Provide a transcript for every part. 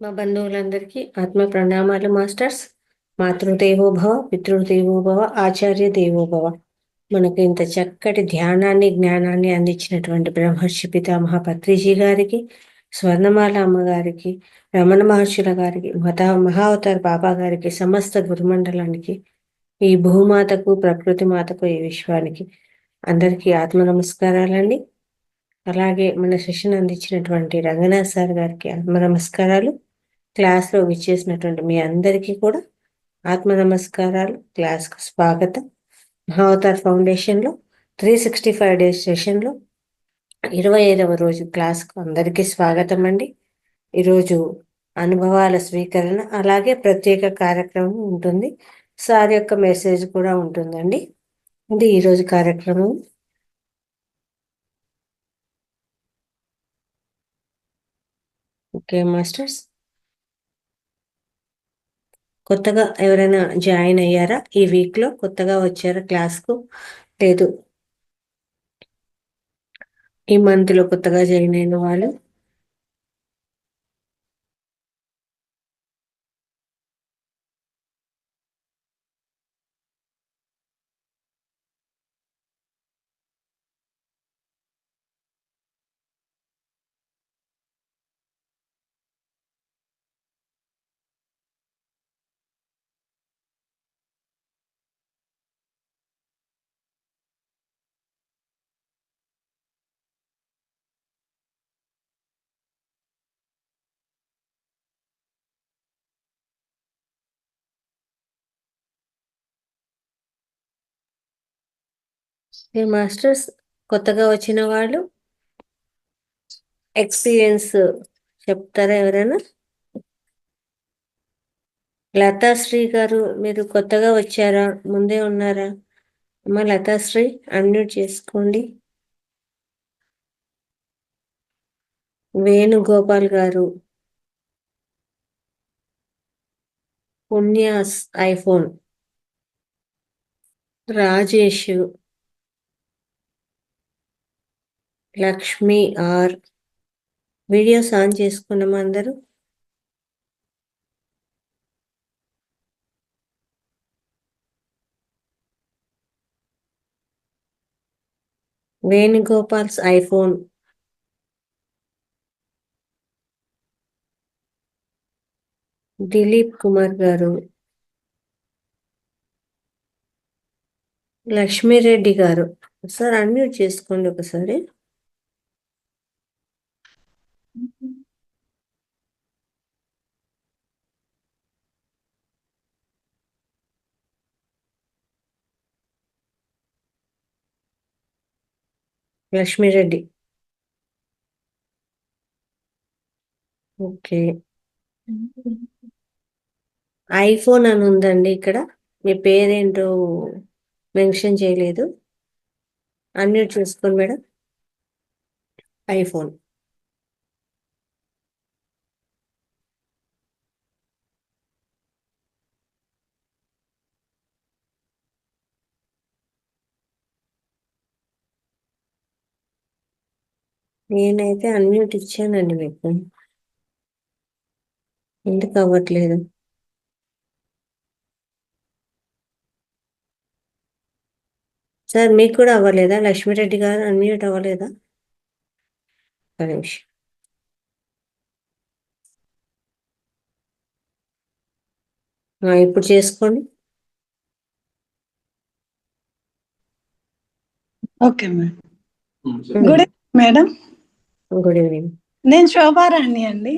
ఆత్మ బంధువులందరికీ ఆత్మ ప్రణామాలు మాస్టర్స్. మాతృదేవోభవ, పితృదేవోభవ, ఆచార్య దేవోభవ. మనకు ఇంత చక్కటి ధ్యానాన్ని జ్ఞానాన్ని అందించినటువంటి బ్రహ్మర్షి పితామహ పత్రిజీ గారికి, స్వర్ణమాల అమ్మగారికి, రమణ మహర్షుల గారికి, మహావతార్ బాబా గారికి, సమస్త గురుమండలానికి, ఈ భూమాతకు, ప్రకృతి మాతకు, ఈ విశ్వానికి అందరికీ ఆత్మ నమస్కారాలండి. అలాగే మన సెషన్ అందించినటువంటి రంగనాథ్ సార్ గారికి ఆత్మ నమస్కారాలు. క్లాస్లో విచ్చేసినటువంటి మీ అందరికీ కూడా ఆత్మ నమస్కారాలు. క్లాస్కు స్వాగతం. మహావతార్ ఫౌండేషన్లో 365 డేస్ సెషన్లో 25వ రోజు క్లాస్కు అందరికీ స్వాగతం అండి. ఈరోజు అనుభవాల స్వీకరణ, అలాగే ప్రత్యేక కార్యక్రమం ఉంటుంది. సార్ యొక్క మెసేజ్ కూడా ఉంటుందండి. ఇది ఈరోజు కార్యక్రమం. ఓకే మాస్టర్స్, కొత్తగా ఎవరైనా జాయిన్ అయ్యారా? ఈ వీక్లో కొత్తగా వచ్చారా క్లాస్కు? లేదు, ఈ మంత్లో కొత్తగా జాయిన్ అయిన వాళ్ళు? ఏ మాస్టర్స్, కొత్తగా వచ్చిన వాళ్ళు ఎక్స్పీరియన్స్ చెప్తారా ఎవరైనా? లతాశ్రీ గారు, మీరు కొత్తగా వచ్చారా, ముందే ఉన్నారా? అమ్మ లతాశ్రీ, అన్మ్యూట్ చేసుకోండి. వేణుగోపాల్ గారు, Punya's iPhone, Rajesh, Lakshmi R, videos on చేసుకున్నామా అందరూ? వేణుగోపాల్స్ ఐఫోన్, దిలీప్ కుమార్ గారు, లక్ష్మీరెడ్డి గారు. సార్ అన్మ్యూట్ చేసుకోండి ఒకసారి. లక్ష్మీరెడ్డి, ఓకే. ఐఫోన్ అని ఉందండి ఇక్కడ, మీ పేరేంటో మెన్షన్ చేయలేదు. అన్మ్యూట్ చేసుకోండి మేడం. ఐఫోన్, నేనైతే అన్మ్యూట్ ఇచ్చానండి మీకు, ఎందుకు అవ్వట్లేదు? సార్ మీకు కూడా అవ్వలేదా? లక్ష్మీరెడ్డి గారు అన్మ్యూట్ అవ్వలేదా? ఒక నిమిషం. ఇప్పుడు చేసుకోండి. Okay madam. Good evening madam. Good evening. నేను శోభారాణి అండి.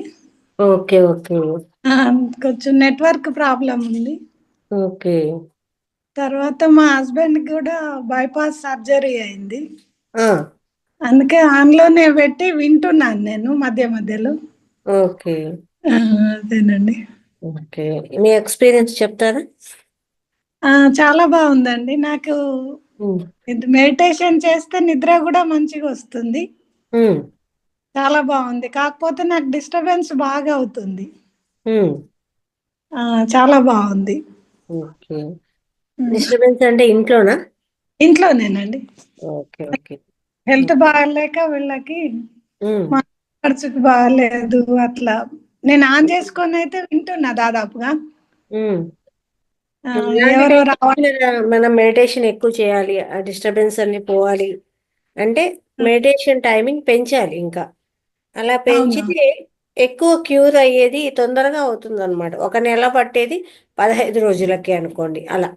ఓకే ఓకే కొంచెం నెట్వర్క్ ప్రాబ్లం ఉంది. ఓకే. తర్వాత మా హస్బెండ్ కూడా బైపాస్ సర్జరీ అయింది, ఆ, అందుకే ఆన్లోనే పెట్టి వింటున్నాను నేను మధ్య మధ్యలో. ఓకే అదేనండి. ఓకే, మీ ఎక్స్పీరియన్స్ చెప్తారా? చాలా బాగుందండి. నాకు ఇది మెడిటేషన్ చేస్తే నిద్ర కూడా మంచిగా వస్తుంది. చాలా బాగుంది. కాకపోతే నాకు డిస్టర్బెన్స్ బాగా అవుతుంది. చాలా బాగుంది. ఓకే. డిస్టర్బెన్స్ అంటే ఇంట్లోనా? ఇంట్లోనేనండి. Okay okay. హెల్త్ బాగాలేక వీళ్ళకి ఖర్చుకు బాగాలేదు అట్లా నేను ఆన్ చేసుకొని అయితే వింటున్నా దాదాపుగా. ఉమ్. ఆ, ఇలాంటి ఎవరో రావాలి. టైంలో మనం మెడిటేషన్ ఎక్కువ చేయాలి, ఆ డిస్టర్బెన్స్ అన్ని పోవాలి అంటే మెడిటేషన్ టైమింగ్ పెంచాలి ఇంకా. అలా అవును. పెంచితే ఎక్కువ క్యూర్ అయ్యేది తొందరగా అవుతుంది అనమాట. 1 నెల పట్టేది 15 రోజులకి అనుకోండి అలా.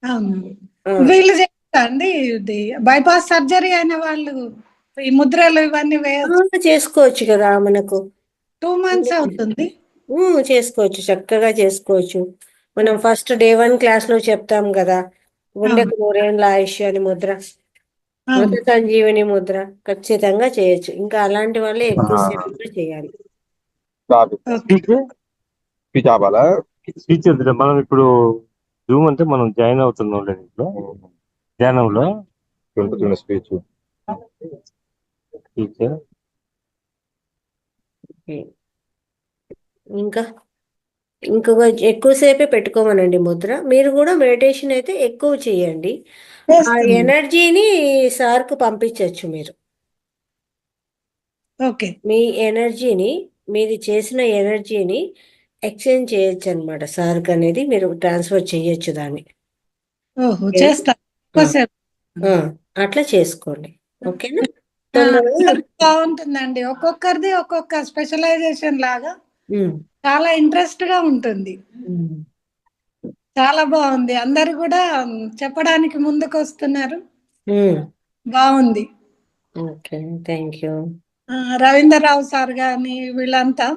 అవును. ఆ, వీళ్ళు చేస్తారా అండి ఇది బైపాస్ సర్జరీ అయిన వాళ్ళు ఈ ముద్రలు ఇవన్నీ వేయచ్చు? చేసుకోవచ్చు కదా మనకు. 2 months అవుతుంది. చేసుకోవచ్చు, చక్కగా చేసుకోవచ్చు. మనం ఫస్ట్ డే 1 క్లాస్లో చెప్తాం కదా, అవును. గుండెకు 100 ఏళ్ళ ఆయుష్ అని ముద్ర, మృత అవును. సంజీవని ముద్ర ఖచ్చితంగా చేయొచ్చు. ఇంకా అలాంటి వాళ్ళే ఎక్కువ సేపు చేయాలి. ఓకే. స్పీచ్ ఆపాలా? స్పీచ్ వద్దులే. మనం ఇప్పుడు జూమ్ అంటే మనం జాయిన్ అవుతున్నాం లేదు ఇంట్లో ధ్యానంలో. ఉంటుంది స్పీచ్. స్పీచ్ ఇంకా ఇంకొక ఎక్కువసేపే పెట్టుకోమనండి ముద్ర. మీరు కూడా మెడిటేషన్ అయితే ఎక్కువ చేయండి. ఆ చేస్తుంది. ఎనర్జీని సార్కు పంపించవచ్చు మీరు. ఓకే. మీ ఎనర్జీని, మీది చేసిన ఎనర్జీని ఎక్స్చేంజ్ చేయొచ్చు అనమాట. సార్కి అనేది మీరు ట్రాన్స్ఫర్ చేయొచ్చు దాన్ని. ఓహో, చేస్తా ఆ, ఎక్కువసేపు. ఆ, అట్లా చేసుకోండి. ఓకేనా? ఆ, తొందరగా. బాగుంటుందండి. ఒక్కొక్కరిది ఒక్కొక్క స్పెషలైజేషన్ లాగా ఉమ్, చాలా ఇంట్రెస్ట్ గా ఉంటుంది. ఉమ్, చాలా బాగుంది. అందరు కూడా చెప్పడానికి ముందుకు వస్తున్నారు. ఉమ్. బాగుంది. Okay, thank you. Ravindra Rao sir గాని వీళ్ళంతా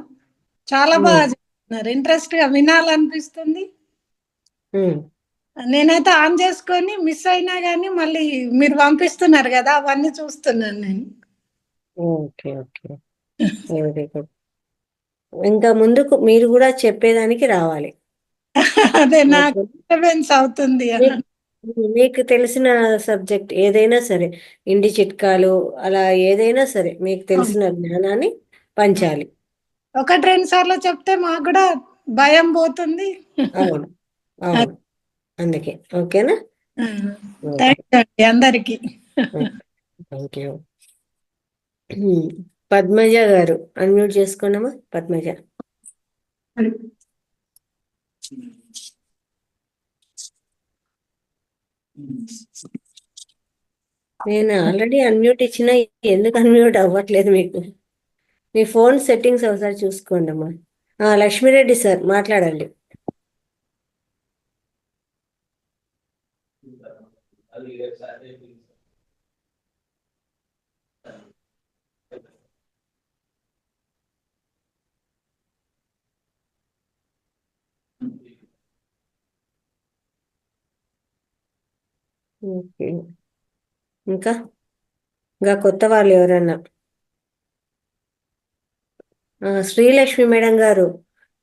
చాలా బాగా చెప్తున్నారు. ఇంట్రెస్ట్ గా వినాలనిపిస్తుంది. నేనైతే ఆన్ చేసుకొని మిస్ అయినా గానీ మళ్ళీ మీరు పంపిస్తున్నారు కదా, అవన్నీ చూస్తున్నాను నేను. Okay, okay, very good. ఇంకా ముందుకు మీరు కూడా చెప్పేదానికి రావాలి. అదే నాకు ఓకే? డిస్టర్బెన్స్ అవుతుంది అని. మీకు తెలిసిన సబ్జెక్ట్ ఏదైనా సరే, ఇంటి చిట్కాలు అలా ఏదైనా సరే మీకు తెలిసిన జ్ఞానాన్ని పంచాలి. 1-2 సార్లు చెప్తే మాకు కూడా భయం పోతుంది. అవును, అవును. అందుకే. ఓకేనా? ఓకే, థ్యాంక్ యూ అండి అందరికి. Thank you. పద్మజ గారు అన్మ్యూట్ చేసుకున్నామా? పద్మజ. నేను ఆల్రెడీ అన్మ్యూట్ ఇచ్చినా ఎందుకు అన్మ్యూట్ అవ్వట్లేదు మీకు? మీ ఫోన్ సెట్టింగ్స్ ఒకసారి చూసుకోండి అమ్మా. లక్ష్మీరెడ్డి సార్ మాట్లాడండి. ఓకే. ఇంకా ఇంకా కొత్త వాళ్ళు ఎవరన్నా? శ్రీలక్ష్మి మేడం గారు,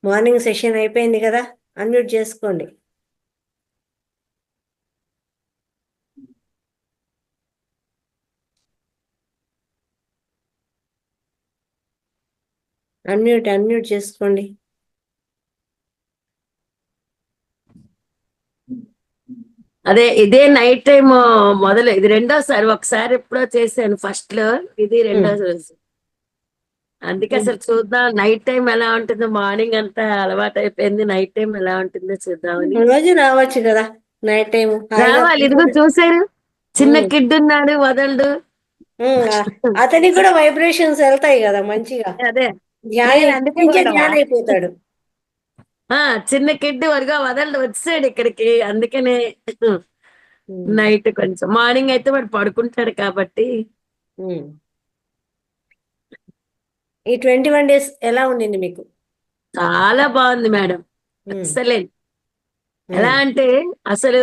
మార్నింగ్ సెషన్ అయిపోయింది కదా, అన్మ్యూట్ చేసుకోండి. అన్మ్యూట్ చేసుకోండి. అదే ఇదే నైట్ టైం మొదలు, ఇది రెండోసారి. ఒకసారి ఎప్పుడో చేశాను ఫస్ట్ లో, ఇది రెండో రోజు. అందుకే అసలు చూద్దాం నైట్ టైం ఎలా ఉంటుందో. మార్నింగ్ అంతా అలవాటు అయిపోయింది, నైట్ టైం ఎలా ఉంటుందో చూద్దామని. రోజు రావచ్చు కదా నైట్ టైం హాయిగా. రావాలి. ఇదిగో చూసారు, చిన్న కిడ్ ఉన్నాడు, వదలడు. అతనికి కూడా వైబ్రేషన్స్ వెళ్తాయి కదా మంచిగా. అదే ధ్యానం నేను ఇక్కడి అందుకే నుంచే కూడా ధ్యానం అయిపోతాడు. చిన్న కిడ్ వరగా వదలడు, వచ్చాడు ఇక్కడికి. అందుకనే నైట్ కొంచెం, మార్నింగ్ అయితే వాడు పడుకుంటాడు కాబట్టి. ఈ 21 days ఎలా ఉండింది మీకు? చాలా బాగుంది మేడం, ఎక్సలెంట్. ఎలా అంటే అసలు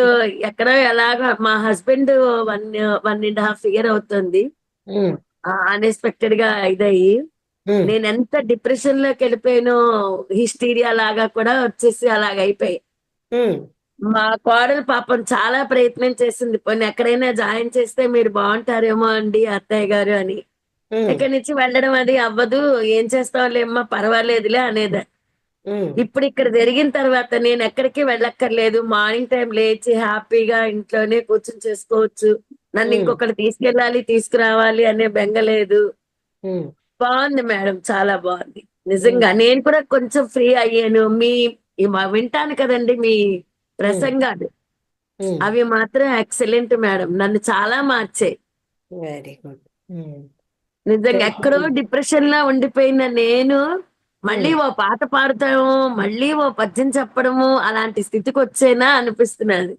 ఎక్కడో ఎలాగో మా హస్బెండ్ 1.5 year అవుతుంది అన్ఎక్స్పెక్టెడ్ గా ఇదయ్యి. నేను ఎంత డిప్రెషన్ లోకి వెళ్ళిపోయానో, హిస్టీరియా లాగా కూడా వచ్చేసి అలాగ అయిపోయి. మా కోడలు పాపం చాలా ప్రయత్నం చేసింది, పోనీ ఎక్కడైనా జాయిన్ చేస్తే మీరు బాగుంటారేమో అండి అత్తయ్య గారు అని. ఇక్కడి నుంచి వెళ్ళడం అది అవ్వదు, ఏం చేస్తావులేమ్మా పర్వాలేదులే అనేది. ఇప్పుడు ఇక్కడ జరిగిన తర్వాత నేను ఎక్కడికి వెళ్ళక్కర్లేదు, మార్నింగ్ టైం లేచి హ్యాపీగా ఇంట్లోనే కూర్చొని చేసుకోవచ్చు. నన్ను ఇంకొకటి తీసుకెళ్ళాలి తీసుకురావాలి అనే బెంగ లేదు. బాగుంది మేడం, చాలా బాగుంది. నిజంగా నేను కూడా కొంచెం ఫ్రీ అయ్యాను. వింటాను కదండి మీ ప్రసంగాలు, అవి మాత్రం ఎక్సలెంట్ మేడం. నన్ను చాలా మార్చాయి వెరీ గుడ్. నిజంగా. ఎక్కడో డిప్రెషన్ లో ఉండిపోయిన నేను మళ్ళీ ఓ పాట పాడతాము, మళ్ళీ ఓ పద్యం చెప్పడము, అలాంటి స్థితికి వచ్చేనా అనిపిస్తున్నది.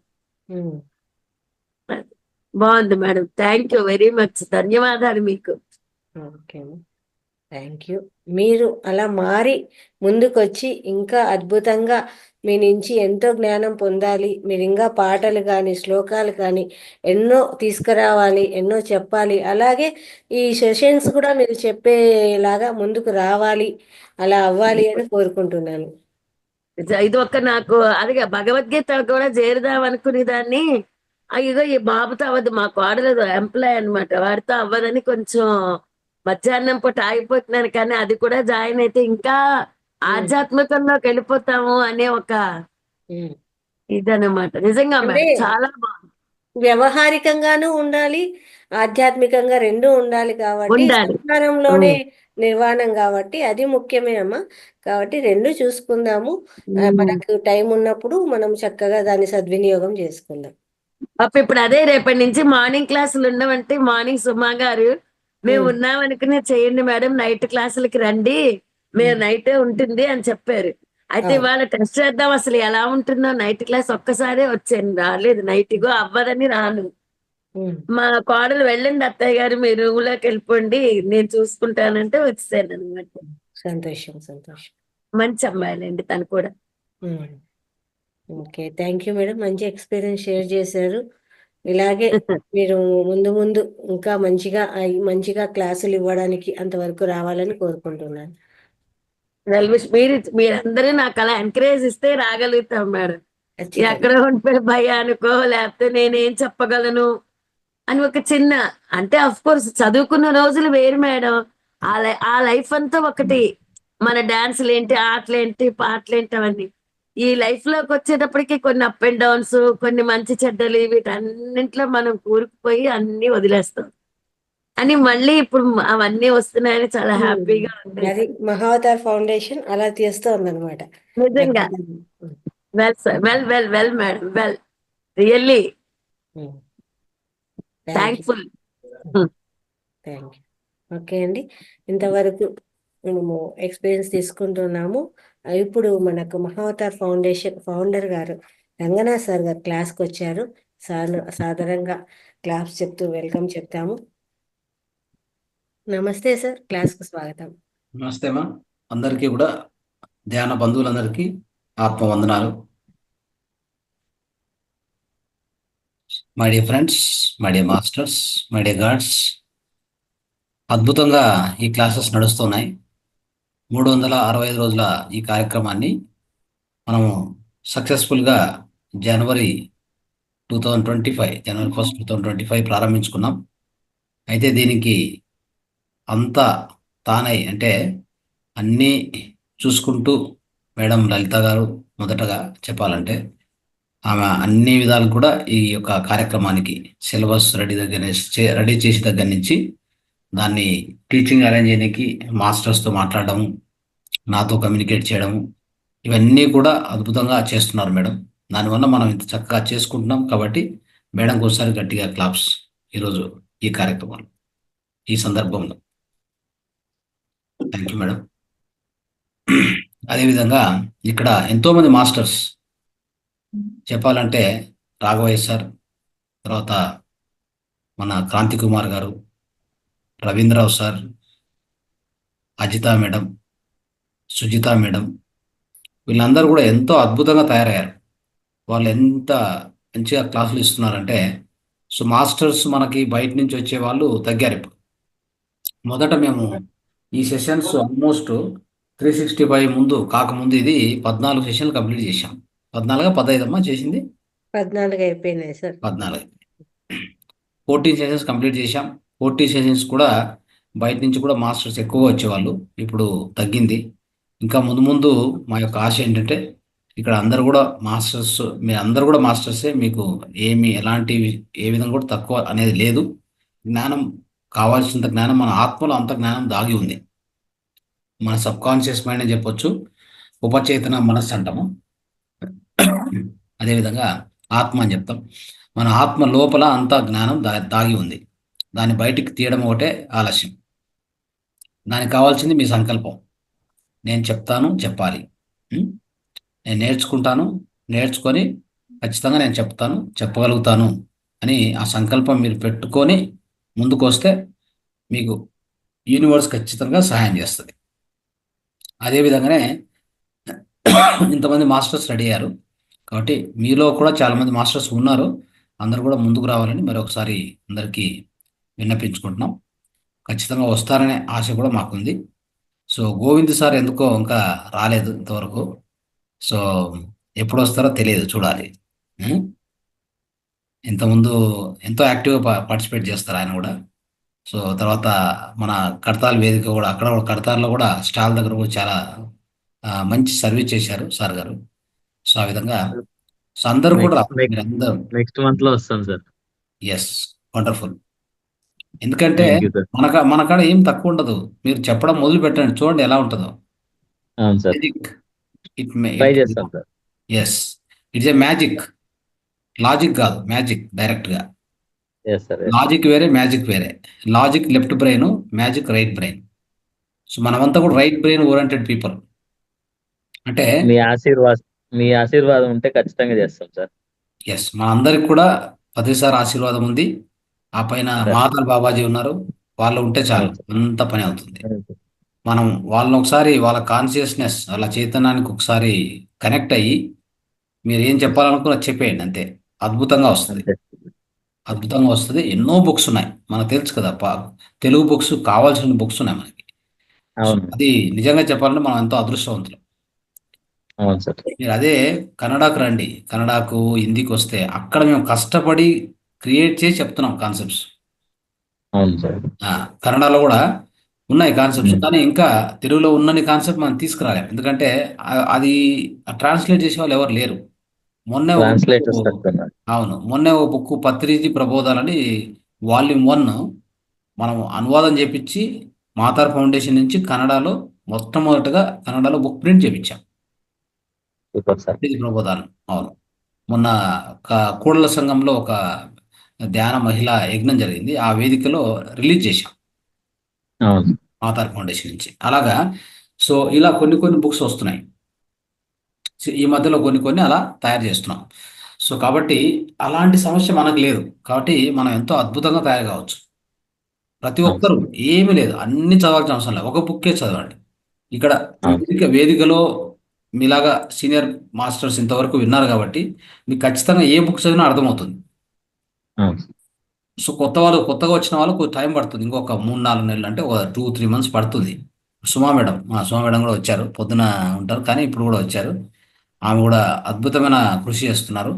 బాగుంది madam. Thank you very much. ధన్యవాదాలు మీకు. Okay, thank you. మీరు అలా మారి ముందుకొచ్చి ఇంకా అద్భుతంగా మీ నుంచి ఎంతో జ్ఞానం పొందాలి. మీరు ఇంకా పాటలు కానీ శ్లోకాలు కానీ ఎన్నో తీసుకురావాలి, ఎన్నో చెప్పాలి. అలాగే ఈ సెషన్స్ కూడా మీరు చెప్పేలాగా ముందుకు రావాలి, అలా అవ్వాలి అని కోరుకుంటున్నాను. ఇది ఒక నాకు అదిగా భగవద్గీత కూడా చేరుదాం అనుకునే దాన్ని. ఇగో ఈ బాబుతో అవ్వదు, మా కోడలు ఎంప్లాయ్ అన్నమాట, వాడితో అవ్వదని కొంచెం మధ్యాహ్నం పూట ఆగిపోతున్నాను. కానీ అది కూడా జాయిన్ అయితే ఇంకా ఆధ్యాత్మికంలోకి వెళ్ళిపోతాము అనే ఒక ఇదన్నమాట. నిజంగా అంటే మేడం చాలా బాగుంది. వ్యవహారికంగానూ ఉండాలి, ఆధ్యాత్మికంగా రెండూ ఉండాలి. కాబట్టి ఉండాలి. సంసారంలోనే నిర్వాణం కాబట్టి అది ముఖ్యమే అమ్మా. కాబట్టి రెండు చూసుకుందాము. మనకు టైం ఉన్నప్పుడు మనం చక్కగా దాన్ని సద్వినియోగం చేసుకుందాం. ఇప్పుడు అదే రేపటి నుంచి మార్నింగ్ క్లాసులు ఉండవంటే, మార్నింగ్ సుమా గారు మేము ఉన్నాం అనుకునే చేయండి మేడం, నైట్ క్లాసులకి రండి, మేము నైట్ ఉంటుంది అని చెప్పారు. అయితే ఇవాళ టెస్ట్ చేద్దాం అసలు ఎలా ఉంటుందో. నైట్ క్లాస్ ఒక్కసారే వచ్చాను, రాలేదు. నైట్గో అవ్వదని రాను. మా కోడలు వెళ్ళండి అత్తయ్య గారు, మీ రూమ్ లోకి వెళ్ళిపోండి, నేను చూసుకుంటానంటే వచ్చాను అనమాట. సంతోషం, సంతోషం. మంచి అమ్మాయిలండి తను కూడా. Okay, thank you madam. మంచి ఎక్స్పీరియన్స్ షేర్ చేశారు. ఇలాగే మీరు ముందు ముందు ఇంకా మంచిగా క్లాసులు ఇవ్వడానికి అంతవరకు రావాలని కోరుకుంటున్నాను. మీరందరూ నాకు అలా ఎంకరేజ్ ఇస్తే రాగలుగుతాం మేడం. ఖచ్చితంగా. ఎక్కడ ఉండిపోయి భయానికో లేకపోతే నేనేం చెప్పగలను అని ఒక చిన్న, అంటే అఫ్ కోర్స్ చదువుకున్న రోజులు వేరు మేడం. ఆ లైఫ్ అంతా ఒకటి. మన డాన్సులు ఏంటి, ఆటలేంటి, పాటలేంటి, అవన్నీ. ఈ లైఫ్ లోకి వచ్చేటప్పటికి కొన్ని అప్ అండ్ డౌన్స్, కొన్ని మంచి చెడ్డలు, వీటన్నింటిలో మనం కూరుకుపోయి అన్ని వదిలేస్తాం. అని మళ్ళీ ఇప్పుడు అవన్నీ వస్తున్నాయని చాలా హ్యాపీగా ఉంది. అది మహావతార్ ఫౌండేషన్ అలా చేస్తోంది అనమాట. నిజంగా well sir, well well well madam, well really thankful. Thank you. Okay అండి, ఇంతవరకు మేము ఎక్స్పీరియన్స్ తీసుకుంటున్నాము. ఇప్పుడు మనకు మహావతార్ ఫౌండేషన్ ఫౌండర్ గారు రంగనాథ్ సార్ గారు క్లాస్కి వచ్చారు. సాధారణంగా క్లాస్ చెప్తూ వెల్కమ్ చెప్తాము. నమస్తే సార్, క్లాస్కు స్వాగతం. నమస్తే అమ్మా. అందరికీ కూడా ధ్యాన బంధువులందరికీ ఆత్మవందనాలు. My dear friends, my dear masters, my dear gods, అద్భుతంగా ఈ క్లాసెస్ నడుస్తున్నాయి. 365 రోజుల ఈ కార్యక్రమాన్ని మనము సక్సెస్ఫుల్గా జనవరి 2025 జనవరి 1 2025 ప్రారంభించుకున్నాం. అయితే దీనికి అంతా తానై, అంటే అన్నీ చూసుకుంటూ మేడం లలిత గారు మొదటగా చెప్పాలంటే ఆమె అన్ని విధాలు కూడా ఈ యొక్క కార్యక్రమానికి సిలబస్ రెడీ చేసి దగ్గర నుంచి దాన్ని టీచింగ్ అరేంజ్ చేయడానికి మాస్టర్స్తో మాట్లాడడము, నాతో కమ్యూనికేట్ చేయడము, ఇవన్నీ కూడా అద్భుతంగా చేస్తున్నారు మేడం. దానివల్ల మనం ఇంత చక్కగా చేసుకుంటున్నాం. కాబట్టి మేడంకి ఒకసారి గట్టిగా క్లాప్స్ ఈరోజు ఈ కార్యక్రమంలో, ఈ సందర్భంలో. Thank you madam. అదేవిధంగా ఇక్కడ ఎంతోమంది మాస్టర్స్ చెప్పాలంటే రాఘవయ్య సార్, తర్వాత మన క్రాంతి కుమార్ గారు, Ravindra Rao sir, Ajitha madam, Sujitha madam, వీళ్ళందరూ కూడా ఎంతో అద్భుతంగా తయారయ్యారు. వాళ్ళు ఎంత మంచిగా క్లాసులు ఇస్తున్నారంటే, సో మాస్టర్స్ మనకి బయట నుంచి వచ్చే వాళ్ళు తగ్గారు. ఇప్పుడు మొదట మేము ఈ సెషన్స్ ఆల్మోస్ట్ 365 ముందు కాకముందు ఇది 14 సెషన్లు కంప్లీట్ చేశాం. 14-15 అమ్మా చేసింది, 14 అయిపోయినాయి సార్. 14. 14 సెషన్స్ కంప్లీట్ చేశాం. 14 సెషన్స్ కూడా బయట నుంచి కూడా మాస్టర్స్ ఎక్కువగా వచ్చేవాళ్ళు, ఇప్పుడు తగ్గింది. ఇంకా ముందు ముందు మా యొక్క ఆశ ఏంటంటే ఇక్కడ అందరు కూడా మాస్టర్స్, మీరు అందరు కూడా మాస్టర్సే, మీకు ఎలాంటి ఏ విధంగా కూడా తక్కువ అనేది లేదు. జ్ఞానం కావాల్సినంత జ్ఞానం మన ఆత్మలో అంత జ్ఞానం దాగి ఉంది. మన సబ్ కాన్షియస్ మైండ్ అని చెప్పొచ్చు, ఉపచేతన మనస్సు అంటాము. అదేవిధంగా ఆత్మ అని చెప్తాం. మన ఆత్మ లోపల అంతా జ్ఞానం దాగి ఉంది. దాన్ని బయటికి తీయడం ఒకటే ఆలస్యం. దానికి కావాల్సింది మీ సంకల్పం. నేను చెప్తాను, చెప్పాలి. ఉం? నేను నేర్చుకుంటాను, నేర్చుకొని ఖచ్చితంగా నేను చెప్తాను, చెప్పగలుగుతాను అని ఆ సంకల్పం మీరు పెట్టుకొని ముందుకు వస్తే మీకు యూనివర్స్ ఖచ్చితంగా సహాయం చేస్తుంది. అదేవిధంగానే ఇంతమంది మాస్టర్స్ రెడీ అయ్యారు కాబట్టి మీలో కూడా చాలామంది మాస్టర్స్ ఉన్నారు. అందరూ కూడా ముందుకు రావాలని మరొకసారి అందరికీ విన్నపించుకుంటున్నాం. ఖచ్చితంగా వస్తారనే ఆశ కూడా మాకుంది. సో గోవింద్ సార్ ఎందుకో ఇంకా రాలేదు ఇంతవరకు. సో ఎప్పుడు వస్తారో తెలియదు, చూడాలి. ఉం? ఇంతకుముందు ఎంతో యాక్టివ్గా పార్టిసిపేట్ చేస్తారు ఆయన కూడా. సో తర్వాత మన కడతాల్ వేదిక కూడా, అక్కడ కూడా కడతాల్లో కూడా స్టాల్ దగ్గర కూడా చాలా మంచి సర్వీస్ చేశారు సార్ గారు. సో ఆ విధంగా సో అందరూ కూడా మీరందరూ నెక్స్ట్ మంత్ లో వస్తాం సార్. Yes, wonderful. ఎందుకంటే థ్యాంక్ యూ సార్. మన కాడ ఏం తక్కువ ఉండదు. మీరు చెప్పడం మొదలు పెట్టండి, చూడండి ఎలా ఉంటుందో. అవును సార్, ట్రై చేస్తాం sir. Yes, it's a magic. Logic కాదు, మ్యాజిక్ డైరెక్ట్ గా. Yes sir. లాజిక్ వేరే, మ్యాజిక్ వేరే. Logic left brain, magic right brain. So మనమంతా కూడా రైట్ బ్రెయిన్ ఓరియంటెడ్ పీపుల్. అంటే మీ ఆశీర్వాదం ఉంటే ఖచ్చితంగా చేస్తాం సార్. ఎస్, మనందరికి కూడా ప్రతిసారి ఆశీర్వాదం ఉంది. ఆ పైన మహాత్మా బాబాజీ ఉన్నారు, వాళ్ళు ఉంటే చాలు, అంత పని అవుతుంది. మనం వాళ్ళని ఒకసారి వాళ్ళ కాన్షియస్నెస్, వాళ్ళ చైతన్యానికి ఒకసారి కనెక్ట్ అయ్యి మీరు ఏం చెప్పాలనుకున్నా చెప్పేయండి, అంతే. అద్భుతంగా వస్తుంది, అద్భుతంగా వస్తుంది. ఎన్నో బుక్స్ ఉన్నాయి, మనకు తెలుసు కదా. తెలుగు బుక్స్, కావాల్సిన బుక్స్ ఉన్నాయి మనకి. అది నిజంగా చెప్పాలంటే మనం ఎంతో అదృష్టవంతులు. అవును సార్. మీరు అదే కన్నడకు రండి, కన్నడకు, హిందీకి వస్తే అక్కడ మేము కష్టపడి క్రియేట్ చేసి చెప్తున్నాం కాన్సెప్ట్స్. అవును సార్. కన్నడలో కూడా ఉన్నాయి కాన్సెప్ట్స్, కానీ ఇంకా తెలుగులో ఉన్నని కాన్సెప్ట్ మనం తీసుకురాలేం. ఎందుకంటే అది ట్రాన్స్లేట్ చేసే వాళ్ళు ఎవరు లేరు. మొన్నే ఒక బుక్ పత్రిజీ ప్రబోధాలని వాల్యూమ్ 1 మనం అనువాదం చేపించి మాతార్ ఫౌండేషన్ నుంచి కన్నడలో మొట్టమొదటిగా కన్నడలో బుక్ ప్రింట్ చేపించాం. పత్రిజీ ప్రబోధాలు. అవును, మొన్న కూడల సంఘంలో ఒక ధ్యాన మహిళా యజ్ఞం జరిగింది, ఆ వేదికలో రిలీజ్ చేశాం మాతార్ ఫౌండేషన్ నుంచి. అలాగా సో ఇలా కొన్ని బుక్స్ వస్తున్నాయి ఈ మధ్యలో, కొన్ని అలా తయారు చేస్తున్నాం. సో కాబట్టి అలాంటి సమస్య మనకు లేదు, కాబట్టి మనం ఎంతో అద్భుతంగా తయారు కావచ్చు. ప్రతి ఒక్కరూ ఏమీ లేదు, అన్ని చదవాల్సిన అవసరం లేదు, ఒక బుక్కే చదవండి. ఇక్కడ వేదికలో మీలాగా సీనియర్ మాస్టర్స్ ఇంతవరకు విన్నారు కాబట్టి మీకు ఖచ్చితంగా ఏ బుక్ చదివినా అర్థమవుతుంది. సో కొత్తగా వచ్చిన వాళ్ళకు టైం పడుతుంది, ఇంకొక 3-4 నెలలు, అంటే ఒక 2-3 months పడుతుంది. సుమా మేడం కూడా వచ్చారు, పొద్దున ఉంటారు కానీ ఇప్పుడు కూడా వచ్చారు. ఆమె కూడా అద్భుతమైన కృషి చేస్తున్నారు.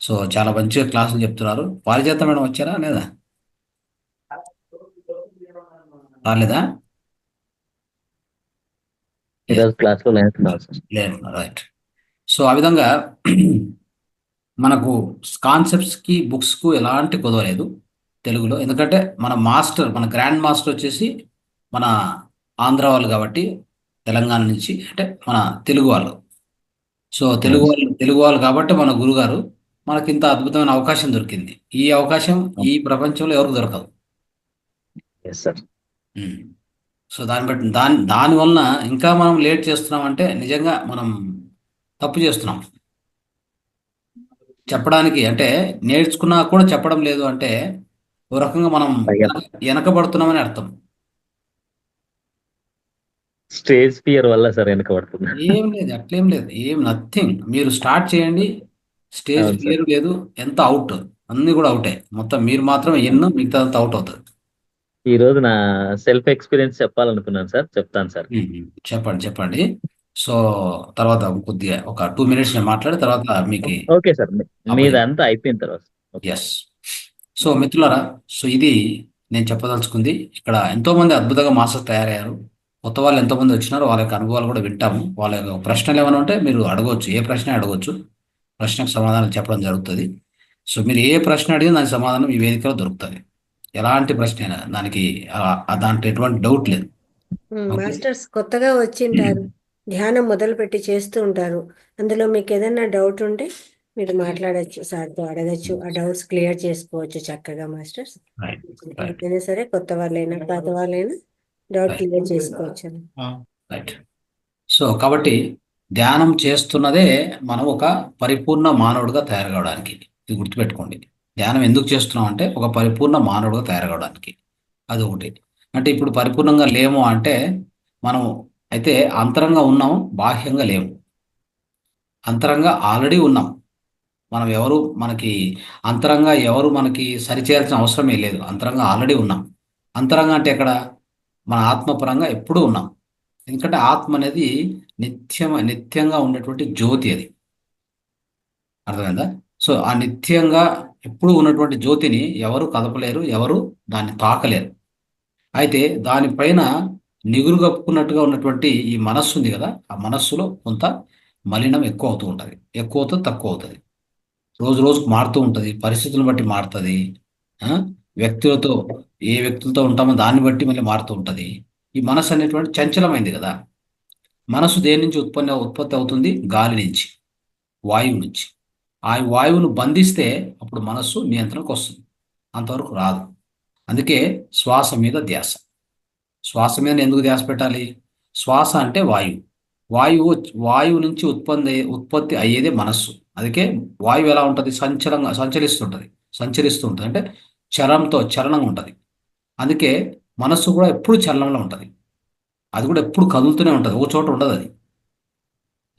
సో చాలా మంచిగా క్లాసులు చెప్తున్నారు. పారిజాత మేడం వచ్చారా లేదా? రాలేదా? రైట్. సో ఆ విధంగా మనకు కాన్సెప్ట్స్కి, బుక్స్కు ఎలాంటి కుదవలేదు తెలుగులో. ఎందుకంటే మన గ్రాండ్ మాస్టర్ వచ్చేసి మన ఆంధ్ర వాళ్ళు కాబట్టి, తెలంగాణ నుంచి, అంటే మన తెలుగు వాళ్ళు. సో తెలుగు వాళ్ళు కాబట్టి మన గురుగారు మనకి ఇంత అద్భుతమైన అవకాశం దొరికింది. ఈ అవకాశం ఈ ప్రపంచంలో ఎవరికి దొరకదు. సో దాని వలన ఇంకా మనం లేట్ చేస్తున్నాం అంటే నిజంగా మనం తప్పు చేస్తున్నాం. చెప్పడానికి, అంటే నేర్చుకున్నా కూడా చెప్పడం లేదు అంటే ఓ రకంగా మనం వెనకబడుతున్నామని అర్థం. స్టేజ్ ఫియర్ వల్ల సార్ వెనకబడుతున్నా. ఏం లేదు, అట్లేం లేదు, నథింగ్. మీరు స్టార్ట్ చేయండి, స్టేజ్ ఫియర్ లేదు. ఎంత అవుట్, అన్ని కూడా అవుటే. మొత్తం మీరు మాత్రం ఎన్నో, మిగతా అవుట్ అవుతుంది. ఈ రోజు నా సెల్ఫ్ ఎక్స్పీరియన్స్ చెప్పాలనుకున్నాను సార్, చెప్తాను సార్. చెప్పండి. సో తర్వాత కొద్దిగా ఒక 2 minutes నేను మాట్లాడి తర్వాత మీకు. ఓకే సార్, మీదంతా అయిపోయిన తర్వాత. ఎస్. సో మిత్రులారా, సో ఇది నేను చెప్పదలుచుకుంది. ఇక్కడ ఎంతో మంది అద్భుతంగా మాస్టర్స్ తయారయ్యారు. కొత్త వాళ్ళు ఎంతోమంది వచ్చినారు, వాళ్ళ యొక్క అనుభవాలు కూడా వింటాము. వాళ్ళ యొక్క ప్రశ్నలు ఏమైనా ఉంటే మీరు అడగవచ్చు, ఏ ప్రశ్న అడగవచ్చు, ప్రశ్నకు సమాధానం చెప్పడం జరుగుతుంది. సో మీరు ఏ ప్రశ్న అడిగినా దానికి సమాధానం ఈ వేదికలో దొరుకుతుంది. ఎలాంటి ప్రశ్న అయినా దాంట్లో ఎటువంటి డౌట్ లేదు. ఓకే. మాస్టర్స్ కొత్తగా వచ్చింటారు, ధ్యానం మొదలుపెట్టి చేస్తూ ఉంటారు. అందులో మీకు ఏదైనా డౌట్ ఉంటే మీరు మాట్లాడచ్చు, సార్తో అడగచ్చు, ఆ డౌట్స్ క్లియర్ చేసుకోవచ్చు చక్కగా మాస్టర్స్. రైట్ రైట్ ఎవరైనా సరే కొత్త వాళ్ళైనా పాత వాళ్ళైనా డౌట్ రైట్ క్లియర్ చేసుకోవచ్చు. రైట్. సో కాబట్టి ధ్యానం చేస్తున్నదే మనం ఒక పరిపూర్ణ మానవుడిగా తయారు కావడానికి. ఇది గుర్తుపెట్టుకోండి. ధ్యానం ఎందుకు చేస్తున్నాం అంటే ఒక పరిపూర్ణ మానవుడిగా తయారు కావడానికి. అది ఒకటి. అంటే ఇప్పుడు పరిపూర్ణంగా లేము అంటే మనం అయితే అంతరంగా ఉన్నాము, బాహ్యంగా లేము. అంతరంగా ఆల్రెడీ ఉన్నాం. మనం ఎవరు మనకి అంతరంగా ఎవరు మనకి సరిచేయాల్సిన అవసరమే లేదు. అంతరంగా ఆల్రెడీ ఉన్నాం. అంతరంగా అంటే ఎక్కడ? మన ఆత్మపరంగా ఎప్పుడూ ఉన్నాం. ఎందుకంటే ఆత్మ అనేది నిత్యంగా ఉండేటువంటి జ్యోతి అది. అర్థమైందా? సో ఆ నిత్యంగా ఎప్పుడూ ఉన్నటువంటి జ్యోతిని ఎవరు కదపలేరు, ఎవరు దాన్ని తాకలేరు. అయితే దానిపైన నిగురు కప్పుకున్నట్టుగా ఉన్నటువంటి ఈ మనస్సు ఉంది కదా, ఆ మనస్సులో కొంత మలినం ఎక్కువ అవుతూ ఉంటుంది. ఎక్కువ అవుతుంది, తక్కువ అవుతుంది. రోజు రోజుకు మారుతూ ఉంటుంది, పరిస్థితులను బట్టి మారుతుంది. ఆ? వ్యక్తులతో ఏ వ్యక్తులతో ఉంటామో దాన్ని బట్టి మళ్ళీ మారుతూ ఉంటుంది. ఈ మనస్సు అనేటువంటి చంచలమైంది కదా. మనసు దేని నుంచి ఉత్పత్తి అవుతుంది? గాలి నుంచి, వాయువు నుంచి. ఆ వాయువును బంధిస్తే అప్పుడు మనస్సు నియంత్రణకు వస్తుంది. అంతవరకు రాదు. అందుకే శ్వాస మీద ధ్యాస. శ్వాస మీద ఎందుకు ధ్యాస పెట్టాలి? శ్వాస అంటే వాయువు. వాయువు నుంచి ఉత్పత్తి అయ్యేదే మనస్సు. అందుకే వాయువు ఎలా ఉంటుంది? సంచరిస్తూ ఉంటుంది. అంటే చలనంగా ఉంటుంది. అందుకే మనస్సు కూడా ఎప్పుడు చలనంలో ఉంటుంది. అది కూడా ఎప్పుడు కదులుతూనే ఉంటుంది, ఒక చోట ఉండదు అది.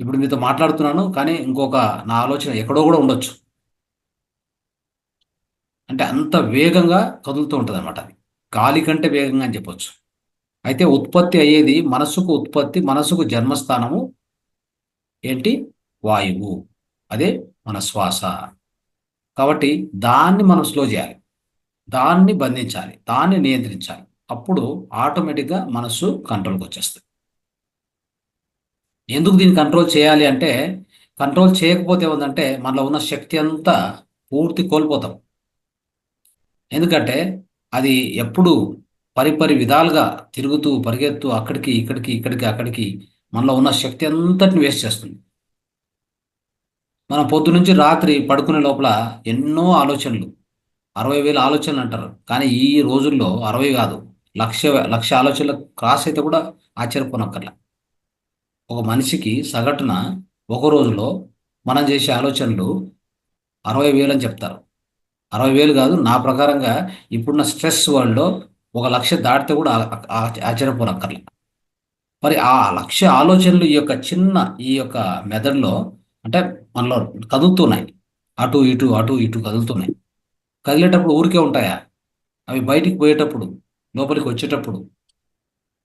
ఇప్పుడు మీతో మాట్లాడుతున్నాను, కానీ ఇంకొక నా ఆలోచన ఎక్కడో కూడా ఉండొచ్చు. అంటే అంత వేగంగా కదులుతూ ఉంటుంది అనమాట. అది గాలి కంటే వేగంగా అని చెప్పొచ్చు. అయితే ఉత్పత్తి అయ్యేది మనసుకు జన్మస్థానము ఏంటి? వాయువు. అదే మన శ్వాస. కాబట్టి దాన్ని మనం స్లో చేయాలి, దాన్ని బంధించాలి, దాన్ని నియంత్రించాలి. అప్పుడు ఆటోమేటిక్గా మనస్సు కంట్రోల్కి వచ్చేస్తుంది. ఎందుకు దీన్ని కంట్రోల్ చేయాలి అంటే, కంట్రోల్ చేయకపోతే ఏముందంటే మనలో ఉన్న శక్తి అంతా పూర్తి కోల్పోతాం. ఎందుకంటే అది ఎప్పుడు పరిపరి విధాలుగా తిరుగుతూ పరిగెత్తు అక్కడికి మనలో ఉన్న శక్తి అంతటిని వేస్ట్ చేస్తుంది. మనం పొద్దు నుంచి రాత్రి పడుకునే లోపల ఎన్నో ఆలోచనలు, 60,000 ఆలోచనలు అంటారు. కానీ ఈ రోజుల్లో 60 కాదు, లక్ష ఆలోచనలు క్రాస్ అయితే కూడా ఆశ్చర్యపోనక్కర్లా. ఒక మనిషికి సగటున ఒక రోజులో మనం చేసే ఆలోచనలు 60,000 అని చెప్తారు. 60,000 కాదు, నా ప్రకారంగా ఇప్పుడున్న స్ట్రెస్ వరల్డ్లో 1,00,000 దాటితే కూడా ఆశ్చర్యపోనక్కర్లా. మరి ఆ 1,00,000 ఆలోచనలు ఈ యొక్క మెదడులో అంటే మనలో కదులుతున్నాయి. అటు ఇటు కదులుతున్నాయి. కదిలేటప్పుడు ఊరికే ఉంటాయా? అవి బయటికి పోయేటప్పుడు, లోపలికి వచ్చేటప్పుడు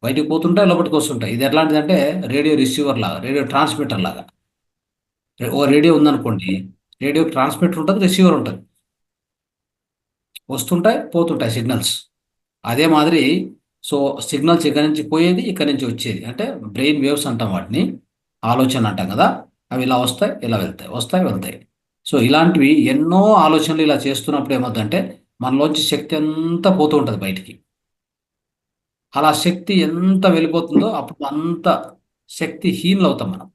బయటికి పోతుంటాయి, లోపలికి వస్తుంటాయి. ఇది ఎట్లాంటిదంటే రేడియో రిసీవర్ లాగా, రేడియో ట్రాన్స్మిటర్ లాగా. ఓ రేడియో ఉందనుకోండి, రేడియో ట్రాన్స్మిటర్ ఉంటుంది, రిసీవర్ ఉంటుంది. వస్తుంటాయి, పోతుంటాయి సిగ్నల్స్. అదే మాదిరి సో సిగ్నల్స్ ఇక్కడి నుంచి పోయేది, ఇక్కడి నుంచి వచ్చేది. అంటే బ్రెయిన్ వేవ్స్ అంటాం వాటిని, ఆలోచన అంటాం కదా. అవి ఇలా వస్తాయి, ఇలా వెళ్తాయి, వస్తాయి, వెళ్తాయి. సో ఇలాంటివి ఎన్నో ఆలోచనలు ఇలా చేస్తున్నప్పుడు ఏమవుతుందంటే మనలోంచి శక్తి అంతా పోతూ ఉంటుంది బయటికి. అలా శక్తి ఎంత వెళ్ళిపోతుందో అప్పుడు అంత శక్తిహీనులు అవుతాం మనం.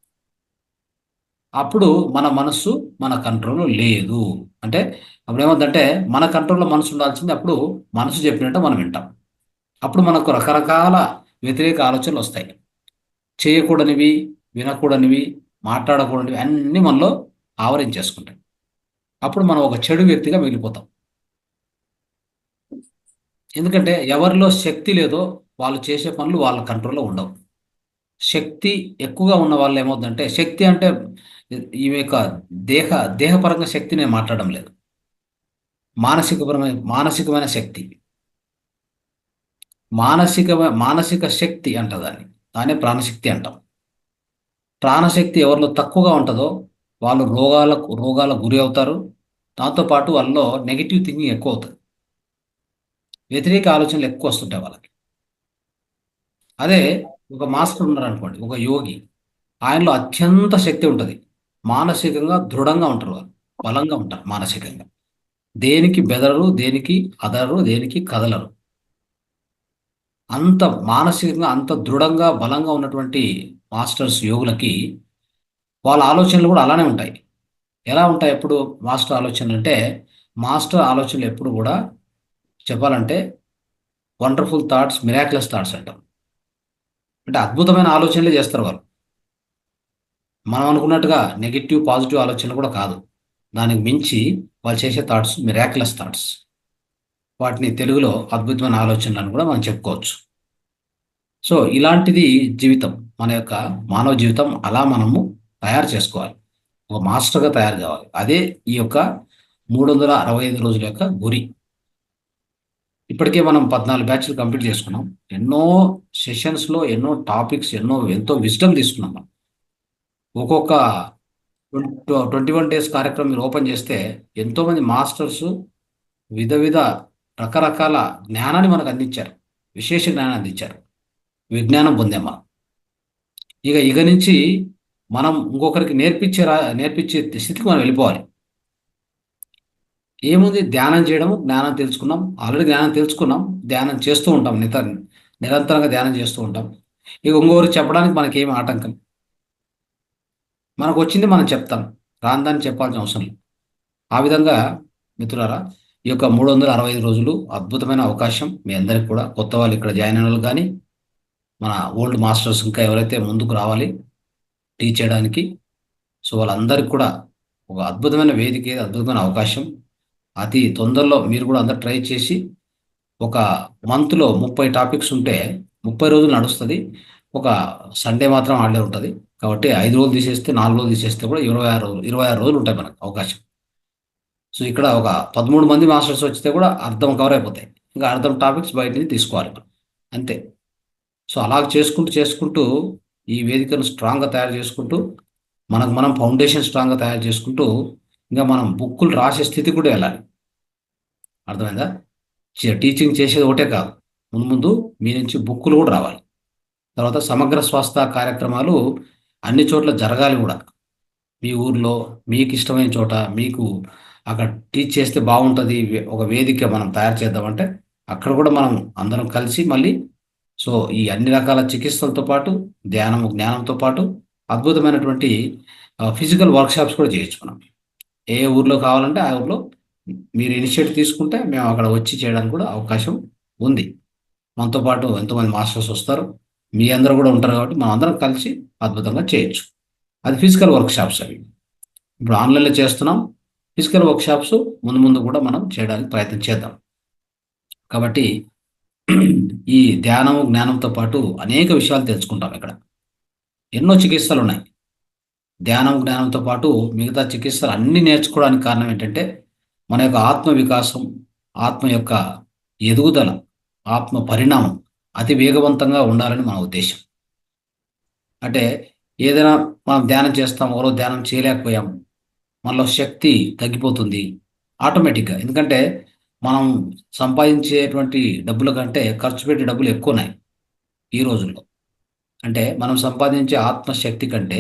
అప్పుడు మన మనస్సు మన కంట్రోల్లో లేదు. అంటే అప్పుడు ఏమవుతుందంటే మన కంట్రోల్లో మనసు ఉండాల్సింది, అప్పుడు మనసు చెప్పినట్టు మనం వింటాం. అప్పుడు మనకు రకరకాల వ్యతిరేక ఆలోచనలు వస్తాయి. చేయకూడనివి, వినకూడనివి, మాట్లాడకూడనివి అన్నీ మనలో ఆవరించేసుకుంటాయి. అప్పుడు మనం ఒక చెడు వ్యక్తిగా మిగిలిపోతాం. ఎందుకంటే ఎవరిలో శక్తి లేదో వాళ్ళు చేసే పనులు వాళ్ళ కంట్రోల్లో ఉండవు. శక్తి ఎక్కువగా ఉన్న వాళ్ళు ఏమవుతుందంటే, శక్తి అంటే ఈ యొక్క దేహపరంగా శక్తి నేను మాట్లాడడం లేదు, మానసికమైన శక్తి. మానసిక శక్తి అంట దాన్నే ప్రాణశక్తి అంటాం. ప్రాణశక్తి ఎవరిలో తక్కువగా ఉంటుందో వాళ్ళు రోగాలకు గురి అవుతారు. దాంతోపాటు వాళ్ళలో నెగిటివ్ థింకింగ్ ఎక్కువ అవుతుంది, వ్యతిరేక ఆలోచనలు ఎక్కువ వస్తుంటాయి వాళ్ళకి. అదే ఒక మాస్టర్ ఉన్నారనుకోండి, ఒక యోగి, ఆయనలో అత్యంత శక్తి ఉంటుంది. మానసికంగా దృఢంగా ఉంటారు, వాళ్ళు బలంగా ఉంటారు మానసికంగా. దేనికి బెదరరు, దేనికి అదరరు, దేనికి కదలరు. అంత మానసికంగా అంత దృఢంగా బలంగా ఉన్నటువంటి మాస్టర్స్ యోగులకి వాళ్ళ ఆలోచనలు కూడా అలానే ఉంటాయి. ఎలా ఉంటాయి ఎప్పుడు మాస్టర్ ఆలోచనలు అంటే, మాస్టర్ ఆలోచనలు ఎప్పుడు కూడా చెప్పాలంటే వండర్ఫుల్ థాట్స్, మిరాక్యులస్ థాట్స్ అంటాం. అంటే అద్భుతమైన ఆలోచనలే చేస్తారు వాళ్ళు. మనం అనుకున్నట్టుగా నెగిటివ్ పాజిటివ్ ఆలోచనలు కూడా కాదు. దానికి మించి వాళ్ళు చేసే థాట్స్ మిరాక్యులస్ థాట్స్. వాటిని తెలుగులో అద్భుతమైన ఆలోచనలు అని కూడా మనం చెప్పుకోవచ్చు. సో ఇలాంటిది జీవితం, మన యొక్క మానవ జీవితం అలా మనము తయారు చేసుకోవాలి, ఒక మాస్టర్గా తయారు కావాలి. అదే ఈ యొక్క 365 రోజుల యొక్క గురి. ఇప్పటికే మనం 14 బ్యాచ్లు కంప్లీట్ చేసుకున్నాం. ఎన్నో సెషన్స్లో ఎన్నో టాపిక్స్, ఎంతో విజ్డమ్ తీసుకున్నాం మనం. ఒక్కొక్క 21 డేస్ కార్యక్రమం మీరు ఓపెన్ చేస్తే ఎంతోమంది మాస్టర్స్ వివిధ రకరకాల జ్ఞానాన్ని మనకు అందించారు, విశేష జ్ఞానాన్ని అందించారు, విజ్ఞానం పొందాం మనం. ఇక నుంచి మనం ఇంకొకరికి నేర్పించే స్థితికి మనం వెళ్ళిపోవాలి. ఏముంది, ధ్యానం చేయడము, జ్ఞానం తెలుసుకున్నాం. ఆల్రెడీ జ్ఞానం తెలుసుకున్నాం, ధ్యానం చేస్తూ ఉంటాం, నిరంతరంగా ధ్యానం చేస్తూ ఉంటాం. ఇక ఇంకొకరికి చెప్పడానికి మనకేమి ఆటంకం? మనకు వచ్చింది మనం చెప్తాం, రాందాన్ని చెప్పాల్సిన అవసరం లేదు. ఆ విధంగా మిత్రులారా, ఈ యొక్క 365 రోజులు అద్భుతమైన అవకాశం మీ అందరికి కూడా. కొత్త వాళ్ళు ఇక్కడ జాయిన్ అయిన వాళ్ళు కానీ, మన ఓల్డ్ మాస్టర్స్ ఇంకా ఎవరైతే ముందుకు రావాలి టీచ్ చేయడానికి, సో వాళ్ళందరికీ కూడా ఒక అద్భుతమైన వేదిక, అద్భుతమైన అవకాశం. అతి తొందరలో మీరు కూడా అందరు ట్రై చేసి, ఒక మంత్లో 30 టాపిక్స్ ఉంటే 30 రోజులు నడుస్తుంది. ఒక సండే మాత్రం హాలిడే ఉంటుంది. కాబట్టి 5 రోజులు తీసేస్తే, 4 రోజులు తీసేస్తే కూడా 26 రోజులు ఉంటాయి మనకు అవకాశం. సో ఇక్కడ ఒక 13 మంది మాస్టర్స్ వచ్చితే కూడా అర్థం కవర్ అయిపోతాయి. ఇంకా అర్థం టాపిక్స్ బయట నుంచి తీసుకోవాలి అంతే. సో అలా చేసుకుంటూ ఈ వేదికను స్ట్రాంగ్గా తయారు చేసుకుంటూ, మనం ఫౌండేషన్ స్ట్రాంగ్గా తయారు చేసుకుంటూ, ఇంకా మనం బుక్కులు రాసే స్థితి కూడా వెళ్ళాలి. అర్థమైందా? టీచింగ్ చేసేది ఒకటే కాదు, ముందు మీ నుంచి బుక్కులు కూడా రావాలి. తర్వాత సమగ్ర స్వాస్థ్య కార్యక్రమాలు అన్ని చోట్ల జరగాలి కూడా. మీ ఊర్లో మీకు ఇష్టమైన చోట, మీకు అక్కడ టీచ్ చేస్తే బాగుంటుంది, ఒక వేదిక మనం తయారు చేద్దామంటే అక్కడ కూడా మనం అందరం కలిసి మళ్ళీ సో ఈ అన్ని రకాల చికిత్సలతో పాటు, జ్ఞానంతో పాటు అద్భుతమైనటువంటి ఫిజికల్ వర్క్షాప్స్ కూడా చేయొచ్చు మనం. ఏ ఊర్లో కావాలంటే ఆ ఊర్లో మీరు ఇనిషియేటివ్ తీసుకుంటే మేము అక్కడ వచ్చి చేయడానికి కూడా అవకాశం ఉంది. మనతో పాటు ఎంతోమంది మాస్టర్స్ వస్తారు, మీ అందరూ కూడా ఉంటారు. కాబట్టి మనం అందరం కలిసి అద్భుతంగా చేయొచ్చు. అది ఫిజికల్ వర్క్షాప్స్. అవి ఇప్పుడు ఆన్లైన్లో చేస్తున్నాం. ఫిజికల్ వర్క్షాప్స్ ముందు కూడా మనం చేయడానికి ప్రయత్నం చేద్దాం. కాబట్టి ఈ జ్ఞానంతో పాటు అనేక విషయాలు తెలుసుకుంటాం. ఇక్కడ ఎన్నో చికిత్సలు ఉన్నాయి. జ్ఞానంతో పాటు మిగతా చికిత్సలు అన్ని నేర్చుకోవడానికి కారణం ఏంటంటే, మన యొక్క ఆత్మ వికాసం, ఆత్మ యొక్క ఎదుగుదల, ఆత్మ పరిణామం అతి వేగవంతంగా ఉండాలని మన ఉద్దేశం. అంటే ఏదైనా మనం ధ్యానం చేస్తాం, ఎవరో ధ్యానం చేయలేకపోయాం, మనలో శక్తి తగ్గిపోతుంది ఆటోమేటిక్గా. ఎందుకంటే మనం సంపాదించేటువంటి డబ్బుల కంటే ఖర్చు పెట్టే డబ్బులు ఎక్కువ ఉన్నాయి ఈ రోజుల్లో. అంటే మనం సంపాదించే ఆత్మశక్తి కంటే,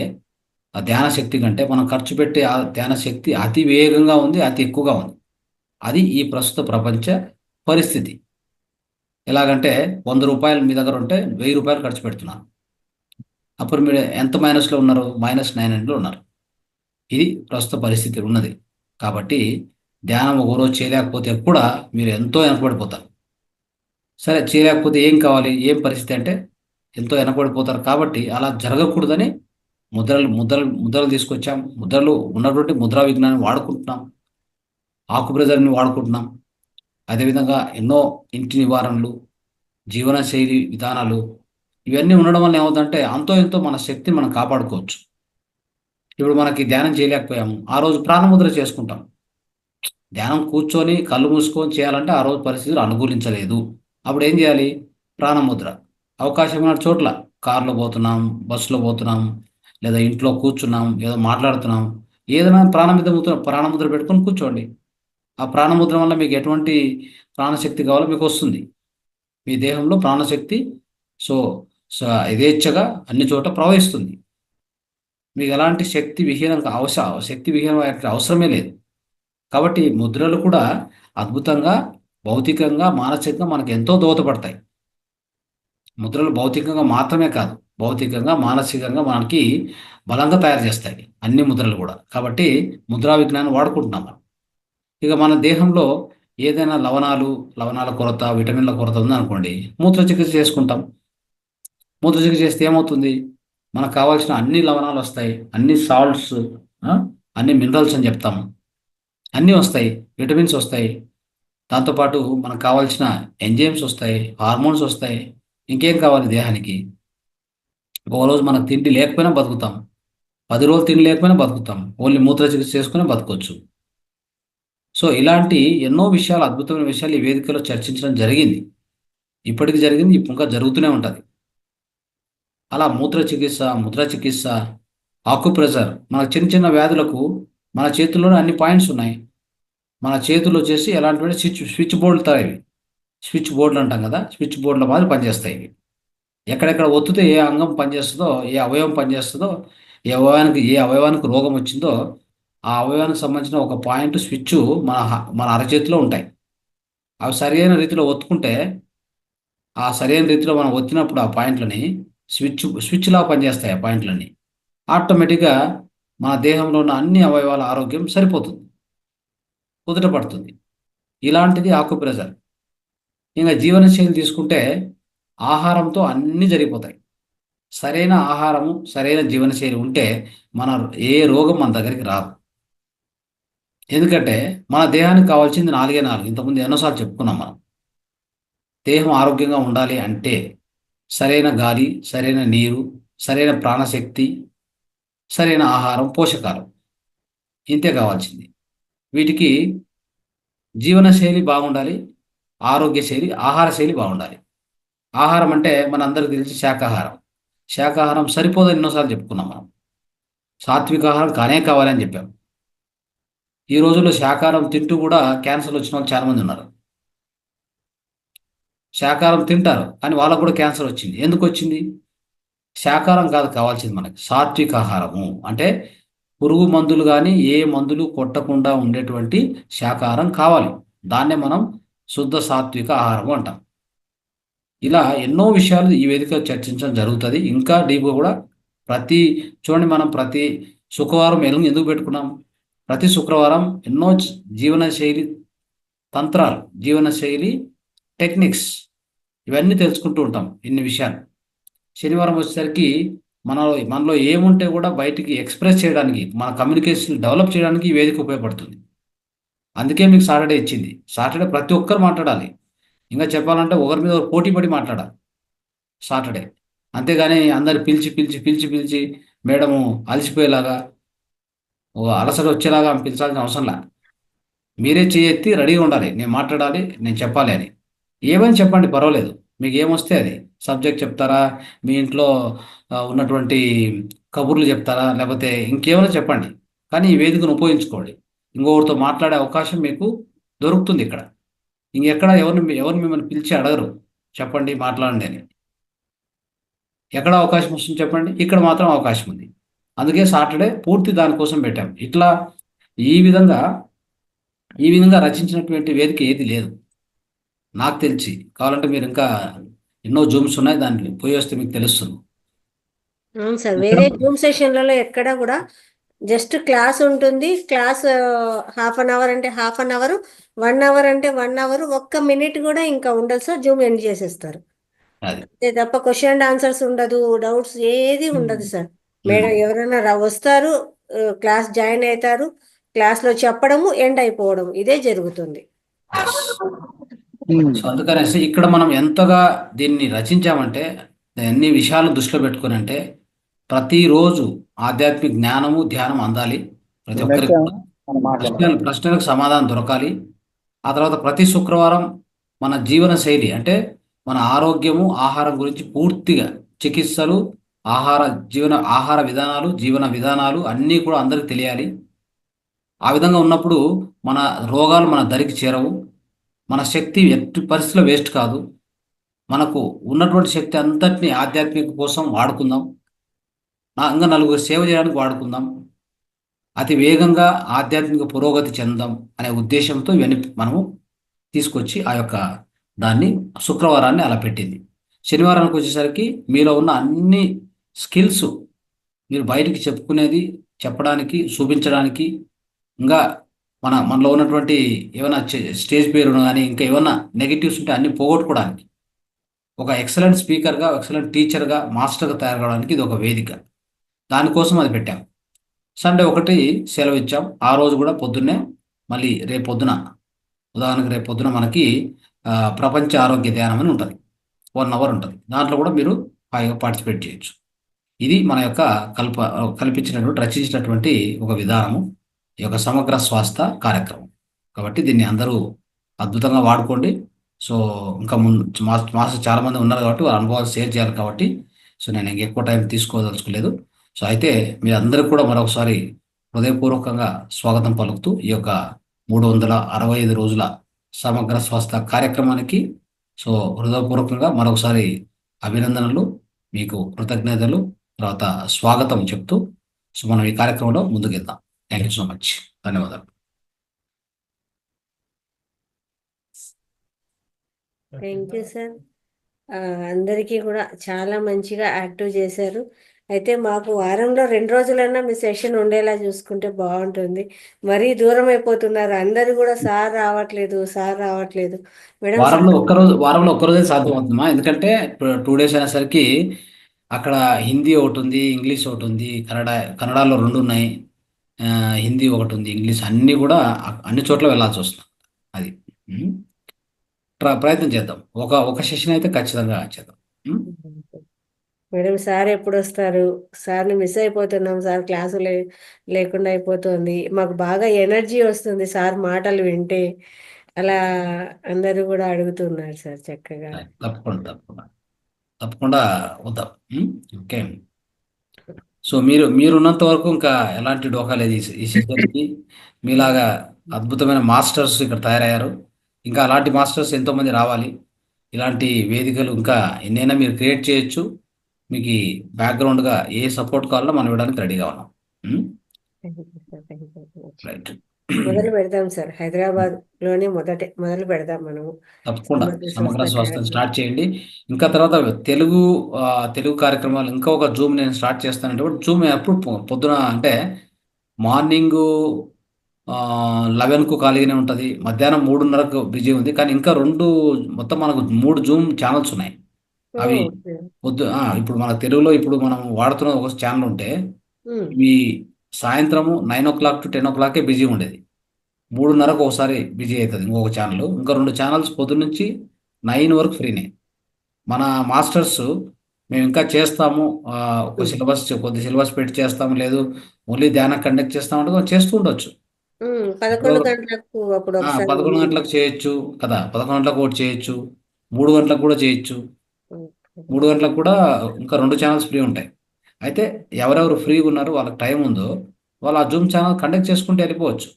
ఆ ధ్యాన శక్తి కంటే మనం ఖర్చు పెట్టే ఆ ధ్యాన శక్తి అతి వేగంగా ఉంది, అతి ఎక్కువగా ఉంది. అది ఈ ప్రస్తుత ప్రపంచ పరిస్థితి. ఎలాగంటే 100 రూపాయలు మీ దగ్గర ఉంటే 1000 రూపాయలు ఖర్చు పెడుతున్నారు. అప్పుడు మీరు ఎంత మైనస్లో ఉన్నారు? -900లో ఉన్నారు. ఇది ప్రస్తుత పరిస్థితి ఉన్నది. కాబట్టి ధ్యానం ఒకరోజు చేయలేకపోతే కూడా మీరు ఎంతో వెనకబడిపోతారు. సరే, చేయలేకపోతే ఏం కావాలి, ఏం పరిస్థితి అంటే ఎంతో వెనకబడిపోతారు. కాబట్టి అలా జరగకూడదని ముద్రలు తీసుకొచ్చాం. ముద్రలు ఉన్నటువంటి ముద్రా విజ్ఞానం వాడుకుంటున్నాం, ఆకుప్రెజర్ని వాడుకుంటున్నాం. అదేవిధంగా ఎన్నో ఇంటి నివారణలు, జీవనశైలి విధానాలు, ఇవన్నీ ఉండడం వల్ల ఏమవుతుందంటే అంతో ఎంతో మన శక్తిని మనం కాపాడుకోవచ్చు. ఇప్పుడు మనకి ధ్యానం చేయలేకపోయాము, ఆ రోజు ప్రాణముద్ర చేసుకుంటాం. ధ్యానం కూర్చొని కళ్ళు మూసుకొని చేయాలంటే ఆ రోజు పరిస్థితులు అనుకూలించలేదు. అప్పుడు ఏం చేయాలి? ప్రాణముద్ర. అవకాశమైన చోట్ల కారులో పోతున్నాం, బస్సులో పోతున్నాం, లేదా ఇంట్లో కూర్చున్నాం, ఏదో మాట్లాడుతున్నాం, ఏదైనా ప్రాణముద్ర పెట్టుకొని కూర్చోండి. ఆ ప్రాణముద్ర వల్ల మీకు ఎటువంటి ప్రాణశక్తి కావాలో మీకు వస్తుంది. మీ దేహంలో ప్రాణశక్తి యథేచ్ఛగా అన్ని చోట ప్రవహిస్తుంది. మీకు ఎలాంటి శక్తి విహీనం అవసరమే లేదు. కాబట్టి ముద్రలు కూడా అద్భుతంగా భౌతికంగా, మానసికంగా మనకు ఎంతో దోహదపడతాయి. ముద్రలు భౌతికంగా మాత్రమే కాదు, భౌతికంగా మానసికంగా మనకి బలంగా తయారు చేస్తాయి అన్ని ముద్రలు కూడా. కాబట్టి ముద్రా విజ్ఞానం వాడుకుంటున్నాం మనం. ఇక మన దేహంలో ఏదైనా లవణాల కొరత, విటమిన్ల కొరత ఉందనుకోండి, మూత్ర చికిత్స చేసుకుంటాం. మూత్ర చికిత్స చేస్తే ఏమవుతుంది, మనకు కావాల్సిన అన్ని లవణాలు వస్తాయి, అన్ని సాల్ట్స్, అన్ని మినరల్స్ అని చెప్తాము, అన్నీ వస్తాయి, విటమిన్స్ వస్తాయి. దాంతోపాటు మనకు కావాల్సిన ఎంజైమ్స్ వస్తాయి, హార్మోన్స్ వస్తాయి. ఇంకేం కావాలి దేహానికి? ఒక రోజు మనకు తిండి లేకపోయినా బతుకుతాం, 10 రోజులు తిండి లేకపోయినా బతుకుతాం, ఓన్లీ మూత్ర చికిత్స చేసుకునే బతకొచ్చు. సో ఇలాంటి ఎన్నో విషయాలు, అద్భుతమైన విషయాలు ఈ వేదికలో చర్చించడం జరిగింది. ఇప్పటికి జరిగింది, ఇప్పుడు ఇంకా జరుగుతూనే ఉంటుంది. అలా మూత్ర చికిత్స, ముద్ర చికిత్స, ఆక్యుప్రెషర్, మన చిన్న చిన్న వ్యాధులకు మన చేతుల్లోనే అన్ని పాయింట్స్ ఉన్నాయి. మన చేతులు వచ్చేసి ఎలాంటి స్విచ్ బోర్డులు ఇవి. స్విచ్ బోర్డులు అంటాం కదా, స్విచ్ బోర్డుల మాదిరి పనిచేస్తాయి ఇవి. ఎక్కడెక్కడ ఒత్తితే ఏ అంగం పనిచేస్తుందో, ఏ అవయవం పనిచేస్తుందో, ఏ అవయవానికి రోగం వచ్చిందో ఆ అవయవానికి సంబంధించిన ఒక పాయింట్ స్విచ్ మన అరచేతిలో ఉంటాయి. అవి సరైన రీతిలో ఒత్తుకుంటే, ఆ సరైన రీతిలో మనం ఒత్తినప్పుడు ఆ పాయింట్లని స్విచ్లా పనిచేస్తాయి. ఆ పాయింట్లన్నీ ఆటోమేటిక్గా మన దేహంలో ఉన్న అన్ని అవయవాల ఆరోగ్యం సరిపోతుంది, కుదుట పడుతుంది. ఇలాంటిది ఆక్యుప్రెషర్. ఇంకా జీవనశైలి తీసుకుంటే ఆహారంతో అన్నీ జరిగిపోతాయి. సరైన ఆహారము, సరైన జీవనశైలి ఉంటే మన ఏ రోగం మన దగ్గరికి రాదు. ఎందుకంటే మన దేహానికి కావాల్సింది 4. ఇంతకుముందు ఎన్నోసార్లు చెప్పుకున్నాం మనం. దేహం ఆరోగ్యంగా ఉండాలి అంటే సరైన గాలి, సరైన నీరు, సరైన ప్రాణశక్తి, సరైన ఆహారం, పోషకాలు, ఇంతే కావాల్సింది. వీటికి జీవనశైలి బాగుండాలి, ఆరోగ్యశైలి, ఆహార శైలి బాగుండాలి. ఆహారం అంటే మనందరికీ తెలిసి శాకాహారం. శాకాహారం సరిపోదని ఎన్నోసార్లు చెప్పుకున్నాం మనం. సాత్విక ఆహారం కావాలని చెప్పాం. ఈ రోజుల్లో శాకాహారం తింటూ కూడా క్యాన్సర్ వచ్చిన వాళ్ళు చాలామంది ఉన్నారు. శాకాహారం తింటారు కానీ వాళ్ళకు కూడా క్యాన్సర్ వచ్చింది. ఎందుకు వచ్చింది? శాకాహారం కాదు కావాల్సింది మనకి, సాత్విక ఆహారము. అంటే పురుగు మందులు కానీ ఏ మందులు కొట్టకుండా ఉండేటువంటి శాకాహారం కావాలి. దాన్నే మనం శుద్ధ సాత్విక ఆహారము అంటాం. ఇలా ఎన్నో విషయాలు ఈ వేదిక చర్చించడం జరుగుతుంది. ఇంకా డీప్గా కూడా చూడండి, మనం ప్రతి శుక్రవారం ఎందుకు పెట్టుకున్నాం? ప్రతి శుక్రవారం ఎన్నో జీవనశైలి తంత్రాలు, జీవనశైలి టెక్నిక్స్ ఇవన్నీ తెలుసుకుంటూ ఉంటాం. ఇన్ని విషయాలు శనివారం వచ్చేసరికి మనలో ఏముంటే కూడా బయటికి ఎక్స్ప్రెస్ చేయడానికి, మన కమ్యూనికేషన్ డెవలప్ చేయడానికి ఈ వేదిక ఉపయోగపడుతుంది. అందుకే మీకు సాటర్డే ఇచ్చింది. సాటర్డే ప్రతి ఒక్కరు మాట్లాడాలి. ఇంకా చెప్పాలంటే ఒకరి మీద ఒకరు పోటీ పడి మాట్లాడాలి సాటర్డే. అంతేగాని అందరు పిలిచి మేడము అలసిపోయేలాగా, అలసట వచ్చేలాగా పిలిచాల్సిన అవసరం లే. మీరే చేయెత్తి రెడీగా ఉండాలి, నేను మాట్లాడాలి, నేను చెప్పాలి అని. ఏమని చెప్పండి, పర్వాలేదు. మీకు ఏమొస్తే అది సబ్జెక్ట్ చెప్తారా, మీ ఇంట్లో ఉన్నటువంటి కబుర్లు చెప్తారా, లేకపోతే ఇంకేమైనా చెప్పండి. కానీ ఈ వేదికను ఉపయోగించుకోండి. ఇంకొకరితో మాట్లాడే అవకాశం మీకు దొరుకుతుంది ఇక్కడ. ఇంకెక్కడ ఎవరు మిమ్మల్ని పిలిచి అడగరు చెప్పండి, మాట్లాడండి అని. ఎక్కడ అవకాశం వస్తుంది చెప్పండి? ఇక్కడ మాత్రం అవకాశం ఉంది. అందుకే సాటర్డే పూర్తి దానికోసం పెట్టాం. ఇట్లా ఈ విధంగా రచించినటువంటి వేదిక ఏది లేదు నాకు తెలిసి. కావాలంటే మీరు ఇంకా ఎన్నో జూమ్స్ ఉన్నాయి, దాన్ని పోయి వస్తే మీకు తెలుస్తుంది. అవును సార్, వేరే జూమ్ సెషన్లలో ఎక్కడ కూడా జస్ట్ క్లాస్ ఉంటుంది. క్లాస్ హాఫ్ అన్ అవర్ అంటే హాఫ్ అన్ అవర్, 1 అవర్ అంటే 1 అవర్, 1 మినిట్ కూడా ఇంకా ఉండదు సార్. జూమ్ ఎండ్ చేసేస్తారు. అంతే తప్ప క్వశ్చన్ అండ్ ఆన్సర్స్ ఉండదు, డౌట్స్ ఏది ఉండదు సార్. మేడం ఎవరైనా వస్తారు, క్లాస్ జాయిన్ అవుతారు, క్లాస్లో చెప్పడము, ఎండ్ అయిపోవడం, ఇదే జరుగుతుంది. సో అందుకనేసి ఇక్కడ మనం ఎంతగా దీన్ని రచించామంటే, అన్ని విషయాలను దృష్టిలో పెట్టుకుని, అంటే ప్రతిరోజు ఆధ్యాత్మిక జ్ఞానము, ధ్యానం అందాలి. ప్రతి ఒక్కరికి ప్రశ్నలకు సమాధానం దొరకాలి. ఆ తర్వాత ప్రతి శుక్రవారం మన జీవన శైలి, అంటే మన ఆరోగ్యము, ఆహారం గురించి పూర్తిగా చికిత్సలు, ఆహార విధానాలు, జీవన విధానాలు అన్నీ కూడా అందరికి తెలియాలి. ఆ విధంగా ఉన్నప్పుడు మన రోగాలు మన దరికి చేరవు. మన శక్తి ఎట్టి పరిస్థితిలో వేస్ట్ కాదు. మనకు ఉన్నటువంటి శక్తి అంతటిని ఆధ్యాత్మిక కోసం వాడుకుందాం. ఇంకా నలుగురు సేవ చేయడానికి వాడుకుందాం. అతి వేగంగా ఆధ్యాత్మిక పురోగతి చెందాం అనే ఉద్దేశంతో ఇవన్నీ మనము తీసుకొచ్చి ఆ యొక్క దాన్ని శుక్రవారాన్ని అలా పెట్టింది. శనివారానికి వచ్చేసరికి మీలో ఉన్న అన్ని స్కిల్స్ మీరు బయటికి చెప్పుకునేది, చెప్పడానికి, చూపించడానికి, ఇంకా మనలో ఉన్నటువంటి ఏమైనా స్టేజ్ పేరు కానీ ఇంకా ఏమైనా నెగిటివ్స్ ఉంటే అన్ని పోగొట్టుకోవడానికి ఒక ఎక్సలెంట్ స్పీకర్గా, ఎక్సలెంట్ టీచర్గా, మాస్టర్గా తయారు కావడానికి ఇది ఒక వేదిక. దానికోసం అది పెట్టాం. సండే ఒకటి సెలవు ఇచ్చాం. ఆ రోజు కూడా పొద్దున్నే మళ్ళీ రేపు పొద్దున, ఉదాహరణకు రేపు పొద్దున మనకి ప్రపంచ ఆరోగ్య ధ్యానం అని ఉంటుంది, 1 అవర్ ఉంటుంది. దాంట్లో కూడా మీరు హాయిగా పార్టిసిపేట్ చేయొచ్చు. ఇది మన యొక్క కల్పించినటువంటి, రచించినటువంటి ఒక విధానము, ఈ యొక్క సమగ్ర స్వాస్థ్య కార్యక్రమం. కాబట్టి దీన్ని అందరూ అద్భుతంగా వాడుకోండి. సో ఇంకా మాస్టర్ చాలా మంది ఉన్నారు కాబట్టి వాళ్ళ అనుభవాలు షేర్ చేయాలి కాబట్టి సో నేను ఎక్కువ టైం తీసుకోదలుచుకోలేదు. సో అయితే మీ అందరికి కూడా మరొకసారి హృదయపూర్వకంగా స్వాగతం పలుకుతూ ఈ యొక్క 365 రోజుల సమగ్ర స్వాస్థ్య కార్యక్రమానికి సో హృదయపూర్వకంగా మరొకసారి అభినందనలు, మీకు కృతజ్ఞతలు, తర్వాత స్వాగతం చెప్తూ సో మనం ఈ కార్యక్రమంలో ముందుకెళ్దాం. Thank you so much. ధన్యవాదాలు. Thank you sir. అందరికీ కూడా చాలా మంచిగా యాక్టివ్ చేశారు. అయితే మాకు వారంలో 2 రోజులన్నా మీ సెషన్ ఉండేలా చూసుకుంటే బాగుంటుంది. మరీ దూరం అయిపోతున్నారు అందరు కూడా, సార్ రావట్లేదు మేడం. వారంలో ఒక్కరోజే సాధ్యం అవుతుందమ్మా. ఎందుకంటే ఇప్పుడు 2 days అనేసరికి అక్కడ హిందీ ఒకటి ఉంది, ఇంగ్లీష్ ఒకటి ఉంది, కన్నడలో 2 ఉన్నాయి, హిందీ ఒకటి ఉంది, ఇంగ్లీష్, అన్నీ కూడా అన్ని చోట్ల వెళ్ళాల్సి వస్తుంది. అది ప్రయత్నం చేద్దాం. ఒక సెషన్ అయితే ఖచ్చితంగా చేద్దాం. మేడం సార్ ఎప్పుడు వస్తారు? సార్ని మిస్ అయిపోతున్నాం సార్, క్లాసు లేకుండా అయిపోతుంది. మాకు బాగా ఎనర్జీ వస్తుంది సార్ మాటలు వింటే. అలా అందరూ కూడా అడుగుతున్నారు సార్. చక్కగా తప్పకుండా వద్దాం. ఓకే. సో మీరున్నంత వరకు ఇంకా ఎలాంటి డోకా లేదు ఈ సెషన్కి. మీలాగా అద్భుతమైన మాస్టర్స్ ఇక్కడ తయారయ్యారు. ఇంకా అలాంటి మాస్టర్స్ ఎంతోమంది రావాలి. ఇలాంటి వేదికలు ఇంకా ఎన్నైనా మీరు క్రియేట్ చేయొచ్చు. మీకు బ్యాక్గ్రౌండ్గా ఏ సపోర్ట్ కావాలో మనం ఇవ్వడానికి రెడీగా ఉన్నాం. రైట్, మొదలు పెడదాం సార్. హైదరాబాద్ లోనే మొదలు పెడదాం మనము. తప్పకుండా సమగ్ర స్వాస్థ్యం స్టార్ట్ చేయండి. ఇంకా తర్వాత తెలుగు కార్యక్రమాలు ఇంకా ఒక జూమ్ నేను స్టార్ట్ చేస్తానంటే జూమ్ ఎప్పుడు పొద్దున అంటే మార్నింగ్ 11కు ఖాళీగానే ఉంటుంది, మధ్యాహ్నం 3:30కు బిజీ ఉంది. కానీ ఇంకా మొత్తం మనకు 3 జూమ్ ఛానల్స్ ఉన్నాయి. అవి ఇప్పుడు మన తెలుగులో ఇప్పుడు మనం వాడుతున్న ఒక ఛానల్ ఉంటే ఇవి సాయంత్రము 9 o'clock to 10 o'clock బిజీ ఉండేది. 3:30కు ఒకసారి బిజీ అవుతుంది ఇంకొక ఛానల్. ఇంకా 2 ఛానల్స్ పొద్దున్న నుంచి 9 వరకు ఫ్రీనే. మన మాస్టర్స్ మేము ఇంకా చేస్తాము, కొద్ది సిలబస్ పెట్టి చేస్తాము, లేదు ఓన్లీ ధ్యానం కండక్ట్ చేస్తామంటే చేస్తూ ఉండొచ్చు. 11 గంటలకు అప్పుడు 11 గంటలకు చేయొచ్చు కదా, 11 గంటలకు ఒకటి చేయొచ్చు, 3 గంటలకు కూడా చేయొచ్చు. 3 గంటలకు కూడా ఇంకా 2 ఛానల్స్ ఫ్రీ ఉంటాయి. అయితే ఎవరెవరు ఫ్రీగా ఉన్నారో వాళ్ళకి టైం ఉందో వాళ్ళు ఆ జూమ్ ఛానల్ కండక్ట్ చేసుకుంటూ వెళ్ళిపోవచ్చు.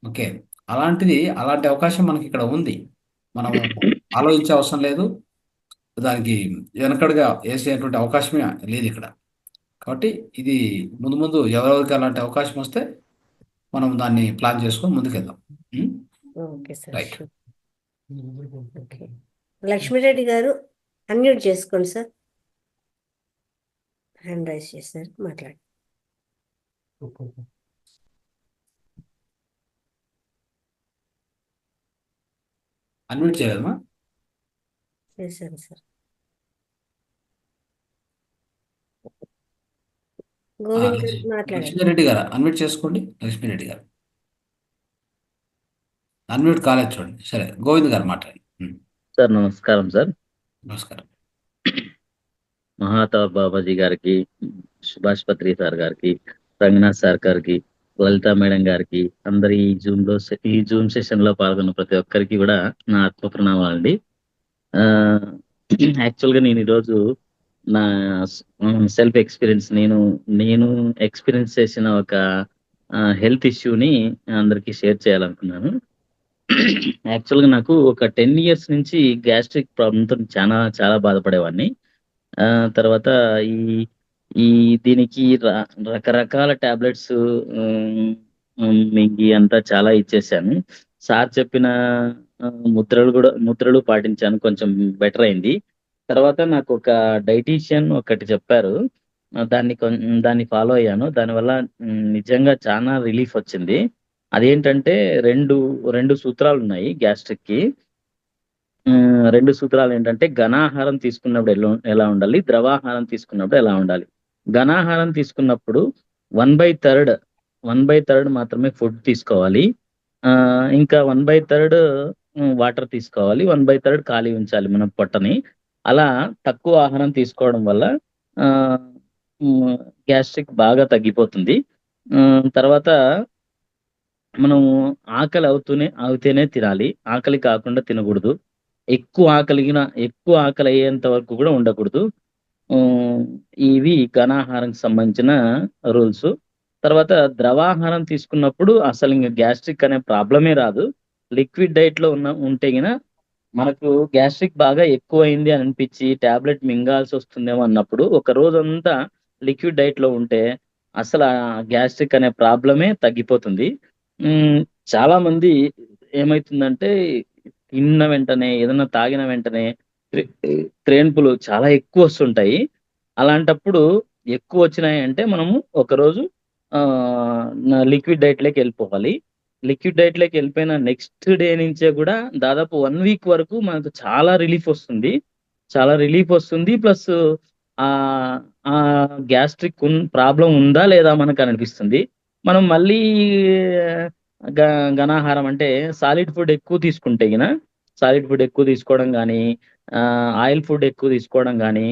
ఓకే, అలాంటి అవకాశం మనకి ఇక్కడ ఉంది. మనం ఆలోచించే అవసరం లేదు, దానికి వెనకడుగా వేసేటువంటి అవకాశమే లేదు ఇక్కడ. కాబట్టి ఇది ముందు ఎవరెవరికి అలాంటి అవకాశం వస్తే మనం దాన్ని ప్లాన్ చేసుకొని ముందుకెళ్దాం. రైట్. లక్ష్మీరెడ్డి గారు అన్మ్యూట్ చేసుకోండి సార్. హ్యాండ్ రైజ్ చేశారు, మాట్లాడండి. అన్మ్యూట్ చేయగలమా? చేశాను సార్. గోవింద్ గారు మాట్లాడండి. లక్ష్మీరెడ్డి గారు అన్మ్యూట్ చేసుకోండి. లక్ష్మీరెడ్డి గారు అన్మ్యూట్ కాలేదు చూడండి. సరే, గోవింద్ గారు మాట్లాడండి. సార్ నమస్కారం సార్. నమస్కారం. మహాతాబ్ బాబాజీ గారికి, సుభాష్ పత్రి సార్ గారికి, రంగనాథ్ సార్ గారికి, లలిత మేడం గారికి, అందరి ఈ జూమ్ సెషన్ లో పాల్గొన్న ప్రతి ఒక్కరికి కూడా నా ఆత్మ ప్రణామాలండి. యాక్చువల్గా నేను ఈరోజు నా సెల్ఫ్ ఎక్స్పీరియన్స్ నేను ఎక్స్పీరియన్స్ చేసిన ఒక హెల్త్ ఇష్యూని అందరికీ షేర్ చేయాలనుకున్నాను. యాక్చువల్గా నాకు ఒక 10 years నుంచి గ్యాస్ట్రిక్ ప్రాబ్లంతో చాలా చాలా బాధపడేవాడిని. తర్వాత దీనికి రకరకాల టాబ్లెట్స్ మింగి అంతా చాలా ఇచ్చేసాను. సార్ చెప్పిన ముద్రలు పాటించాను, కొంచెం బెటర్ అయింది. తర్వాత నాకు ఒక డైటీషియన్ ఒకటి చెప్పారు. దాన్ని ఫాలో అయ్యాను. దానివల్ల నిజంగా చాలా రిలీఫ్ వచ్చింది. అదేంటంటే 2 సూత్రాలున్నాయి గ్యాస్ట్రిక్‌కి. 2 సూత్రాలేంటంటే ఘనాహారం తీసుకున్నప్పుడు ఎలా ఉండాలి? ద్రవాహారం తీసుకున్నప్పుడు ఎలా ఉండాలి? ఘనాహారం తీసుకున్నప్పుడు 1/3 మాత్రమే ఫుడ్ తీసుకోవాలి. ఇంకా 1/3 వాటర్ తీసుకోవాలి. 1/3 ఖాళీ ఉంచాలి మన పొట్టని. అలా తక్కువ ఆహారం తీసుకోవడం వల్ల ఆహ్, హ్మ్. గ్యాస్ట్రిక్ బాగా తగ్గిపోతుంది. తర్వాత మనము ఆకలి అవుతేనే తినాలి. ఆకలి కాకుండా తినకూడదు. ఎక్కువ ఆకలి అయ్యేంత వరకు కూడా ఉండకూడదు. హ్మ్. ఇవి ఘనాహారంకి సంబంధించిన రూల్స్. తర్వాత ద్రవాహారం తీసుకున్నప్పుడు అసలింక గ్యాస్ట్రిక్ అనే ప్రాబ్లమే రాదు. లిక్విడ్ డైట్‌లో ఉంటే గిన మనకు గ్యాస్ట్రిక్ బాగా ఎక్కువైంది అని అనిపిచ్చి టాబ్లెట్ మింగాల్సొస్తుందేమో అన్నప్పుడు ఒక రోజంతా లిక్విడ్ డైట్‌లో ఉంటే అసలా గ్యాస్ట్రిక్ అనే ప్రాబ్లమే తగ్గిపోతుంది. హ్మ్. చాలామంది ఏమైతుందంటే తిన్న వెంటనే ఏదన్నా తాగిన వెంటనే త్రె త్రేన్పులు చాలా ఎక్కువొస్తుంటాయి. అలాంటప్పుడు ఎక్కువొచ్చినాయంటే మనము ఒకరోజు లిక్విడ్ డైట్‌లోకెళ్ళిపోవాలి. లిక్విడ్ డైట్‌లోకెళ్ళిపోయిన నెక్స్ట్ డే నుంచే గూడా దాదాపు 1 వీక్ వరకు మనకు చాలా రిలీఫొస్తుంది. చాలా రిలీఫొస్తుంది. ప్లస్ ఆహ్, గ్యాస్ట్రిక్ ప్రాబ్లమ్ ఉందా లేదా మనకననిపిస్తుంది. మనం మళ్ళీ గ ఘనాహారం అంటే సాలిడ్ ఫుడ్ ఎక్కువ తీసుకుంటే సాలిడ్ ఫుడ్ ఎక్కువ తీసుకోవడం గానీ, ఆయిల్ ఫుడ్ ఎక్కువ తీసుకోవడం గానీ,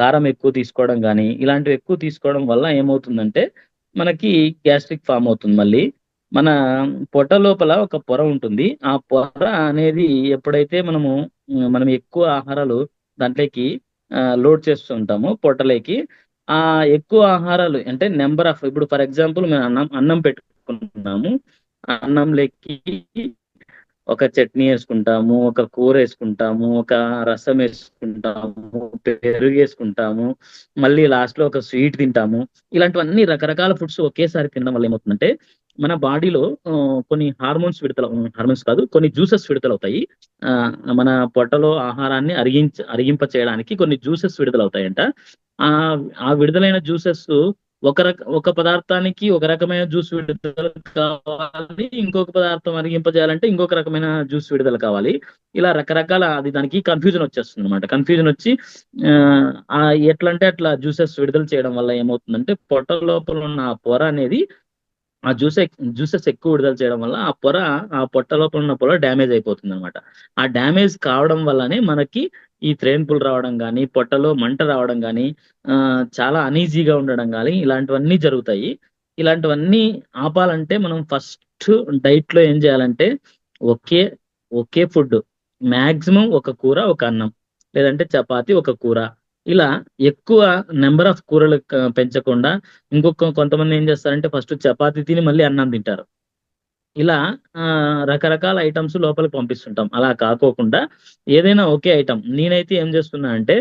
కారం ఎక్కువ తీసుకోవడం గానీ, ఇలాంటివి ఎక్కువ తీసుకోవడం వల్ల ఏమవుతుందంటే, మనకి గ్యాస్ట్రిక్ ఫార్మ్ అవుతుంది మళ్ళీ. మన పొట్ట లోపల ఒక పొర ఉంటుంది. ఆ పొర అనేది ఎప్పుడైతే మనం ఎక్కువ ఆహారాలు దాంట్లోకి లోడ్ చేస్తూ ఉంటామో పొట్టలోకి, ఎక్కువ ఆహారాలు అంటే నంబర్ ఆఫ్ ఇప్పుడు ఫర్ ఎగ్జాంపుల్ మేము అన్నం పెట్టుకుంటున్నాము. అన్నంలోకి ఒక చట్నీ యేసుకుంటాము, ఒక కూరేసుకుంటాము, ఒక రసమేసుకుంటాము, పెరుగేసుకుంటాము, మళ్ళీ లాస్ట్‌లో ఒక స్వీట్ తింటాము. ఇలాంటివన్నీ రకరకాల ఫుడ్స్ ఒకేసారి తినడం వల్ల ఏమవుతుందంటే, మన బాడీలో కొన్ని హార్మోన్స్ కాదు, కొన్ని జ్యూసెస్ విడుదలవుతాయి. ఆహ్, మన పొట్టలో ఆహారాన్ని అరిగింప చేయడానికి కొన్ని జ్యూసెస్ విడుదలవుతాయంట. ఆ విడుదలైన జ్యూసెస్ ఒక పదార్థానికి ఒక రకమైన జ్యూస్ విడుదల కావాలి. ఇంకొక పదార్థం అరిగింపజేయాలంటే ఇంకొక రకమైన జ్యూస్ విడుదల కావాలి. ఇలా రకరకాల దానికి కన్‌ఫ్యూజన్ వచ్చేస్తుందన్నమాట. కన్‌ఫ్యూజన్ వచ్చి ఆహ్, ఎట్లంటే అట్లా జ్యూసెస్ విడుదల చేయడం వల్ల ఏమవుతుందంటే పొట్ట లోపల ఉన్న ఆ పొర అనేది ఆ జ్యూసెస్ ఎక్కువ విడుదల చేయడం వల్ల ఆ పొట్ట లోపల ఉన్న పొర డ్యామేజ్ అయిపోతుందనమాట. ఆ డ్యామేజ్ కావడం వల్లనే మనకి ఈ త్రేన్పులు రావడం గానీ, పొట్టలో మంట రావడం గానీ, చాలా అనీజీగా ఉండడం గానీ, ఇలాంటివన్నీ జరుగుతాయి. ఇలాంటివన్నీ ఆపాలంటే మనం ఫస్ట్ డైట్‌లో ఏం చేయాలంటే ఒకే, ఒకే ఫుడ్ మాక్సిమం ఒక కూర, ఒక అన్నం. లేదంటే చపాతీ, ఒక కూర. ఇలా ఎక్కువ నంబర్ ఆఫ్ కూరలు పెంచకుండా కొంతమంది ఏం చేస్తారంటే ఫస్ట్ చపాతీ తిని మళ్ళీ అన్నం తింటారు. ఇలా రకరకాల ఐటెమ్స్ లోపలికి పంపిస్తుంటాం. అలా కాకోకుండా ఏదైనా ఒకే ఐటెమ్ నేనైతే ఏం చేస్తున్నా అంటే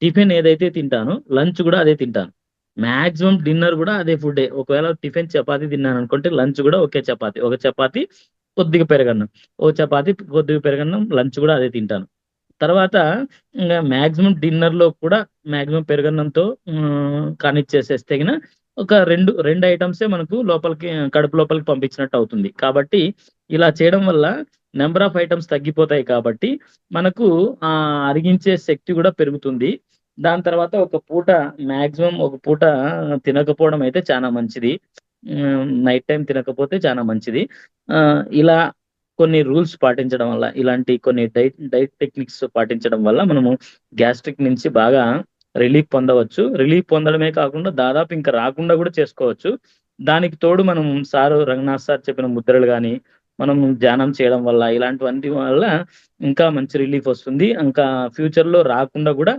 టిఫిన్ ఏదైతే తింటానో లంచ్ గూడా అదే తింటాను. మాక్సిమం డిన్నర్ గూడా అదే ఫుడ్డే. ఒకవేళ టిఫిన్ చపాతీ తిన్నాననుకుంటే లంచ్ గూడా ఒకే చపాతీ. ఒక చపాతీ, కొద్దిగా పెరుగన్నం. ఒక చపాతీ, కొద్దిగా పెరుగన్నం లంచ్ గూడా అదే తింటాను. తర్వాత మాక్సిమం డిన్నర్‌లో కూడా మాక్సిమం పెరుగన్నంతో కానిచ్చేసేస్తే ఒక 2 ఐటెమ్సే మనకు కడుపు లోపలికి పంపించినట్టు అవుతుంది. కాబట్టి ఇలా చేయడం వల్ల నంబర్ ఆఫ్ ఐటెమ్స్ తగ్గిపోతాయి కాబట్టి మనకు అరిగించే శక్తి గూడా పెరుగుతుంది. దాని తర్వాత మాక్సిమం ఒక పూట తినకపోవడం అయితే చానా మంచిది. నైట్ టైమ్ తినకపోతే చానా మంచిది. ఇలా కొన్ని రూల్స్ పాటించడం వల్ల, ఇలాంటి కొన్ని డైట్ టెక్నిక్స్ పాటించడం వల్ల మనము గ్యాస్ట్రిక్ నుంచి బాగా రిలీఫ్ పొందవచ్చు. రిలీఫ్ పొందడమే కాకుండా దాదాపు ఇంక రాకుండా గూడా చేసుకోవచ్చు. దానికి తోడు మనం రంగనాథ్ సార్ చెప్పిన ముద్రలు గాని, మనం ధ్యానం చేయడం వల్ల, ఇలాంటివన్నీ వల్ల ఇంకా మంచి రిలీఫ్ వస్తుంది. ఇంకా ఫ్యూచర్‌లో రాకుండా గూడా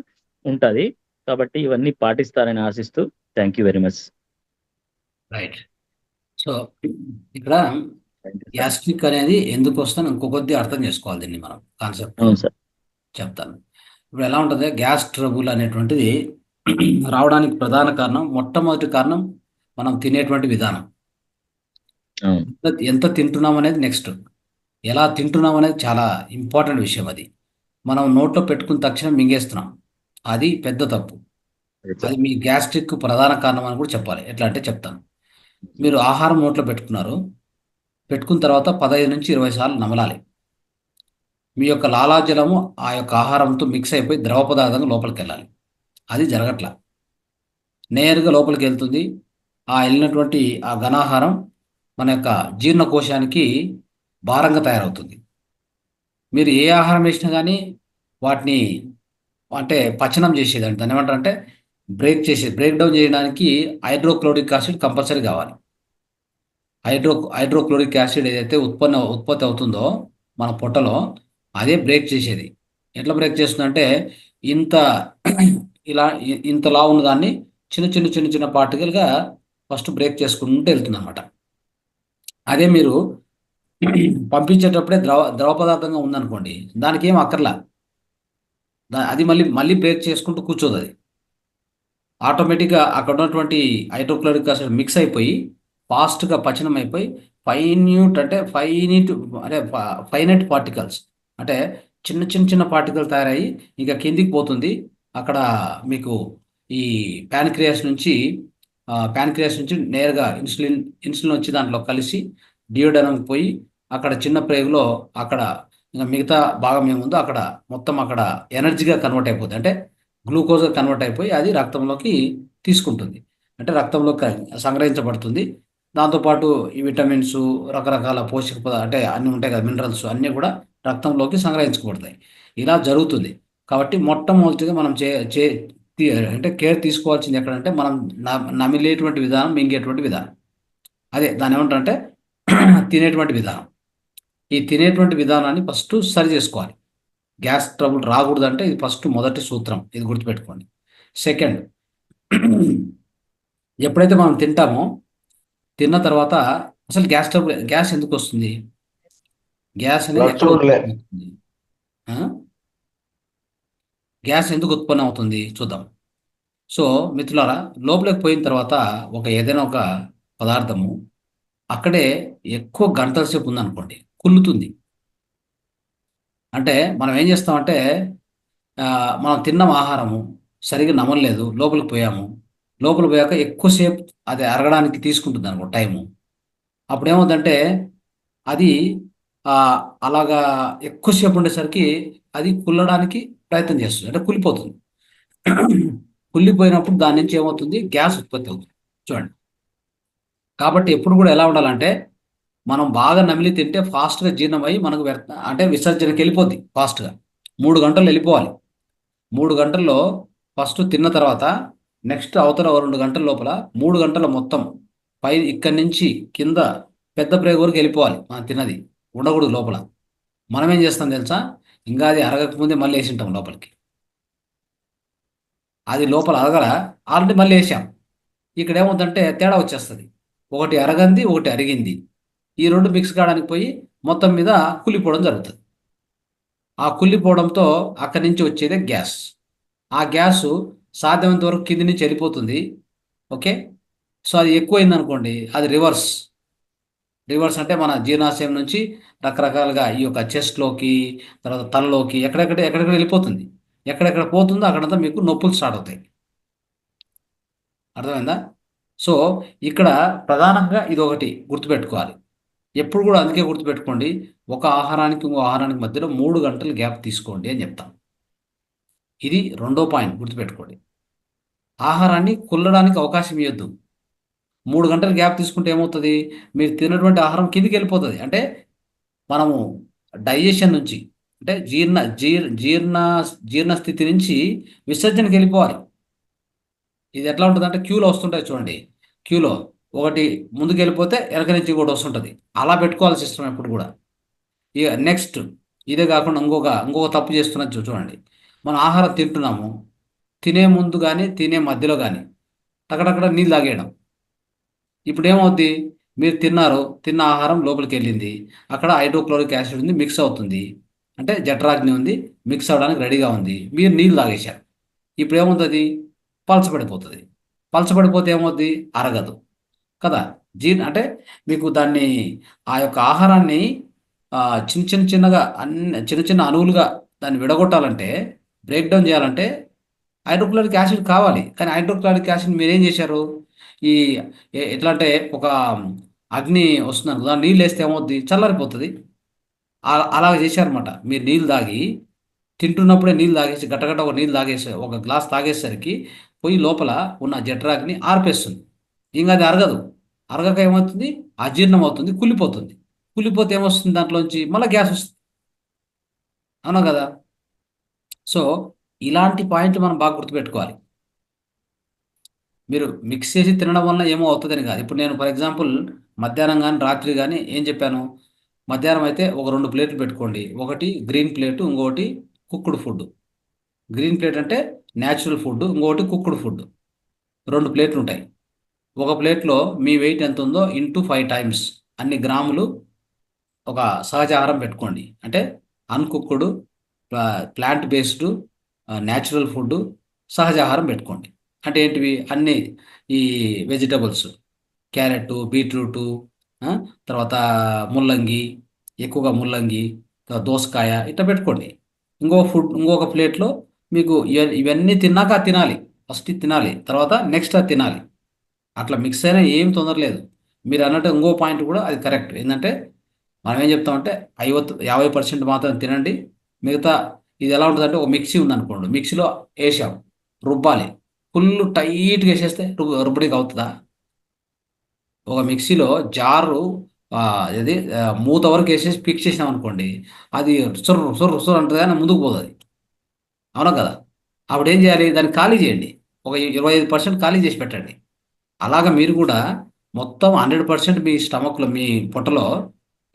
ఉంటది. కాబట్టి ఇవన్నీ పాటిస్తారని ఆశిస్తూ thank you very much. Right. So ఇక్కడ గ్యాస్ట్రిక్ అనేది ఎందుకు వస్తుందో ఇంకో కొద్దిగా అర్థం చేసుకోవాలి దీన్ని మనం కాన్సెప్ట్ అవును సార్. చెప్తాను. ఇప్పుడు ఎలా ఉంటుంది గ్యాస్ ట్రబుల్ అనేటువంటిది రావడానికి ప్రధాన కారణం మొట్టమొదటి కారణం మనం తినేటువంటి విధానం. అవును. ఎంత తింటున్నాం అనేది నెక్స్ట్. ఎలా తింటున్నాం అనేది చాలా ఇంపార్టెంట్ విషయం అది. మనం నోట్లో పెట్టుకున్న తక్షణం మింగేస్తున్నాం. అది పెద్ద తప్పు. అది మీ గ్యాస్ట్రిక్ ప్రధాన కారణం అని కూడా చెప్పాలి. ఎట్లా అంటే చెప్తాను. మీరు ఆహారం నోట్లో పెట్టుకున్న తర్వాత 15 నుంచి 20 సార్లు నమలాలి. మీ యొక్క లాలాజలము ఆ యొక్క ఆహారంతో మిక్స్ అయిపోయి ద్రవ పదార్థంగా లోపలికి వెళ్ళాలి. అది జరగట్లా. నేరుగా లోపలికి వెళ్తుంది. ఆ వెళ్ళినటువంటి ఆ ఘనాహారం మన యొక్క జీర్ణకోశానికి భారంగా తయారవుతుంది. మీరు ఏ ఆహారం వేసినా కానీ వాటిని అంటే పచనం చేసేదండి. దాన్ని ఏమంటారంటే బ్రేక్ డౌన్ చేయడానికి హైడ్రోక్లోరిక్ యాసిడ్ కంపల్సరీ కావాలి. హైడ్రోక్లోరిక్ యాసిడ్ ఏదైతే ఉత్పత్తి అవుతుందో మన పొట్టలో, అదే బ్రేక్ చేసేది. ఎట్లా బ్రేక్ చేస్తుందంటే ఇంత ఇంతలా ఉన్న దాన్ని చిన్న పార్టికల్గా ఫస్ట్ బ్రేక్ చేసుకుంటూ వెళ్తుంది అనమాట. అదే మీరు పంపించేటప్పుడే ద్రవ పదార్థంగా ఉందనుకోండి, దానికి ఏం అక్కర్లా, అది మళ్ళీ బ్రేక్ చేసుకుంటూ కూర్చోదు. అది ఆటోమేటిక్గా అక్కడ ఉన్నటువంటి హైడ్రోక్లోరిక్ యాసిడ్ మిక్స్ అయిపోయి ఫాస్ట్గా పచనం అయిపోయి ఫైనైట్ పార్టికల్స్ అంటే చిన్న పార్టికల్ తయారయ్యి ఇంకా కిందికి పోతుంది. అక్కడ మీకు ఈ ప్యాన్క్రియాస్ నుంచి నేరుగా ఇన్సులిన్ వచ్చి దాంట్లో కలిసి డియోడనంకి పోయి అక్కడ చిన్న ప్రేగులో అక్కడ ఇంకా మిగతా భాగం ఏముందో అక్కడ మొత్తం అక్కడ ఎనర్జీగా కన్వర్ట్ అయిపోతుంది. అంటే గ్లూకోజ్గా కన్వర్ట్ అయిపోయి అది రక్తంలోకి తీసుకుంటుంది. అంటే రక్తంలోకి సంగ్రహించబడుతుంది. దాంతోపాటు ఈ విటమిన్స్, రకరకాల పోషక పదార్థాలు అంటే అన్నీ ఉంటాయి కదా, మినరల్స్ అన్నీ కూడా రక్తంలోకి సంగ్రహించబడతాయి. ఇలా జరుగుతుంది. కాబట్టి మొట్టమొదటిగా మనం అంటే కేర్ తీసుకోవాల్సింది ఎక్కడంటే మనం నమిలేటువంటి విధానం, మింగేటువంటి విధానం. అదే దాన్ని ఏమంటారంటే తినేటువంటి విధానం. ఈ తినేటువంటి విధానాన్ని ఫస్ట్ సరి చేసుకోవాలి. గ్యాస్ ట్రబుల్ రాకూడదంటే ఇది ఫస్ట్ మొదటి సూత్రం, ఇది గుర్తుపెట్టుకోండి. సెకండ్, ఎప్పుడైతే మనం తింటామో తిన్న తర్వాత అసలు గ్యాస్ ఎందుకు వస్తుంది? గ్యాస్ అనేది ఎక్కడ ఉత్పత్తి అవుతుంది? గ్యాస్ ఎందుకు ఉత్పన్నం అవుతుంది చూద్దాం. సో మిత్రులారా, లోపలికి పోయిన తర్వాత ఏదైనా ఒక పదార్థము అక్కడే ఎక్కువ గంటల సేపు ఉందనుకోండి, కుళ్ళుతుంది. అంటే మనం ఏం చేస్తామంటే మనం తిన్న ఆహారము సరిగా నమలలేదు, లోపలికి పోయాక ఎక్కువసేపు అది అరగడానికి తీసుకుంటుంది అనుకో టైము. అప్పుడు ఏమవుతుందంటే అది అలాగా ఎక్కువసేపు ఉండేసరికి అది కుళ్ళడానికి ప్రయత్నం చేస్తుంది, అంటే కుళ్ళిపోతుంది. కుళ్ళిపోయినప్పుడు దాని నుంచి ఏమవుతుంది? గ్యాస్ ఉత్పత్తి అవుతుంది. చూడండి, కాబట్టి ఎప్పుడు కూడా ఎలా ఉండాలంటే మనం బాగా నమిలి తింటే ఫాస్ట్గా జీర్ణమై మనకు అంటే విసర్జనకి వెళ్ళిపోద్ది ఫాస్ట్గా. 3 గంటలు వెళ్ళిపోవాలి. 3 గంటల్లో ఫస్ట్ తిన్న తర్వాత నెక్స్ట్ అవతల 2 గంటల లోపల 3 గంటల మొత్తం ఇక్కడి నుంచి కింద పెద్ద ప్రేగు వరకు వెళ్ళిపోవాలి. మనం తిన్నది ఉండకూడదు లోపల. మనం ఏం చేస్తాం తెలుసా? ఇంకా అది అరగకముందే మళ్ళీ వేసింటాం లోపలికి. అది లోపల ఆల్రెడీ మళ్ళీ వేసాం. ఇక్కడ ఏమవుతుందంటే తేడా వచ్చేస్తుంది. ఒకటి అరగంది, ఒకటి అరిగింది. ఈ 2 మిక్స్ కావడానికి పోయి మొత్తం మీద కుళ్ళిపోవడం జరుగుతుంది. ఆ కుళ్ళిపోవడంతో అక్కడి నుంచి వచ్చేదే గ్యాస్. ఆ గ్యాసు సాధ్యమైనంత వరకు కింది నుంచి వెళ్ళిపోతుంది. ఓకే, సో అది ఎక్కువైంది అనుకోండి, అది రివర్స్ అంటే మన జీర్ణాశయం నుంచి రకరకాలుగా ఈ యొక్క చెస్ట్లోకి, తర్వాత తలలోకి ఎక్కడెక్కడ వెళ్ళిపోతుంది. ఎక్కడెక్కడ పోతుందో అక్కడంతా మీకు నొప్పులు స్టార్ట్ అవుతాయి. అర్థమైందా? సో ఇక్కడ ప్రధానంగా ఇది ఒకటి గుర్తుపెట్టుకోవాలి. ఎప్పుడు కూడా అందుకే గుర్తుపెట్టుకోండి, ఒక ఆహారానికి ఇంకో ఆహారానికి మధ్యలో 3 గంటలు గ్యాప్ తీసుకోండి అని చెప్తాం. ఇది రెండో పాయింట్ గుర్తుపెట్టుకోండి. ఆహారాన్ని కుళ్ళడానికి అవకాశం ఇవ్వద్దు. 3 గంటలు గ్యాప్ తీసుకుంటే ఏమవుతుంది? మీరు తిన్నటువంటి ఆహారం కిందికి వెళ్ళిపోతుంది. అంటే మనము డైజెషన్ నుంచి అంటే జీర్ణ స్థితి నుంచి విసర్జనకి వెళ్ళిపోవాలి. ఇది ఎట్లా ఉంటుంది అంటే క్యూలో వస్తుంటాయి చూడండి, క్యూలో ఒకటి ముందుకు వెళ్ళిపోతే వెనక నుంచి కూడా వస్తుంటుంది. అలా పెట్టుకోవాలి సిస్టమ్ ఎప్పుడు కూడా. ఇక నెక్స్ట్ ఇదే కాకుండా ఇంకొక తప్పు చేస్తున్నది చూడండి. మనం ఆహారం తింటున్నాము, తినే ముందు కానీ తినే మధ్యలో కానీ అక్కడక్కడ నీళ్ళు తాగేయడం. ఇప్పుడు ఏమవుద్ది? మీరు తిన్న ఆహారం లోపలికి వెళ్ళింది, అక్కడ హైడ్రోక్లోరిక్ యాసిడ్ ఉంది, మిక్స్ అవుతుంది. అంటే జఠరాగ్ని ఉంది, మిక్స్ అవ్వడానికి రెడీగా ఉంది. మీరు నీళ్ళు తాగేశారు. ఇప్పుడు ఏమవుతుంది? పలచబడిపోతుంది. పలచబడిపోతే ఏమవుద్ది? అరగదు కదా. అంటే మీకు దాన్ని ఆ యొక్క ఆహారాన్ని చిన్నగా చిన్న అణువులుగా దాన్ని విడగొట్టాలంటే, బ్రేక్ డౌన్ చేయాలంటే హైడ్రోక్లోరిక్ యాసిడ్ కావాలి. కానీ హైడ్రోక్లోరిక్ యాసిడ్ మీరేం చేశారు? ఈ ఎట్లా అంటే ఒక అగ్ని వస్తుంది, దాని నీళ్ళు వేస్తే ఏమవుద్ది? చల్లారిపోతుంది. అలాగ చేశారనమాట. మీరు నీళ్ళు తాగి తింటున్నప్పుడే నీళ్ళు తాగేసి గట్టగట్ట ఒక నీళ్ళు తాగేసి ఒక గ్లాస్ తాగేసరికి పొయ్యి లోపల ఉన్న జఠరాగ్ని ఆర్పేస్తుంది. ఇంకా అది అరగదు. అరగక ఏమవుతుంది? అజీర్ణం అవుతుంది, కుళ్ళిపోతుంది. కుళ్ళిపోతే ఏమొస్తుంది? దాంట్లోంచి మళ్ళీ గ్యాస్ వస్తుంది. అవునా కదా? సో ఇలాంటి పాయింట్లు మనం బాగా గుర్తుపెట్టుకోవాలి. మీరు మిక్స్ చేసి తినడం వల్ల ఏమో అవుతుందని కాదు. ఇప్పుడు నేను ఫర్ ఎగ్జాంపుల్ మధ్యాహ్నం కానీ రాత్రి కానీ ఏం చెప్పాను? మధ్యాహ్నం అయితే ఒక 2 ప్లేట్లు పెట్టుకోండి. ఒకటి గ్రీన్ ప్లేటు, ఇంకొకటి కుక్డ్ ఫుడ్. గ్రీన్ ప్లేట్ అంటే న్యాచురల్ ఫుడ్, ఇంకొకటి కుక్డ్ ఫుడ్. 2 ప్లేట్లు ఉంటాయి. ఒక ప్లేట్లో మీ వెయిట్ ఎంత ఉందో ఇంటూ 5 టైమ్స్ అన్ని గ్రాములు ఒక సహజ ఆహారం పెట్టుకోండి. అంటే uncooked, plant based, natural food, సహజ ఆహారం పెట్టుకోండి. అంటే ఏంటివి? అన్ని ఈ వెజిటబుల్స్, క్యారెట్, బీట్రూటు, తర్వాత ముల్లంగి, ఎక్కువగా ముల్లంగి, తర్వాత దోసకాయ ఇట్లా పెట్టుకోండి. ఇంకొక ప్లేట్లో మీకు ఇవన్నీ తిన్నాక తినాలి. ఫస్ట్ తినాలి, తర్వాత నెక్స్ట్ అది తినాలి. అట్లా మిక్స్ అయినా ఏం తొందర లేదు. మీరు అన్నట్టు ఇంకో పాయింట్ కూడా అది కరెక్ట్. ఏంటంటే మనం ఏం చెప్తామంటే 50% మాత్రం తినండి. మిగతా ఇది ఎలా ఉంటుందంటే ఒక మిక్సీ ఉందనుకోండి, మిక్సీలో వేసాం, రుబ్బాలి. ఫుల్ టైట్గా వేసేస్తే రుబ్బడికి అవుతుందా? ఒక మిక్సీలో జారు ఇది మూత వరకు వేసేసి ఫిక్స్ చేసినాం అనుకోండి, అది సొర్రు సొర్రు సొర్రు అంటుంది కానీ ముందుకు పోతుంది. అవునా కదా? అప్పుడు ఏం చేయాలి? దాన్ని ఖాళీ చేయండి. ఒక 25% ఖాళీ చేసి పెట్టండి. అలాగా మీరు కూడా మొత్తం 100% మీ స్టమక్లో, మీ పొట్టలో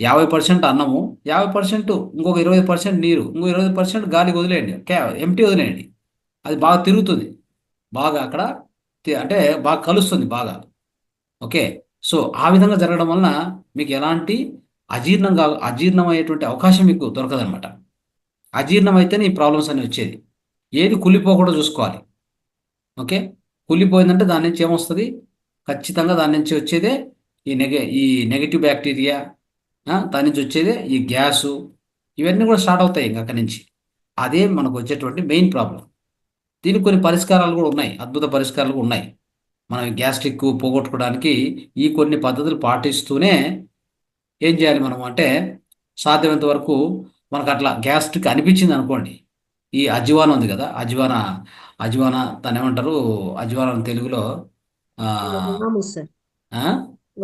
50% అన్నము, 50% ఇంకొక 20% నీరు, ఇంకో 20% గాలికి వదిలేయండి. ఎంటీ వదిలేయండి. అది బాగా తిరుగుతుంది. బాగా అక్కడ అంటే బాగా కలుస్తుంది బాగా. ఓకే. సో ఆ విధంగా జరగడం వలన మీకు ఎలాంటి అజీర్ణం అయ్యేటువంటి అవకాశం మీకు దొరకదనమాట. అజీర్ణం అయితేనే ఈ ప్రాబ్లమ్స్ అన్నీ వచ్చేది. ఏది కుళ్ళిపోకుండా చూసుకోవాలి. ఓకే. కుళ్ళిపోయిందంటే దాని నుంచి ఏమొస్తుంది? ఖచ్చితంగా దాని నుంచి వచ్చేదే ఈ నెగటివ్ బ్యాక్టీరియా, దాని నుంచి వచ్చేదే ఈ గ్యాసు, ఇవన్నీ కూడా స్టార్ట్ అవుతాయి ఇంక అక్కడి నుంచి. అదే మనకు వచ్చేటువంటి మెయిన్ ప్రాబ్లం. దీనికి కొన్ని పరిష్కారాలు కూడా ఉన్నాయి, అద్భుత పరిష్కారాలు కూడా ఉన్నాయి. మనం గ్యాస్ట్రిక్ పోగొట్టుకోవడానికి ఈ కొన్ని పద్ధతులు పాటిస్తూనే ఏం చేయాలి మనం అంటే, సాధ్యమైనంత వరకు మనకు అట్లా గ్యాస్ట్రిక్ అనిపించింది అనుకోండి, ఈ అజ్వానా ఉంది కదా, అజ్వానా దాన్ని ఏమంటారు? అజ్వానా తెలుగులో వాము సార్, ఆ?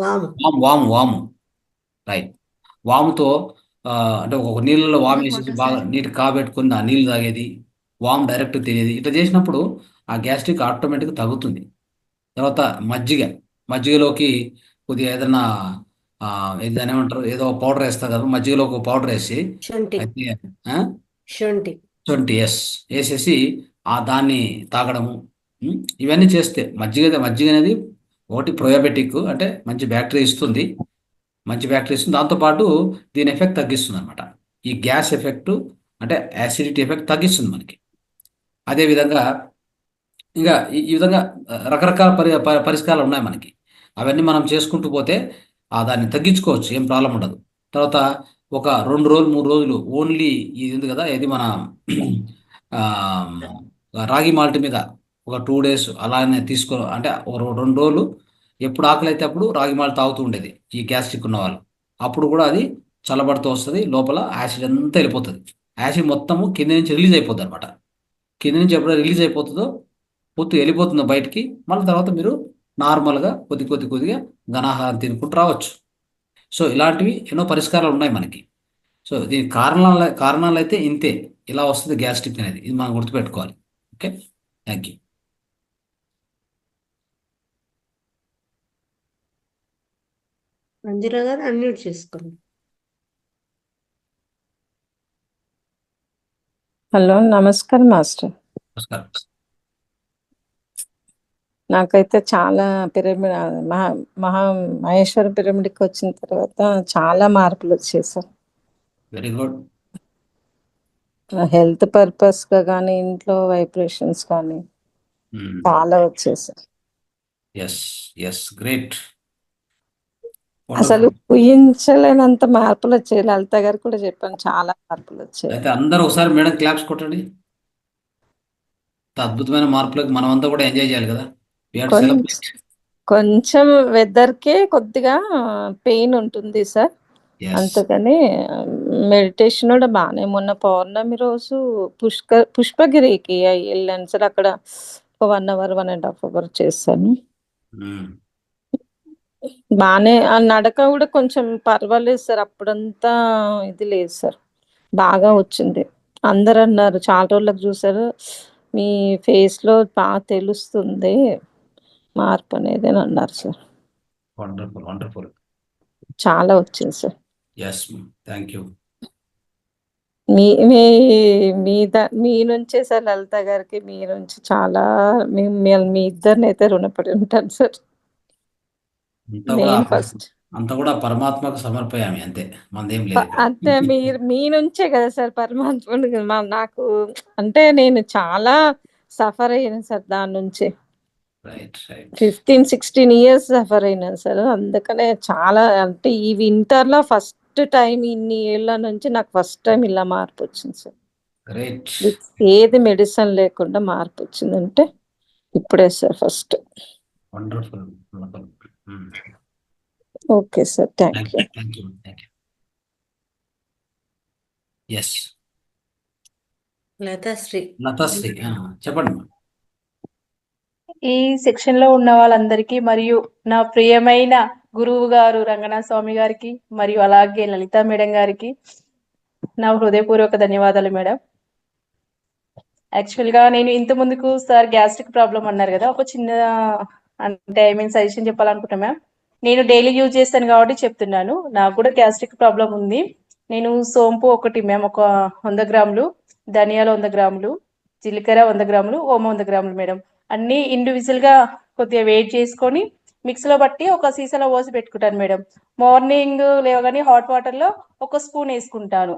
వాము. వాము రైట్. వాముతో అంటే ఒక నీళ్ళలో వాము వేసేసి బాగా నీటి కాబెట్టుకుని ఆ నీళ్ళు తాగేది, వాము డైరెక్ట్ తినేది, ఇట్లా చేసినప్పుడు ఆ గ్యాస్ట్రిక్ ఆటోమేటిక్గా తగ్గుతుంది. తర్వాత మజ్జిగలోకి కొద్దిగా ఏదైనా దాన్ని ఏమంటారు, ఏదో పౌడర్ వేస్తారు కదా, మజ్జిగలో ఒక పౌడర్ వేసి శొంఠి, అయితే శొంఠి. వేసేసి దాన్ని తాగడము. ఇవన్నీ చేస్తే మజ్జిగ అనేది ఒకటి ప్రొయాబెటిక్, అంటే మంచి బ్యాక్టీరియా ఇస్తుంది. దాంతోపాటు దీని ఎఫెక్ట్ తగ్గిస్తుంది అనమాట. ఈ గ్యాస్ ఎఫెక్ట్ అంటే యాసిడిటీ ఎఫెక్ట్ తగ్గిస్తుంది మనకి. అదేవిధంగా ఇంకా ఈ విధంగా రకరకాల పరిష్కారాలు ఉన్నాయి మనకి. అవన్నీ మనం చేసుకుంటూ పోతే దాన్ని తగ్గించుకోవచ్చు, ఏం ప్రాబ్లం ఉండదు. తర్వాత ఒక 2 రోజులు 3 రోజులు ఓన్లీ ఇది ఉంది కదా, ఇది మన రాగి మాల్ట్ మీద ఒక 2 days అలానే అంటే ఒక 2 రోజులు ఎప్పుడు ఆకలి అయితే అప్పుడు రాగి మాల్ట్ తాగుతూ ఉండేది ఈ గ్యాస్ట్రిక్ ఉన్న వాళ్ళు. అప్పుడు కూడా అది చల్లబడుతూ వస్తుంది, లోపల యాసిడ్ అంతా వెళ్ళిపోతుంది. యాసిడ్ మొత్తము కింద నుంచి రిలీజ్ అయిపోతుంది అనమాట. కింద నుంచి ఎప్పుడు రిలీజ్ అయిపోతుందో పొత్తు వెళ్ళిపోతుందో బయటికి, మళ్ళీ తర్వాత మీరు నార్మల్గా కొద్దిగా ఘనాహారం తినుకుంటూ రావచ్చు. సో ఇలాంటివి ఎన్నో పరిష్కారాలు ఉన్నాయి మనకి. సో దీని కారణాలు అయితే ఇంతే, ఇలా వస్తుంది గ్యాస్ట్రిక్ అనేది. ఇది మనం గుర్తుపెట్టుకోవాలి. Okay, thank you. మంజుల గారు అన్మ్యూట్ చేసుకోండి. హలో, నమస్కారం మాస్టర్. నమస్కారం. నాకైతే చాలా పిరమిడ్ మహేశ్వర పిరమిడ్కి వచ్చిన తర్వాత చాలా మార్పులు వచ్చేసాయి. Very good. హెల్త్ పర్పస్ గా కానీ, ఇంట్లో వైబ్రేషన్స్ కానీ చాలా వచ్చేసాయి. Yes great. అసలు వండర్ఫుల్. ఊహించలేనంత మార్పులు వచ్చాయి. లలిత గారు కూడా చెప్పాను, చాలా మార్పులు వచ్చాయి. అయితే అందరూ ఒకసారి మేడం క్లాప్స్ కొట్టండి. ఇంత అద్భుతమైన మార్పులకు మనమంతా కూడా ఎంజాయ్ చేయాలి కదా. వి హావ్ టు కొంచెం సెలబ్రేట్. కొంచెం వెదర్కే కొద్దిగా పెయిన్ ఉంటుంది సార్. ఎస్. అందుకని మెడిటేషన్ కూడా బాగానే, మొన్న పౌర్ణమి రోజు పుష్పగిరికి వెళ్ళాను సార్. అక్కడ 1 అవర్ 1.5 అవర్ చేశాను. బాగానే ఆ నడక కూడా కొంచెం పర్వాలేదు సార్. అప్పుడంతా ఇది లేదు సార్, బాగా వచ్చింది. అందరు అన్నారు, చాలా రోజులకు చూసారు, మీ ఫేస్ లో బాగా తెలుస్తుంది మార్పు అనేది అని అన్నారు సార్. Wonderful wonderful. చాలా వచ్చింది సార్. Yes, thank you. మీ మీ మీ నుంచే సార్, లలిత గారికి మీ నుంచి చాలా, మీ ఇద్దరిని అయితే రుణపడి ఉంటాను సార్. అంతా కూడా నేను ఫస్ట్ అంతా కూడా పరమాత్మకు సమర్పయామి, అంతే, మనదేం లేదు ఇక్కడ. అంతే, మీ నుంచే కదా సార్ పరమాత్ముడు. నాకు అంటే నేను చాలా సఫర్ అయ్యాను సార్ దాని నుంచి. Right right. 15-16 ఇయర్స్ సఫర్ అయినాను సార్. అందుకనే చాలా, అంటే ఈ వింటర్ లో ఫస్ట్ టైం, ఇన్ని ఏళ్ళ నుంచి నాకు ఫస్ట్ టైం ఇలా మార్పు వచ్చింది సార్. గ్రేట్. ఏది మెడిసిన్ లేకుండా మార్పు వచ్చిందంటే ఇప్పుడే sir first. Wonderful wonderful. Okay sir, thank you. Thank you thank you. Yes, Latashri. Latashri చెప్పండి. ఈ సెక్షన్ లో ఉన్న వాళ్ళందరికీ మరియు నా ప్రియమైన గురువు గారు రంగనాథ స్వామి గారికి మరియు అలాగే లలిత మేడం గారికి నా హృదయపూర్వక ధన్యవాదాలు మేడం. యాక్చువల్ గా నేను ఇంత ముందుకు సార్ గ్యాస్ట్రిక్ ప్రాబ్లం అన్నారు కదా, ఒక చిన్న అంటే సజెషన్ చెప్పాలనుకుంటున్నా మ్యామ్. నేను డైలీ యూజ్ చేస్తాను కాబట్టి చెప్తున్నాను. నాకు కూడా గ్యాస్ట్రిక్ ప్రాబ్లం ఉంది. నేను సోంపు ఒకటి మ్యామ్, ఒక 100 గ్రాములు, ధనియాలు 100 గ్రాములు, జీలకర్ర 100 గ్రాములు, ఓమ 100 గ్రాములు మేడం, అన్ని ఇండివిజువల్ గా కొద్దిగా వెయిట్ చేసుకొని మిక్స్ లో బట్టి ఒక సీసాలో పోసి పెట్టుకుంటాను మేడం. మార్నింగ్ లేవగానే హాట్ వాటర్ లో 1 స్పూన్ వేసుకుంటాను.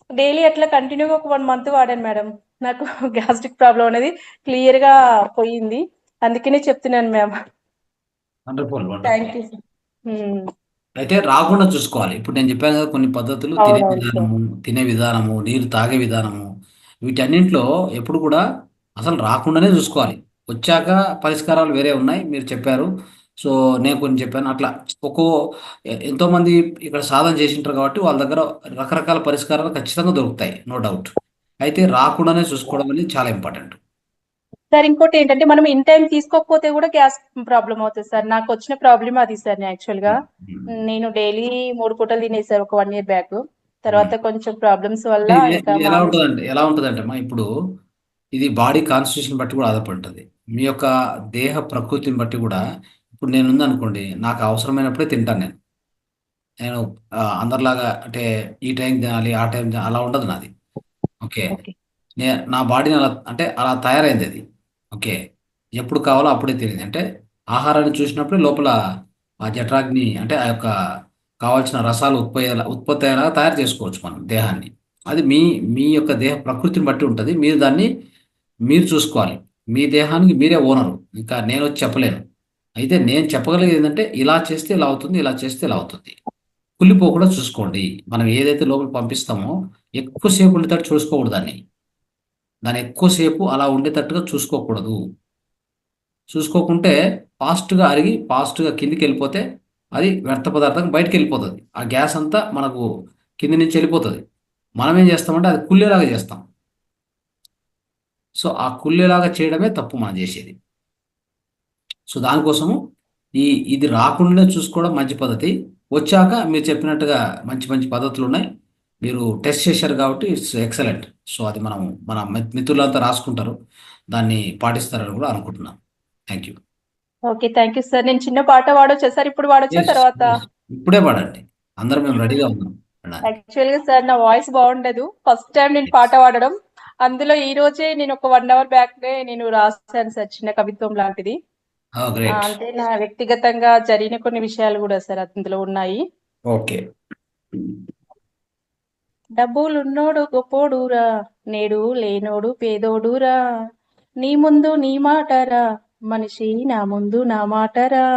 డైలీ అట్లా కంటిన్యూగా ఒక 1 మంత్ వాడాను మేడం. నాకు గ్యాస్ట్రిక్ ప్రాబ్లం అనేది క్లియర్ గా పోయింది. అందుకనే చెప్తున్నాను ma'am. Wonderful thank wonderful. You. అయితే రాకుండా చూసుకోవాలి. ఇప్పుడు నేను చెప్పాను కదా కొన్ని పద్ధతులు, తినే విధానము, నీరు తాగే విధానము, వీటన్నింటిలో ఎప్పుడు కూడా అసలు రాకుండానే చూసుకోవాలి. వచ్చాక పరిష్కారాలు వేరే ఉన్నాయి, మీరు చెప్పారు. సో నేను కొన్ని చెప్పాను. అట్లా ఎంతో మంది ఇక్కడ సాధన చేసింటారు కాబట్టి వాళ్ళ దగ్గర రకరకాల పరిష్కారాలు ఖచ్చితంగా దొరుకుతాయి, నో డౌట్. అయితే రాకుండానే చూసుకోవడం అనేది చాలా ఇంపార్టెంట్. సార్ ఇంకోటి ఏంటంటే, మనం ఇన్ టైం తీసుకోకపోతే కూడా గ్యాస్ ప్రాబ్లం అవుతుంది సార్. నాకు వచ్చిన ప్రాబ్లం అది సార్. యాక్చువల్ గా నేను డైలీ 3 పూటలు తినేసారు ఒక 1 ఇయర్ బ్యాక్. తర్వాత కొంచెం ప్రాబ్లమ్స్ వల్ల ఇంకా ఎలా ఉంటుందంటే మా ఇప్పుడు ఇది బాడీ కాన్స్టిట్యూషన్ బట్టి కూడా ఆధారపడి ఉంటుంది. మీ యొక్క దేహ ప్రకృతిని బట్టి కూడా. ఇప్పుడు నేను ఉందనుకోండి, నాకు అవసరమైనప్పుడే తింటాను. నేను అందరిలాగా అంటే ఈ టైం తినాలి ఆ టైం అలా ఉండదు నాది. ఓకే, నా బాడీని అలా అంటే అలా తయారైంది అది. ఓకే, ఎప్పుడు కావాలో అప్పుడే తినేది. అంటే ఆహారాన్ని చూసినప్పుడే లోపల ఆ జఠరాగ్ని అంటే ఆ యొక్క కావాల్సిన రసాలు ఉత్పత్తి అయ్యేలాగా తయారు చేసుకోవచ్చు మనం దేహాన్ని. అది మీ యొక్క దేహ ప్రకృతిని బట్టి ఉంటుంది. మీరు చూసుకోవాలి. మీ దేహానికి మీరే ఓనరు. ఇంకా నేను వచ్చి చెప్పలేను. అయితే నేను చెప్పగలిగేది ఏంటంటే, ఇలా చేస్తే ఇలా అవుతుంది, ఇలా చేస్తే ఇలా అవుతుంది. కుళ్ళిపోకుండా చూసుకోండి. మనం ఏదైతే లోపల పంపిస్తామో ఎక్కువసేపు ఉండేటట్టు చూసుకోకూడదు. దాన్ని ఎక్కువసేపు అలా ఉండేటట్టుగా చూసుకోకూడదు. చూసుకోకుంటే ఫాస్ట్గా అరిగి ఫాస్ట్గా కిందికి వెళ్ళిపోతే అది వ్యర్థ పదార్థం బయటకు వెళ్ళిపోతుంది. ఆ గ్యాస్ అంతా మనకు కింది నుంచి వెళ్ళిపోతుంది. మనం ఏం చేస్తామంటే అది కుళ్ళేలాగా చేస్తాం. సో ఆ కుళ్ళేలాగా చేయడమే తప్పు మనం చేసేది. సో దానికోసము ఇది రాకుండా చూసుకోవడం మంచి పద్ధతి. వచ్చాక మీరు చెప్పినట్టుగా మంచి మంచి పద్ధతులు ఉన్నాయి. మీరు టెస్ట్ చేశారు కాబట్టి ఇట్స్ ఎక్సలెంట్. సో అది మన మిత్రులంతా రాసుకుంటారు, దాన్ని పాటిస్తారని కూడా అనుకుంటున్నాను. Thank you. Okay, thank you sir. నేను చిన్న పాట వాడొచ్చా సార్? ఇప్పుడు వాడొచ్చా తర్వాత? ఇప్పుడే పాడండి, అందరూ మేము రెడీగా ఉన్నాం. యాక్చువల్ గా సార్ నా వాయిస్ బాగుండదు, ఫస్ట్ టైం నేను పాట పాడడం. అందులో ఈ రోజే నేను ఒక 1 అవర్ బ్యాక్ నేను రాశాను సార్, చిన్న కవిత్వం లాంటిది. అంటే నా వ్యక్తిగతంగా జరిగిన కొన్ని విషయాలు కూడా సార్ అందులో ఉన్నాయి. ఓకే. డబ్బులున్నోడు గొప్పోడురా, నేడు లేనోడు పేదోడురా, నీ ముందు నీ మాటరా, మనిషి నా ముందు నా మాటరా,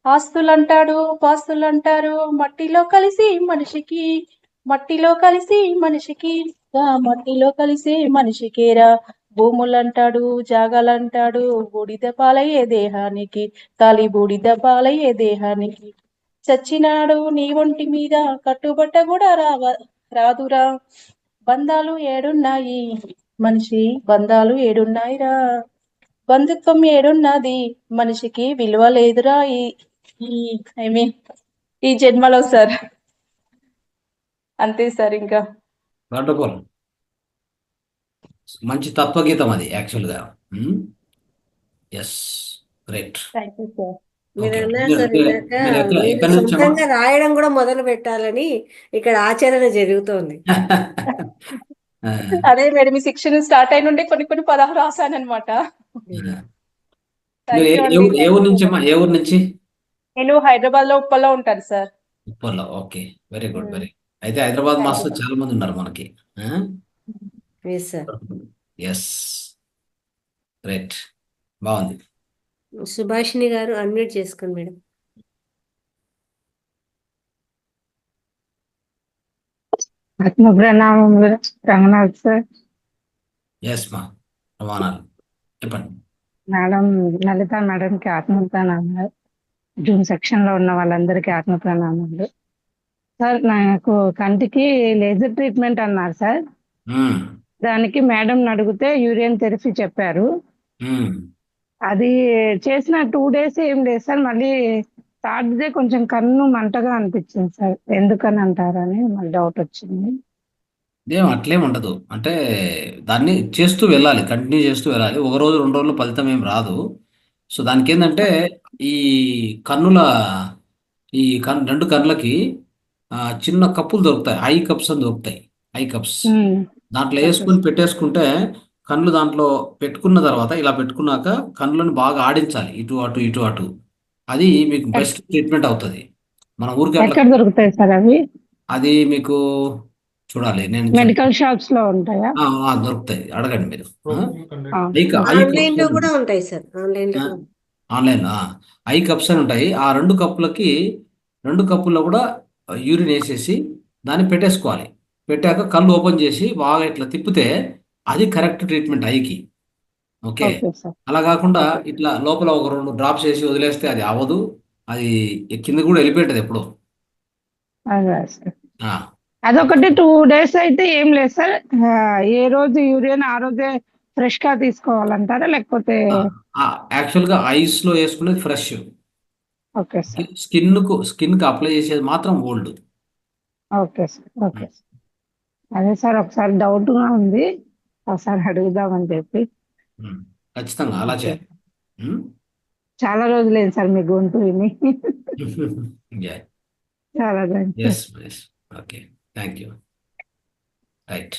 ఆస్తులంటాడు పాస్తులంటారు మట్టిలో కలిసి మనిషికి మట్టిలో కలిసి మనిషికేరా భూములంటాడు జాగాలంటాడు బూడిద పాలయ్యే దేహానికి కాలి బూడిద పాలయ్యే దేహానికి చచ్చినాడు నీ ఒంటి మీద కట్టుబట్ట కూడా రాదురా బంధాలు ఏడున్నాయి మనిషి బంధాలు ఏడున్నాయిరా బంధుత్వం ఏడున్నది మనిషికి విలువ లేదురా ఐ మీన్ ఈ జన్మలో సార్. అంతే సార్. ఇంకా వండర్ఫుల్. మంచి తత్వగీతం అది యాక్చువల్గా. Yes, great. Thank you sir. మీరు ఓకే, అన్నారు సార్ ఇందాక, మీరు మీరు ఎక్కడి నుంచి అమ్మా? సొంతంగా రాయడం కూడా మొదలు పెట్టాలని ఇక్కడ ఆచరణ జరుగుతోంది. ఆ, అదే మేడం, ఈ శిక్షణ స్టార్ట్ అయిన నుండి కొన్ని పదాలు రాశాను అనమాట. మీరు థ్యాంక్ యూ అండి. ఏ ఊరు నుంచి అమ్మా? ఏ ఊరు నుంచి? నేను హైదరాబాద్ లో ఉప్పల్లో ఉంటాను సార్. ఉప్పల్లో. Okay, very good, very. అయితే హైదరాబాద్ మాస్టర్ చాలా మంది ఉన్నారు మనకి. Yes sir. ఎస్, గ్రేట్, బాగుంది. సుభాషిణి గారు అన్మ్యూట్ చేసుకోండి మేడం. ఆత్మ ప్రణామములు రంగనాథ్ సార్. ఎస్ మా, ప్రమాణాలు చెప్పండి. మేడం లలిత మేడంకి ఆత్మ ప్రణామాలు. జూమ్ సెక్షన్ లో ఉన్న వాళ్ళందరికీ ఆత్మ ప్రణామాలు. సార్ నాకు కంటికి లేజర్ ట్రీట్మెంట్ అన్నారు సార్. మ్మ్. దానికి మేడం అడిగితే యూరియన్ థెరపీ చెప్పారు. మ్మ్. అది చేసిన 2 days ఏం లేదు సార్. మళ్ళీ థర్డ్ డే కొంచెం కన్ను మంటగా అనిపించింది సార్. ఎందుకని అంటారని మళ్ళీ డౌట్ వచ్చింది. ఏం అట్లేం ఉండదు. అంటే దాన్ని చేస్తూ వెళ్ళాలి, కంటిన్యూ చేస్తూ వెళ్ళాలి. ఒక రోజు 2 రోజులు ఫలితం ఏం రాదు. సో దానికి ఏంటంటే ఈ కన్నుల రెండు కన్నులకి చిన్న కప్పులు దొరుకుతాయి, ఐ కప్స్ అని దొరుకుతాయి. ఐ కప్స్ దాంట్లో వేసుకుని పెట్టేసుకుంటే కళ్ళు దాంట్లో పెట్టుకున్న తర్వాత ఇలా పెట్టుకున్నాక కళ్ళని బాగా ఆడించాలి, ఇటు అటు ఇటు అటు. అది మీకు బెస్ట్ ట్రీట్మెంట్ అవుతుంది. మన ఊరికి అట్లా ఎక్కడ దొరుకుతాయి సార్ అవి? అది మీకు చూడాలి, నేను మెడికల్ షాప్స్ లో ఉంటాయా? దొరుకుతాయి, అడగండి మీరు. ఆ. ఆన్లైన్ లో కూడా ఉంటాయి సార్. ఆన్లైన్ లో కూడా. ఆన్లైన్ ఐ కప్స్ అని ఉంటాయి. ఆ 2 కప్పుల్లో కూడా యూరిన్ వేసేసి దాన్ని పెట్టేసుకోవాలి. పెట్టాక కళ్ళు ఓపెన్ చేసి బాగా ఇట్లా తిప్పితే అది కరెక్ట్ ట్రీట్మెంట్ ఐకి. Okay, okay sir. అలా కాకుండా ఇట్లా లోపల ఒక 2 డ్రాప్స్ వేసి వదిలేస్తే అది అవ్వదు. అది కింద కూడా వెళ్ళిపోయింటది ఎప్పుడో. అదే సార్. ఆ, అదొకటి 2 days అయితే ఏం లేదు సార్. ఏ రోజు యూరియన్ ఆ రోజే ఫ్రెష్ గా తీసుకోవాలంటారా లేకపోతే? యాక్చువల్గా ఐస్ లో వేసుకునేది ఫ్రెష్, ఓకే సార్. స్కిన్ కి అప్లై చేసేది మాత్రం old. Okay sir. Okay sir. అదే సార్ ఒకసారి డౌట్ గా ఉంది, ఒకసారి అడుగుదామని చెప్పి. ఖచ్చితంగా అలా చేయాలి. చాలా రోజులైంది సార్ మీ గొంతు విని. చాలా yes, okay, thank you. Right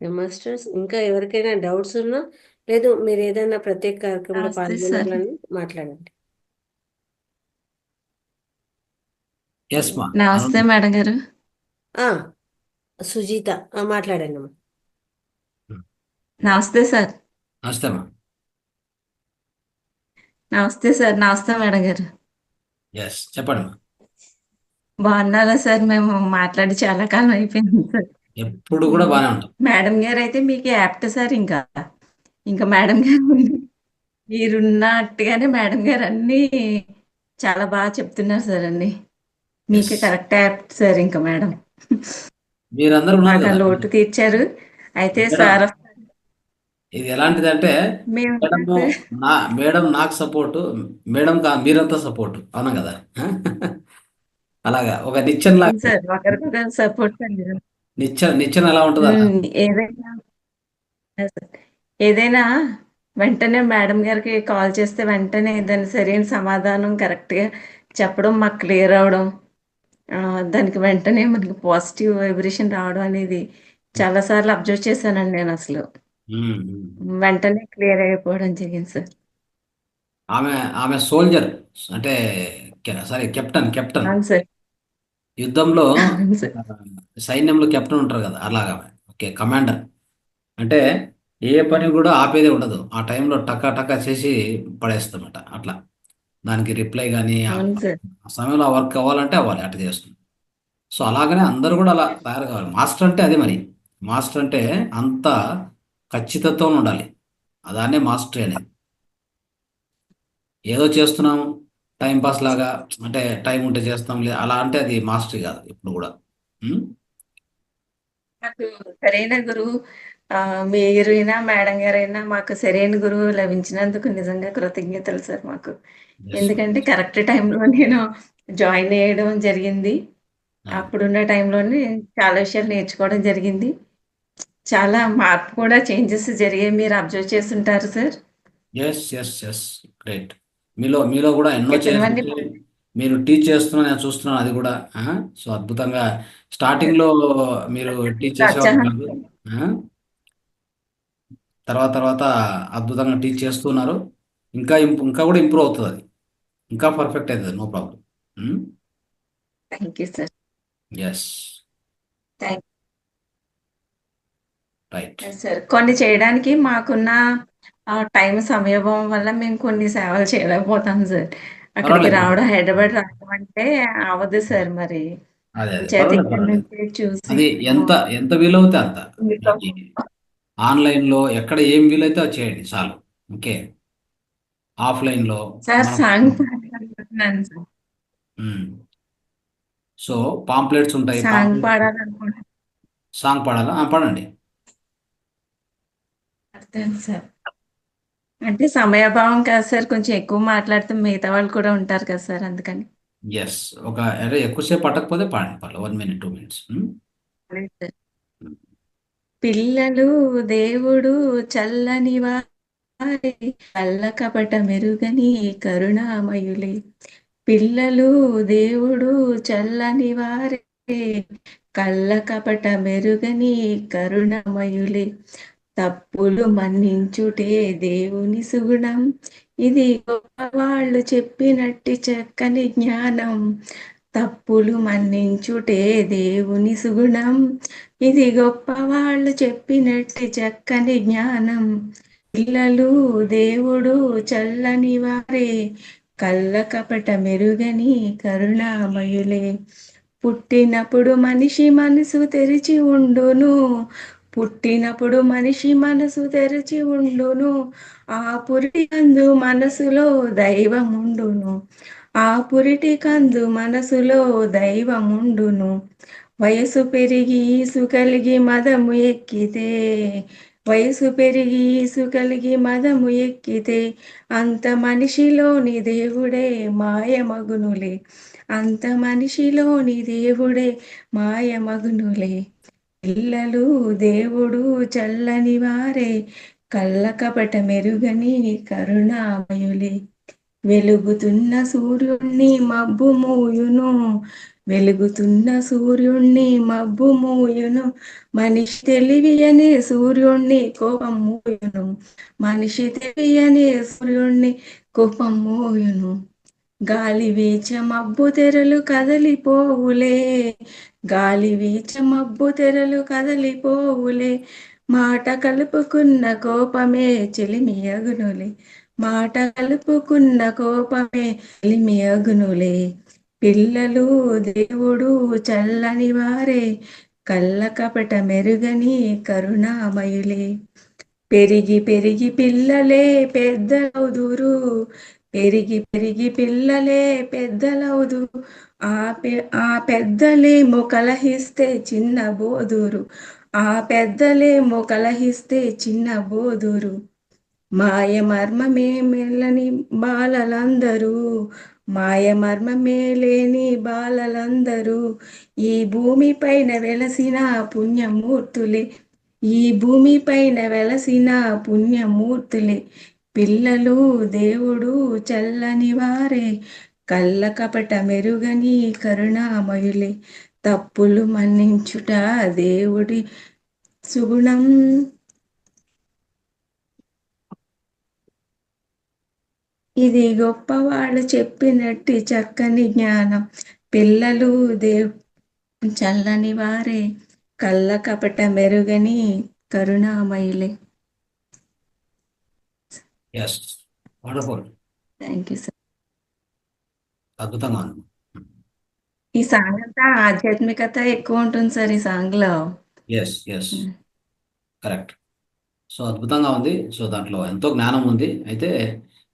masters, ఇంకా ఎవరికైనా డౌట్స్ ఉన్నా, లేదు మీరు ఏదైనా ప్రత్యేక కార్యక్రమంలో నమస్తే సార్. పాల్గొనాలని మాట్లాడండి. ఎస్ మా, నమస్తే మేడం గారు. ఆ సుజీత, మాట్లాడండి అమ్మా. నమస్తే సార్. నమస్తే అమ్మా. నమస్తే సార్. నమస్తే మేడం గారు. ఎస్, చెప్పండి అమ్మా. బాగున్నారా సార్? మేము మాట్లాడి చాలా కాలం అయిపోయింది సార్. ఎప్పుడు కూడా బాగానే ఉంటాం. మేడం గారు అయితే మీకు యాప్ట్ సార్. ఇంకా మేడం గారు మీరున్నట్టుగానే మేడం గారు అన్ని చాలా బాగా చెప్తున్నారు సార్. అన్ని మీకే కరెక్ట్ యాప్ట్ సార్. ఇంకా మేడం మీరందరూ ఉన్నారు నాకు ఆ కదా. లోటు తీర్చారు. అయితే మేడం, సార్ ఇది ఎలాంటిదంటే మేము మేడం నాకు సపోర్ట్, మేడం మీరంతా సపోర్ట్, అవునా కదా. అలాగా ఒక నిచ్చెన లాగా. సార్ ఒకరికొకరు సపోర్ట్ అండి. నిచ్చెన ఎలా ఉంటుంది అలా. ఏదైనా వెంటనే మేడం గారికి కాల్ చేస్తే వెంటనే దాని సరైన సమాధానం కరెక్ట్ గా చెప్పడం, మాకు క్లియర్ అవడం, దానికి వెంటనే మనకి పాజిటివ్ వైబ్రేషన్ రావడం అనేది చాలా సార్లు అబ్జర్వ్ చేశానండి నేను. అసలు వెంటనే క్లియర్ అయిపోవడం జరిగింది సార్. ఆమె సోల్జర్, అంటే సారీ కెప్టెన్ అవును సార్. యుద్ధంలో అవును సార్. సైన్యంలో కెప్టెన్ ఉంటారు కదా, అలాగా. ఓకే, కమాండర్ అంటే ఏ పని కూడా ఆపేదే ఉండదు. ఆ టైంలో టకా టకా చేసి పడేస్తామట అట్లా. దానికి రిప్లై కానీ అవును సార్. ఆ సమయంలో ఆ వర్క్ అవ్వాలంటే అవ్వాలి, అట్లా చేస్తుంది. సో అలాగనే అందరూ కూడా అలా తయారు కావాలి. మాస్టర్ అంటే అదే మరి. మాస్టర్ అంటే అంత ఖచ్చితత్వం ఉండాలి. అదాన్నే మాస్టరీ అనేది. ఏదో చేస్తున్నాం టైం పాస్ లాగా, అంటే టైం ఉంటే చేస్తాం లే అలా అంటే అది మాస్టరీ కాదు ఎప్పుడు కూడా. ఉం? నాకు సరైన గురువు మీరైనా మేడం గారైనా మాకు సరైన గురువు లభించినందుకు నిజంగా కృతజ్ఞతలు సార్ మాకు. Yes. ఎందుకంటే కరెక్ట్ టైంలో నేను జాయిన్ అయ్యడం జరిగింది. అప్పుడున్న టైంలోనే చాలా విషయాలు నేర్చుకోవడం జరిగింది. చాలా మార్పు కూడా చేంజెస్ జరిగాయి. మీరు అబ్జర్వ్ చేస్తుంటారు సార్. Yes great. మీలో కూడా ఎన్నో చెప్పినవన్నీ చేస్తుంటే మీరు టీచ్ చేస్తున్నా నేను చూస్తున్నాను అది కూడా. సో అద్భుతంగా స్టార్టింగ్ లో మీరు టీచ్ చేసేవారు కాదు. తర్వాత అద్భుతంగా టీచ్ చేస్తున్నారు. ఇంకా కూడా ఇంప్రూవ్ అవుతుంది, అది ఇంకా పర్ఫెక్ట్ అవుతుంది. No problem. Thank you sir. Yes thank right. Sir. కొన్ని చేయడానికి మాకున్న టైం సమయభావం వల్ల మేము కొన్ని సేవలు చేయలేకపోతాం సార్. అక్కడికి పర్వాలేదు. రావడం, హైదరాబాద్ రావడం అంటే అవదు సార్. మరి అదే చేత పర్వాలేదు, ఇక్కడ పర్వాలేదు. నుంచి చూసి అది ఎంత వీలవుతే అంత మీతో ఆన్లైన్లో ఎక్కడ ఏం వీలైతే అది చేయండి చాలు. ఓకే. ఆఫ్లైన్లో సార్ సాంగ్ పాడాలనుకుంటున్నాను సార్. సో పాంప్లెట్స్ ఉంటాయి. సాంగ్ పాడాలనుకుంటున్నాను సాంగ్ పాడాలా? పాడండి. సార్. అంటే సమయాభావం కాదు సార్, కొంచెం ఎక్కువ మాట్లాడితే మిగతా వాళ్ళు కూడా ఉంటారు కదా సార్, అందుకని. ఎస్. అంటే ఎక్కువసేపు పట్టకపోతే పాడండి, పర్లేదు. 1 minute 2 minutes. అదే సార్. పిల్లలు దేవుడు చల్లని వారే, కళ్ళ కపట మెరుగని కరుణామయులే. పిల్లలు దేవుడు చల్లని వారే, కళ్ళ కపట మెరుగని కరుణామయులే. తప్పులు మన్నించుటే దేవుని సుగుణం, ఇది గొప్పవాళ్ళు చెప్పినట్టి చక్కని జ్ఞానం. తప్పులు మన్నించుటే దేవుని సుగుణం, ఇది గొప్పవాళ్ళు చెప్పినట్టి చక్కని జ్ఞానం. పిల్లలు దేవుడు చల్లని వారే, కళ్ళ కపట మెరుగని కరుణామయులే. పుట్టినప్పుడు మనిషి మనసు తెరిచి ఉండును, పుట్టినప్పుడు మనిషి మనసు తెరిచి ఉండును. ఆ పురిటి కందు మనసులో దైవముండును, ఆ పురిటి కందు మనసులో దైవముండును. వయసు పెరిగి ఈసు కలిగి మదము ఎక్కితే, వయసు పెరిగి ఈసు కలిగి మదము ఎక్కితే, అంత మనిషిలోని దేవుడే మాయమగునులే, అంత మనిషిలోని దేవుడే మాయమగునులే. పిల్లలు దేవుడు చల్లని వారే, కళ్ళ కపట మెరుగని కరుణామయులే. వెలుగుతున్న సూర్యుణ్ణి మబ్బు మూయును, వెలుగుతున్న సూర్యుణ్ణి మబ్బు మూయును. మనిషి తెలివియనే సూర్యుణ్ణి కోపం మూయును, మనిషి తెలియనే సూర్యుణ్ణి కోపం మూయును. గాలి వీచ మబ్బు తెరలు కదలిపోవులే, గాలి వీచ మబ్బు తెరలు కదలిపోవులే. మాట కలుపుకున్న కోపమే చెలిమి అగునులే, మాట కలుపుకున్న కోపమే చెలిమి అగునులే. పిల్లలు దేవుడు చల్లని వారే, కళ్ళ కపట మెరుగని కరుణామయులే. పెరిగి పెరిగి పిల్లలే పెద్దలవుదురు, పెరిగి పెరిగి పిల్లలే పెద్దలవుదురు. ఆ పెద్దలేమో కలహిస్తే చిన్న బోదురు, ఆ పెద్దలేమో కలహిస్తే చిన్న బోదురు. మాయ మర్మమే మెల్లని బాలలందరూ, మాయ మర్మమే లేని బాలలందరూ. ఈ భూమి పైన వెలసిన పుణ్యమూర్తులే, ఈ భూమి పైన వెలసిన పుణ్యమూర్తులే. పిల్లలు దేవుడు చల్లని వారే, కళ్ళ కపట మెరుగని కరుణామయులే. తప్పులు మన్నించుట దేవుడి సుగుణం, ఇది గొప్పవాళ్ళు చెప్పినట్టి చక్కని జ్ఞానం. పిల్లలు చల్లని వారే, కళ్ళ కపట మెరుగని కరుణామయులే. Yes. Wonderful. Thank you sir. అద్భుతంగా ఉంది. ఈ సాంగ్ అంతా ఆధ్యాత్మికత ఎక్కువ ఉంటుంది సార్ ఈ సాంగ్ లో. Yes correct. సో అద్భుతంగా ఉంది. సో దాంట్లో ఎంతో జ్ఞానం ఉంది. అయితే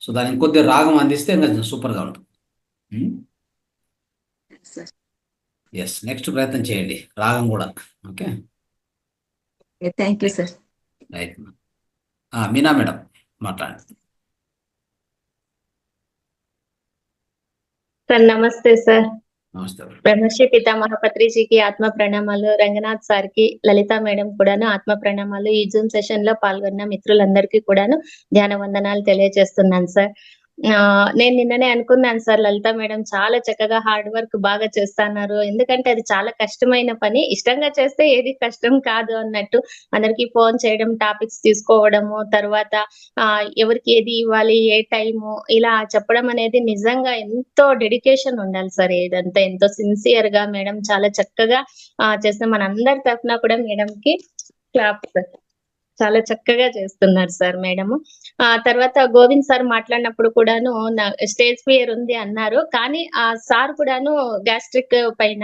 సో దానికి ఇంకొద్ది రాగం అందిస్తే ఇంకా సూపర్గా ఉంటుంది. ఎస్, నెక్స్ట్ ప్రయత్నం చేయండి రాగం కూడా. Okay, thank you sir. Right. Meena madam మాట్లాడండి. సార్ నమస్తే సార్. నమస్తే. బ్రహ్మశ్రీ పితామహ పత్రిజీకి ఆత్మ ప్రణామాలు, రంగనాథ్ సార్ కి, లలిత మేడం కూడాను ఆత్మ ప్రణామాలు. ఈ జూమ్ సెషన్ లో పాల్గొన్న మిత్రులందరికీ కూడాను ధ్యాన వందనాలు తెలియజేస్తున్నాను సార్. నేను నిన్ననే అనుకున్నాను సార్, లలిత మేడం చాలా చక్కగా హార్డ్ వర్క్ బాగా చేస్తున్నారు. ఎందుకంటే అది చాలా కష్టమైన పని, ఇష్టంగా చేస్తే ఏది కష్టం కాదు అన్నట్టు. అందరికి ఫోన్ చేయడం, టాపిక్స్ తీసుకోవడము, తర్వాత ఎవరికి ఏది ఇవ్వాలి, ఏ టైము, ఇలా చెప్పడం అనేది నిజంగా ఎంతో డెడికేషన్ ఉండాలి సార్. ఇదంతా ఎంతో సిన్సియర్ గా మేడం చాలా చక్కగా చేసిన మనందరి తరఫున కూడా మేడం కి క్లాప్ సార్. చాలా చక్కగా చేస్తున్నారు సార్ మేడము. తర్వాత గోవింద్ సార్ మాట్లాడినప్పుడు కూడాను స్టేజ్ ఫియర్ ఉంది అన్నారు. కానీ ఆ సార్ కూడాను గ్యాస్ట్రిక్ పైన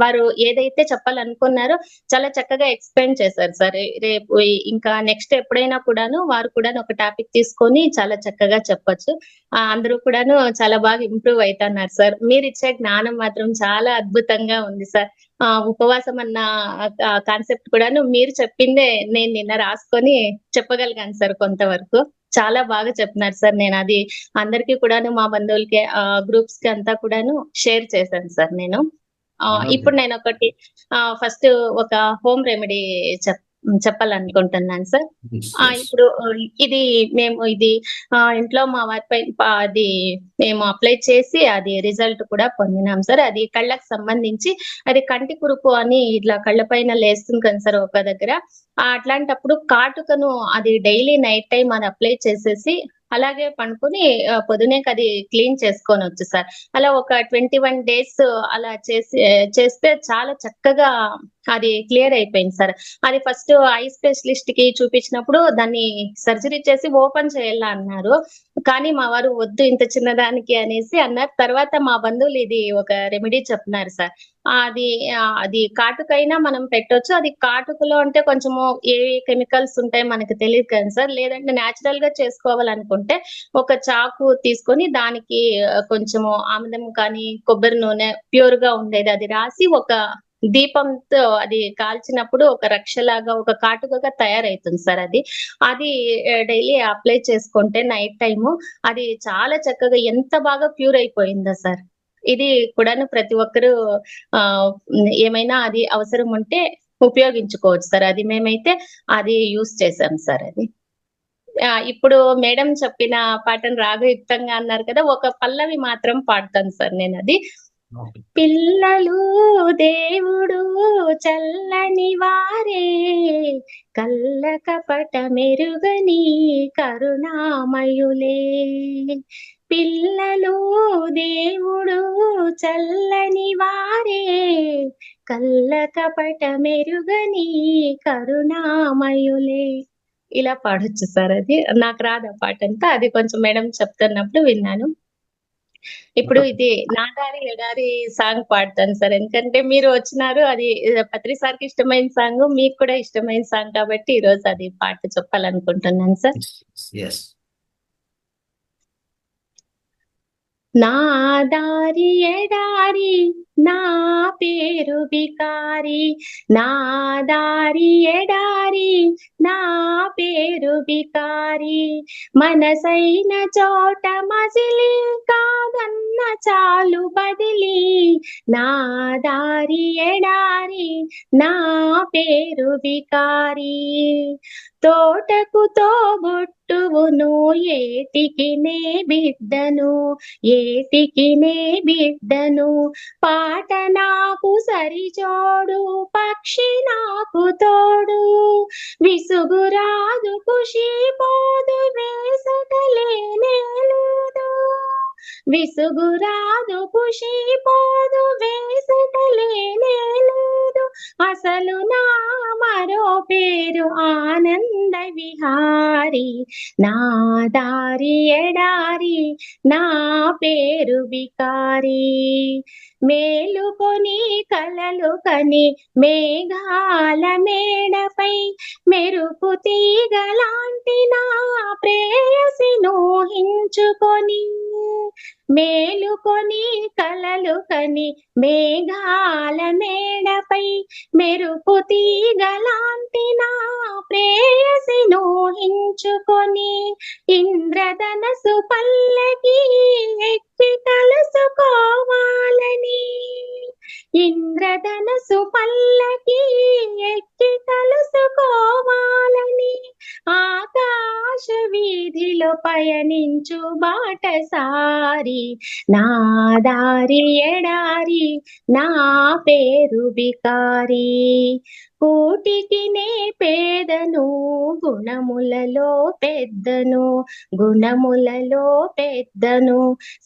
వారు ఏదైతే చెప్పాలనుకున్నారో చాలా చక్కగా ఎక్స్ప్లెయిన్ చేశారు సార్. రేపు ఇంకా నెక్స్ట్ ఎప్పుడైనా కూడాను వారు కూడా ఒక టాపిక్ తీసుకొని చాలా చక్కగా చెప్పొచ్చు. అందరూ కూడాను చాలా బాగా ఇంప్రూవ్ అవుతున్నారు సార్. మీరు ఇచ్చే జ్ఞానం మాత్రం చాలా అద్భుతంగా ఉంది సార్. ఉపవాసం అన్న కాన్సెప్ట్ కూడాను మీరు చెప్పిందే నేను నిన్న రాసుకొని చెప్పగలిగాను సార్ కొంతవరకు. చాలా బాగా చెప్తున్నారు సార్. నేను అది అందరికీ కూడాను, మా బంధువులకి, గ్రూప్స్ కి అంతా కూడాను షేర్ చేశాను సార్ నేను. ఇప్పుడు నేను ఒకటి ఫస్ట్ ఒక హోమ్ రెమెడీ చెప్పాలనుకుంటున్నాను సార్. ఇప్పుడు ఇది ఇంట్లో మా వారిపై అది మేము అప్లై చేసి అది రిజల్ట్ కూడా పొందినాం సార్. అది కళ్ళకు సంబంధించి, అది కంటి కురుపు అని ఇట్లా కళ్ళ పైన లేస్తుంది కదా సార్ ఒక దగ్గర. అట్లాంటప్పుడు కాటుకను అది డైలీ నైట్ టైం అది అప్లై చేసేసి అలాగే పనుకొని పొద్దునే అది క్లీన్ చేసుకోనొచ్చు సార్. అలా ఒక 21 days అలా చేస్తే చాలా చక్కగా అది క్లియర్ అయిపోయింది సార్. అది ఫస్ట్ ఐ స్పెషలిస్ట్ కి చూపించినప్పుడు దాన్ని సర్జరీ చేసి ఓపెన్ చేయాలా అన్నారు. కానీ మా వారు వద్దు ఇంత చిన్నదానికి అనేసి అన్నారు. తర్వాత మా బంధువులు ఇది ఒక రెమెడీ చెప్తున్నారు సార్. అది కాటుకైనా మనం పెట్టొచ్చు. అది కాటుకలో అంటే కొంచెము ఏ కెమికల్స్ ఉంటాయి మనకు తెలియదు కదా సార్. లేదంటే న్యాచురల్ గా చేసుకోవాలనుకుంటే ఒక చాకు తీసుకొని దానికి కొంచెము ఆముదం కానీ కొబ్బరి నూనె ప్యూర్ గా ఉండేది అది రాసి ఒక దీపంతో అది కాల్చినప్పుడు ఒక రక్షలాగా ఒక కాటుకగా తయారైతుంది సార్. అది డైలీ అప్లై చేసుకుంటే నైట్ టైము అది చాలా చక్కగా ఎంత బాగా క్యూర్ అయిపోయిందా సార్. ఇది కూడాను ప్రతి ఒక్కరు ఏమైనా అది అవసరం ఉంటే ఉపయోగించుకోవచ్చు సార్. అది మేమైతే అది యూస్ చేసాం సార్. అది ఇప్పుడు మేడం చెప్పిన పాటను రాగయుక్తంగా అన్నారు కదా, ఒక పల్లవి మాత్రం పాడతాను సార్ నేను. అది పిల్లలు దేవుడు చల్లని వారే, కళ్ళ కపట మెరుగని కరుణామయులే. పిల్లలు దేవుడు చల్లని వారే, కళ్ళ కపట మెరుగని కరుణామయులే. ఇలా పాడొచ్చు సార్. అది నాకు రాదు ఆ పాట అంతా, అది కొంచెం మేడం చెప్తున్నప్పుడు విన్నాను. ఇప్పుడు ఇది నాదారి ఎడారి సాంగ్ పాడతాను సార్. ఎందుకంటే మీరు వచ్చినారు, అది పత్రి సార్కి ఇష్టమైన సాంగ్, మీకు కూడా ఇష్టమైన సాంగ్ కాబట్టి ఈ రోజు అది పాట చెప్పాలనుకుంటున్నాను సార్. నా దారి ఎడారి, నా పేరు బికారి. నా దారి ఎడారి, నా పేరు బికారి. మనసైన చోట మజిలి, కాదన్న చాలు బదిలి. నా దారి ఎడారి, నా పేరు బికారి. తోటకు తోబుట్టువును, ఏటికి నే బిడ్డను, ఏటికి నే బిడ్డను. పాట నాకు సరిజోడు, పక్షి నాకు తోడు. విసుగురాదు ఖుషి పోదు, వేసటలేనే లేదు. విసుగురాదు ఖుషి పోదు, వేసటలేనే లేదు. అసలు నా మరో పేరు ఆనంద విహారి, నా దారి ఎడారి, నా పేరు బికారి. మేలుకొని కలలు కని మేఘాల మేడపై మెరుపు తీగలాంటి నా ప్రేయసి నూహించుకొని. మేలుకొని కలలు కని మేఘాల మేడపై మెరుపు తీగలాంటి నా ప్రేయసి నూహించుకొని. ఇంద్రధనసు పల్లకి ఎక్కి కలుసుకోవాలని, ఇంద్రధనసు పల్లకి ఎక్కి కలుసుకోవాలని, ఆకాశ వీధిలో పయనించు బాటసారి, నా దారి ఎడారి, నా పేరు బికారి. కూటికి నే పేదను, గుణములలో పెద్దను, గుణములలో పెద్దను.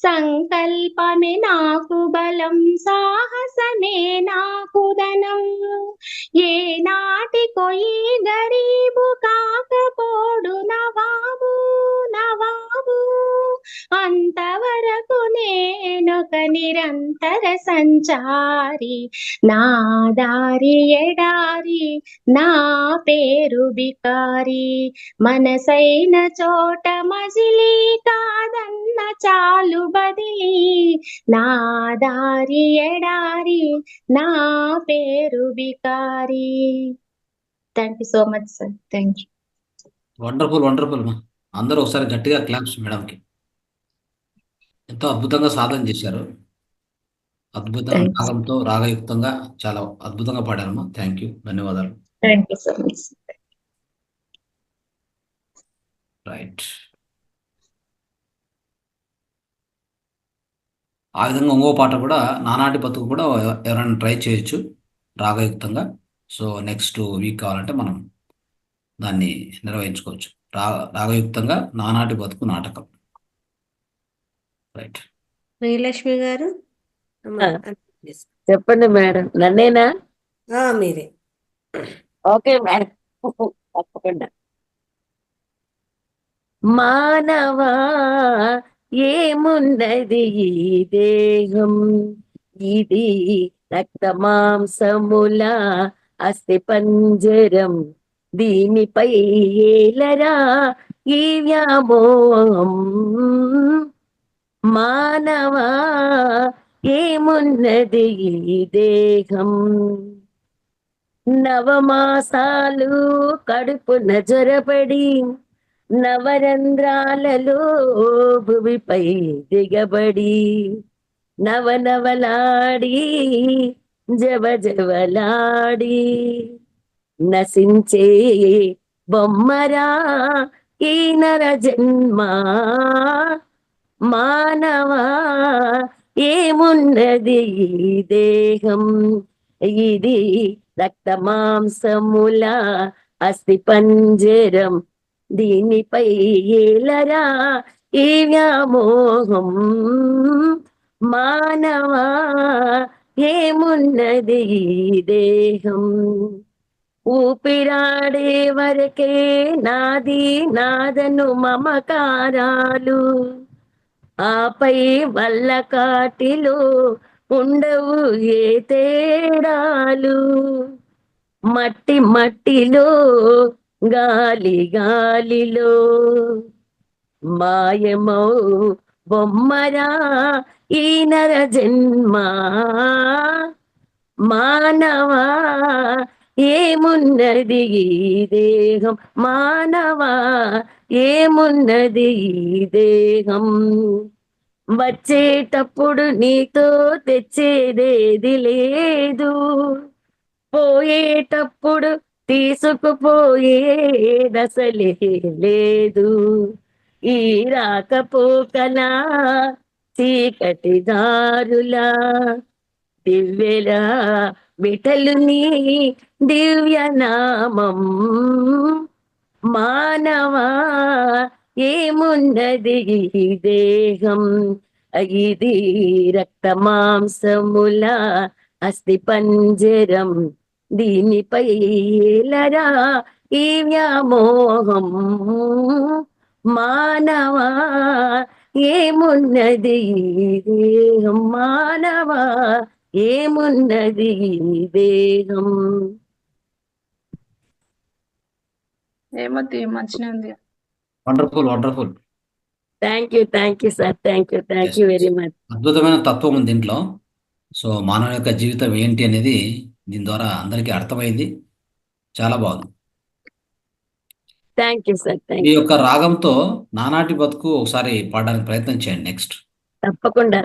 సంకల్పమే నాకు బలం, సాహసమే నాకు ధనం. ఏ నాటికో ఈ గరీబు కాకపోడు నవాబు, నవాబు. అంతవరకు నేనొక నిరంతర సంచారి, నా దారి ఎడారి, నా పేరు బికారి. మనసైన చోట మజిలీ కాదన్న చాలు బదిలీ, నా దారి ఎడారి, నా పేరు బికారి. Thank you so much sir. Thank you. Wonderful wonderful మా. అందరూ ఒకసారి గట్టిగా క్లాప్స్ మేడంకి. ఎంతో అద్భుతంగా సాధన చేశారు. అద్భుతమైన థ్యాంక్ యూ. రాగంతో రాగయుక్తంగా చాలా అద్భుతంగా పాడారమ్మా. థ్యాంక్ యూ, ధన్యవాదాలు. Thank you so much. Right. ఆ విధంగా ఇంకో పాట కూడా నానాటి బతుకు కూడా ఎవరైనా ట్రై చేయొచ్చు రాగయుక్తంగా. సో నెక్స్ట్ వీక్ కావాలంటే మనం దాన్ని నిర్వహించుకోవచ్చు. రాగయుక్తంగా నానాటి బతుకు నాటకం. రైట్. ప్రియలక్ష్మి గారు అమ్మా, please. చెప్పండి మేడం. నన్నేనా? మీరే. ఓకే మేడం, తప్పకుండా. మానవా ఏమున్నది ఈ దేహం, ఇది రక్త మాంసముల అస్థి పంజరం, దీనిపై ఏలరా ఈ వ్యామోహం. మానవా ఏమున్నది ఈ దేహం, నవమాసాలు కడుపున జొరబడి నవరంధ్రాలలో భూమిపై దిగబడి నవనవలాడి జవజవలాడి నశించే బొమ్మరా ఈ నర జన్మ. మానవా ఏమున్నది ఈ దేహం, ఇది రక్త మాంసముల అస్థి పంజరం, దీనిపై ఏలరా ఈ వ్యామోహం. మానవా ఏమున్నది ఈ దేహం, ఊపిరాడే వరకే నాది నాదను మమకారాలు, ఆపై వల్ల కాటిలో ఉండవు ఏ తేడాలు. మట్టి మట్టిలో గాలి గాలిలో మాయమౌ బొమ్మరా ఈ నర జన్మ. మానవా ఏమున్నది ఈ దేహం, మానవా ఏమున్నది ఈ దేహం. వచ్చేటప్పుడు నీతో తెచ్చేదేది లేదు, పోయేటప్పుడు తీసుకుపోయేదసలే లేదు. ఈ రాకపోకలా చీకటి దారులా దివ్యలా విఠలు నీ దివ్యనామం. మానవా ఏమున్నది ఈ దేహం, ఇది రక్త మాంసముల అస్థి పంజరం, దీనిపై ఏలరా ఈ వ్యామోహం మానవా ఏమున్నది ఈ దేహం మానవా ఏమున్నది ఈ దేహం. ఏమో మంచిగా ఉంది. Wonderful. Thank you sir, thank you very much. అద్భుతమైన తత్వం ఉంది దీంట్లో. సో మానవ యొక్క జీవితం ఏంటి అనేది దీని ద్వారా అందరికీ అర్థమైంది. చాలా బాగుంది. థ్యాంక్ యూ సార్, ఈ యొక్క రాగంతో నానాటి బతుకు ఒకసారి పాడడానికి ప్రయత్నం చేయండి. నెక్స్ట్ తప్పకుండా.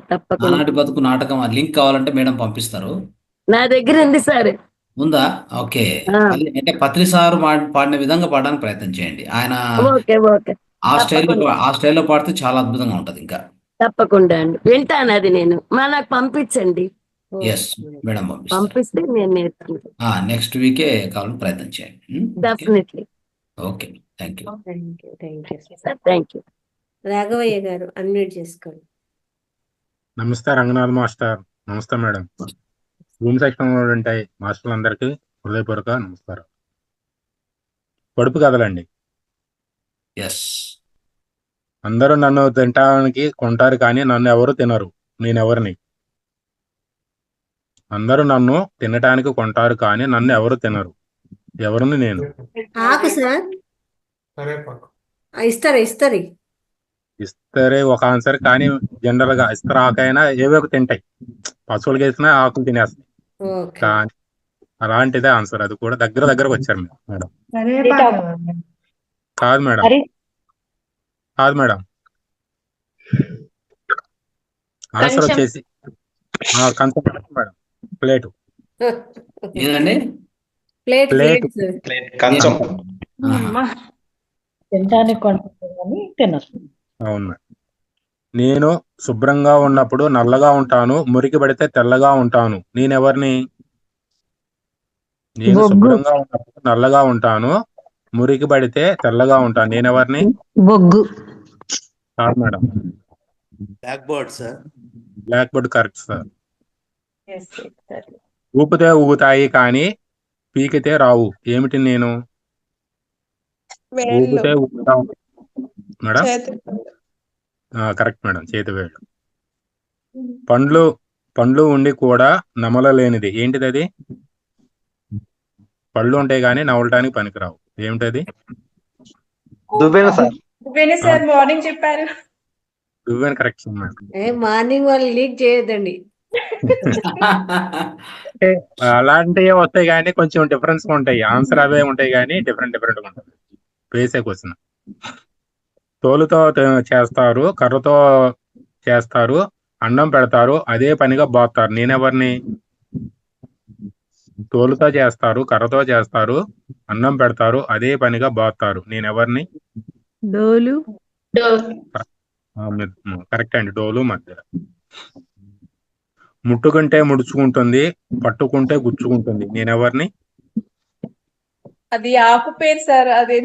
నానాటి బతుకు నాటకం లింక్ కావాలంటే మేడం పంపిస్తారు. నా దగ్గర ఉంది సార్. ఉందా? ఓకే. అంటే పత్రి సార్ పాడిన విధంగా పాడడానికి ప్రయత్నం చేయండి. ఆయన ఓకే ఆ స్టైల్లో పాడితే చాలా అద్భుతంగా ఉంటది. ఇంకా తప్పకుండా అండి, వింటాను. అది నేను నాకు పంపించండి. ఎస్ మేడం పంపిస్తే నేను నేర్చుకుంటాను. నెక్స్ట్ వీకే కావాలని ప్రయత్నం చేయండి. Definitely. Okay, thank you. Sir, thank you. Raghavayya గారు అన్మ్యూట్ చేసుకోండి. నమస్తే రంగనాథ్ మాస్టర్. నమస్తే మేడం. రూమ్ సెక్షన్ లో ఉంటాయి మాస్టర్లందరికీ హృదయపూర్వక నమస్కారం. పొడుపు కథలండి. అందరూ నన్ను తినటానికి కొంటారు కానీ నన్ను ఎవరు తినరు. నేనెవరిని? అందరూ నన్ను తినటానికి కొంటారు కానీ నన్ను ఎవరు తినరు. ఎవరిని నేను? ఆకు సార్ ఇస్తారే ఒక ఆన్సర్, కానీ జనరల్ గా ఇస్తారు ఆకైనా ఏవో ఒక తింటాయి. పశువులకి వేసినా ఆకులు తినేస్తాయి. కానీ అలాంటిదే ఆన్సర్. అది కూడా దగ్గరకు వచ్చారు మేడం. కాదు మేడం. ఆన్సర్ వచ్చేసి మేడం ప్లేటు. ఏదండి? ప్లేట్. కంచం. అవును మేడం. నేను శుభ్రంగా ఉన్నప్పుడు నల్లగా ఉంటాను, మురికి పడితే తెల్లగా ఉంటాను. నేనెవరిని? నేను శుభ్రంగా ఉన్నప్పుడు నల్లగా ఉంటాను, మురికి పడితే తెల్లగా ఉంటాను. నేనెవరిని? బొగ్గు. కాదు madam. Black board sir. Black board correct sir. ఊపితే ఊగుతాయి కానీ పీకితే రావు. ఏమిటి నేను? ఊపితే ఊగుతావు మేడం. కరెక్ట్ మేడం, చేతివేళ్ళు. పండ్లు ఉండి కూడా నమలలేనిది ఏంటిది? అది పళ్ళు ఉంటాయి కానీ నమలటానికి పనికిరావు. ఏమిటది? దువ్వెన సార్. మార్నింగ్ చెప్పారు. దువ్వెన కరెక్ట్ మేడం. మార్నింగ్ వాళ్ళు లీక్ చేయొద్దండి. అలాంటివి వస్తాయి కానీ కొంచెం డిఫరెన్స్ ఉంటాయి. ఆన్సర్ అవే ఉంటాయి కానీ డిఫరెంట్ ఉంటుంది. వేసే క్వశ్చన్. తోలుతో చేస్తారు, కర్రతో చేస్తారు, అన్నం పెడతారు, అదే పనిగా బాస్తారు. నేనెవరిని? తోలుతో చేస్తారు, కర్రతో చేస్తారు, అన్నం పెడతారు, అదే పనిగా బాస్తారు. నేనెవరిని? డోలు. కరెక్ట్ అండి. డోలు మధ్య. ముట్టుకుంటే ముడుచుకుంటుంది, పట్టుకుంటే గుచ్చుకుంటుంది. నేనెవరిని? అది ఆకు పేరు సార్. అది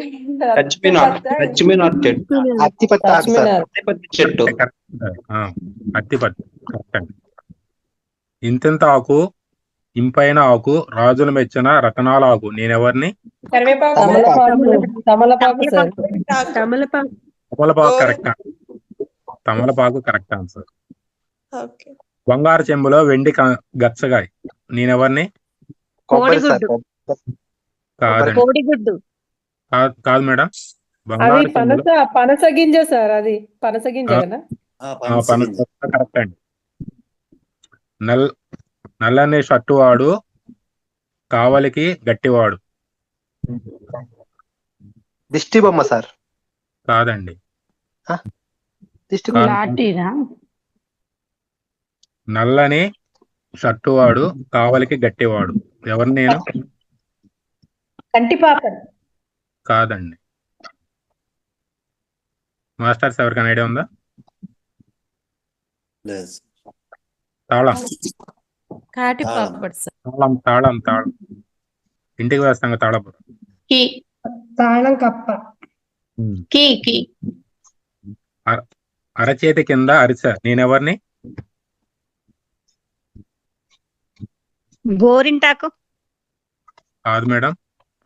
చెట్టు. అత్తిపత్తి కరెక్ట్ అండి. ఇంతింత ఆకు, ఇంపైన ఆకు, రాజులు మెచ్చిన రతనాల ఆకు. నేనెవరిని? తమలపాకు కరెక్ట్. తమలపాకు కరెక్ట్ ఆన్సర్. బంగారు చెంబులో వెండి గచ్చగాయ. నేనెవరిని? కాదు మేడం. బంగారు పనస గింజ సార్. అది పనస గింజ కదా. కరెక్ట్ అండి. నల్లని షర్టు వాడు, కావలికి గట్టివాడు. దిష్టి బొమ్మ సార్. కాదండి. నల్లని షర్టు వాడు, కావలికి గట్టివాడు. ఎవరు? నేను. కాదండి. మాస్టర్స్ ఎవరికైనా ఐడియా ఉందా? తాళం. తాళం. ఇంటికి వేస్తాం తాళపు. తాళం కప్ప. అరచేతి కింద అరిస. నేనెవరిని? గోరింటాకు. కాదు మేడం.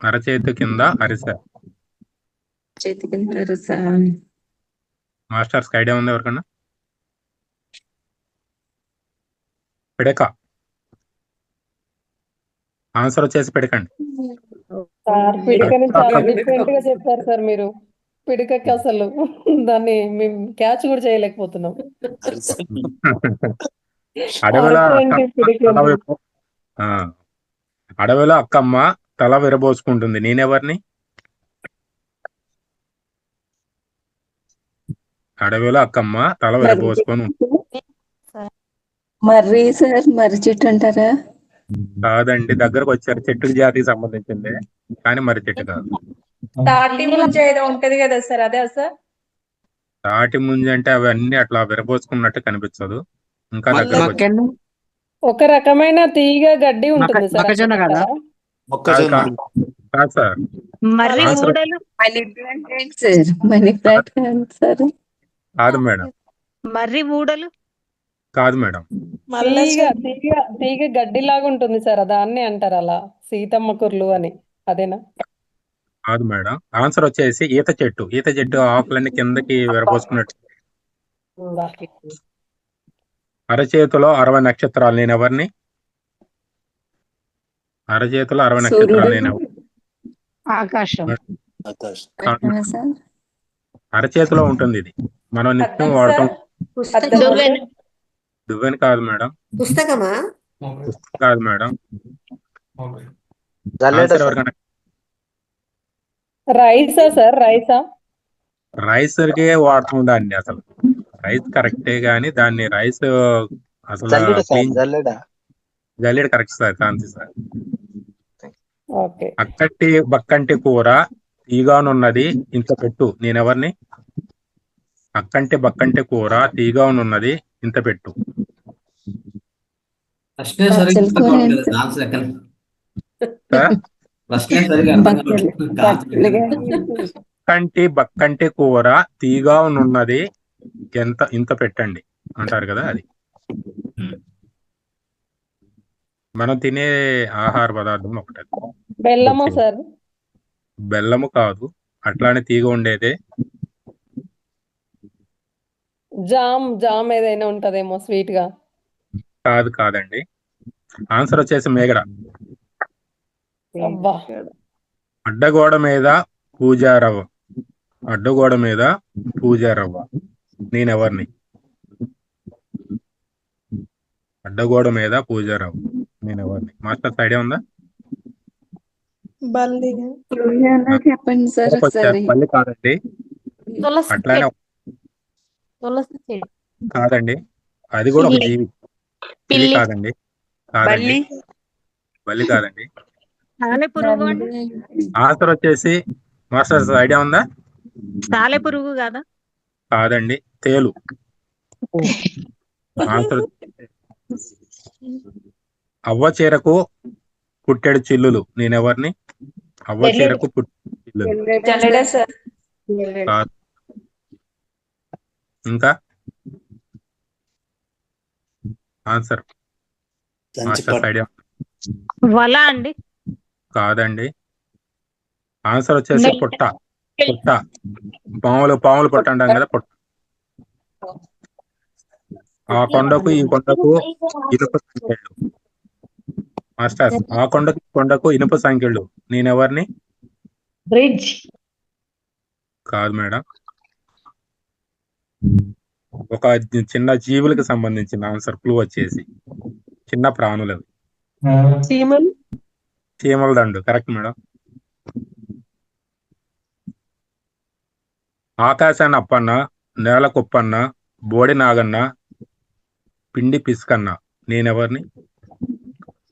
అరచేతి కింద అరిసె. చేతికింటారు సార్. మాస్టర్స్ ఐడియా ఉంది ఎవరికన్నా? పిడక. ఆన్సర్ వచ్చేసి పిడకండి. సార్ పిడికని చాలా డిఫరెంట్ గా చెప్పారు సార్ మీరు. పిడికకి అసలు దాన్ని మేము క్యాచ్ కూడా చేయలేకపోతున్నాం. అడవిలో అటువంటి పిడికని. ఆ, అడవిలో అక్కమ్మ తల విరబోసుకుంటుంది, నేనెవరిని? అడవిలో అక్కమ్మ తల విరబోసుకొని మర్రి సార్, మర్రి చెట్టు అంటారా? కాదండి, దగ్గరకు వచ్చారు. చెట్టుకి జాతికి సంబంధించింది కానీ మరి చెట్టు కాదు. తాటి ముంజ ఏదో ఉంటది కదా సార్, అదే సార్? తాటి ముంజ అంటే అవన్నీ అట్లా విరబోసుకున్నట్టు కనిపించదు. ఇంకా దగ్గరకు వచ్చి ఒక రకమైన తీగ గడ్డి ఉంటుంది సార్. కాదు కాదు సార్. మర్రి ఆన్సర్ ఊడలు. మనీ ప్లాంట్ ఏంటి సార్? మనీ ప్లాంట్ సార్ కాదు మేడం. మర్రి ఊడలు. కాదు మేడం. తీగ తీగ తీగ గడ్డి లాగా ఉంటుంది సార్, దాన్ని అంటారు అలా సీతమ్మ కుర్లు అని, అదేనా? కాదు మేడం. ఆన్సర్ వచ్చేసి ఈత చెట్టు. ఈత చెట్టు ఆకులన్నీ కిందకి విరబోసుకున్నట్టు. అరచేతిలో 60 నక్షత్రాలు, నేను ఎవరిని? అరచేతిలో 60 నక్షత్రాలు, నేను ఎవరు? ఆకాశం. అరచేతిలో ఉంటుంది ఇది, మనం నిత్యం వాడటం. దువ్వెన కాదు మేడం. పుస్తకమా? పుస్తకం కాదు మేడం. జల్లెడ ఎవరికైనా? రైసా సార్? రైసా? రైసర్కే వాడుతాం దాన్ని. అసలు రైస్ కరెక్టే గానీ దాన్ని రైస్ అసలు జల్లెడ సార్, క్లీన్ జల్లెడ. జల్లెడ కరెక్ట్ సార్. కాంతి సార్. ఓకే. అక్కట్టి బక్కంటి కూర తీగానున్నది ఇంత పెట్టు, నేనెవరిని? అక్కంటి బక్కంటి కూర తీగానున్నది ఇంత పెట్టు. ప్రశ్నే సరిగ్గా అర్థం కావట్లేదు. ఆన్సర్ ఎక్కడ? ప్రశ్నే సరిగ్గా అర్థం కావట్లేదు. అక్కంటి బక్కంటి కూర తీగానున్నది ఇంత పెట్టండి అంటారు కదా, అది. మనం తినే ఆహార పదార్థం ఒకటి. బెల్లమా సార్? బెల్లము కాదు, అట్లానే తీగ ఉండేదే. జామ్ ఏదైనా ఉంటదేమో స్వీట్ గా. కాదండి. ఆన్సర్ వచ్చేసి మేగడ. అబ్బా. అడ్డగోడ మీద పూజారవ్వ. అడ్డగోడ మీద పూజారవ్వ, నేనెవరిని? అడ్డగోడ మీద పూజారవ్వ, నేనెవరిని? మాస్టర్స్ ఐడియా ఉందా? చెప్పండి సార్ ఒకసారి. పల్లి కాదండి. అట్లానే కాదండి, అది కూడా ఒక జీవి. పిల్లి కాదండి. కాదండి, బల్లి కాదండి. సాలెపురుగు అండి. ఆన్సర్ వచ్చేసి మాస్టర్స్ ఐడియా ఉందా? సాలెపురుగు కాదా? కాదండి, తేలు. ఆన్సర్ అవ్వ చీరకు పుట్టెడు చిల్లులు, నేనెవరిని? అవ్వ చీరకు పుట్టెడు చిల్లులు. జల్లెడ సార్. కాదు. ఇంకా ఆన్సర్ మాస్టర్స్ ఐడియా? వల అండి. కాదండి. ఆన్సర్ వచ్చేసి పుట్ట. పుట్ట. పాములు పుట్ట అంటాం కదా, పుట్ట. ఆ కొండకు ఈ కొండకు ఇనుప సంఖ్యలు. మాస్టర్స్, ఆ కొండకు ఇనుప సంఖ్యలు, నేనెవరిని? బ్రిడ్జ్. కాదు మేడం. ఒక చిన్న జీవులకు సంబంధించిన ఆన్సర్. క్లూ వచ్చేసి చిన్న ప్రాణులు. చీమల దండు. Correct madam. ఆకాశాన్ని అప్పన్న, నేల కుప్పన్న, బోడి నాగన్న, పిండి పిసుకన్న, నేనెవరిని?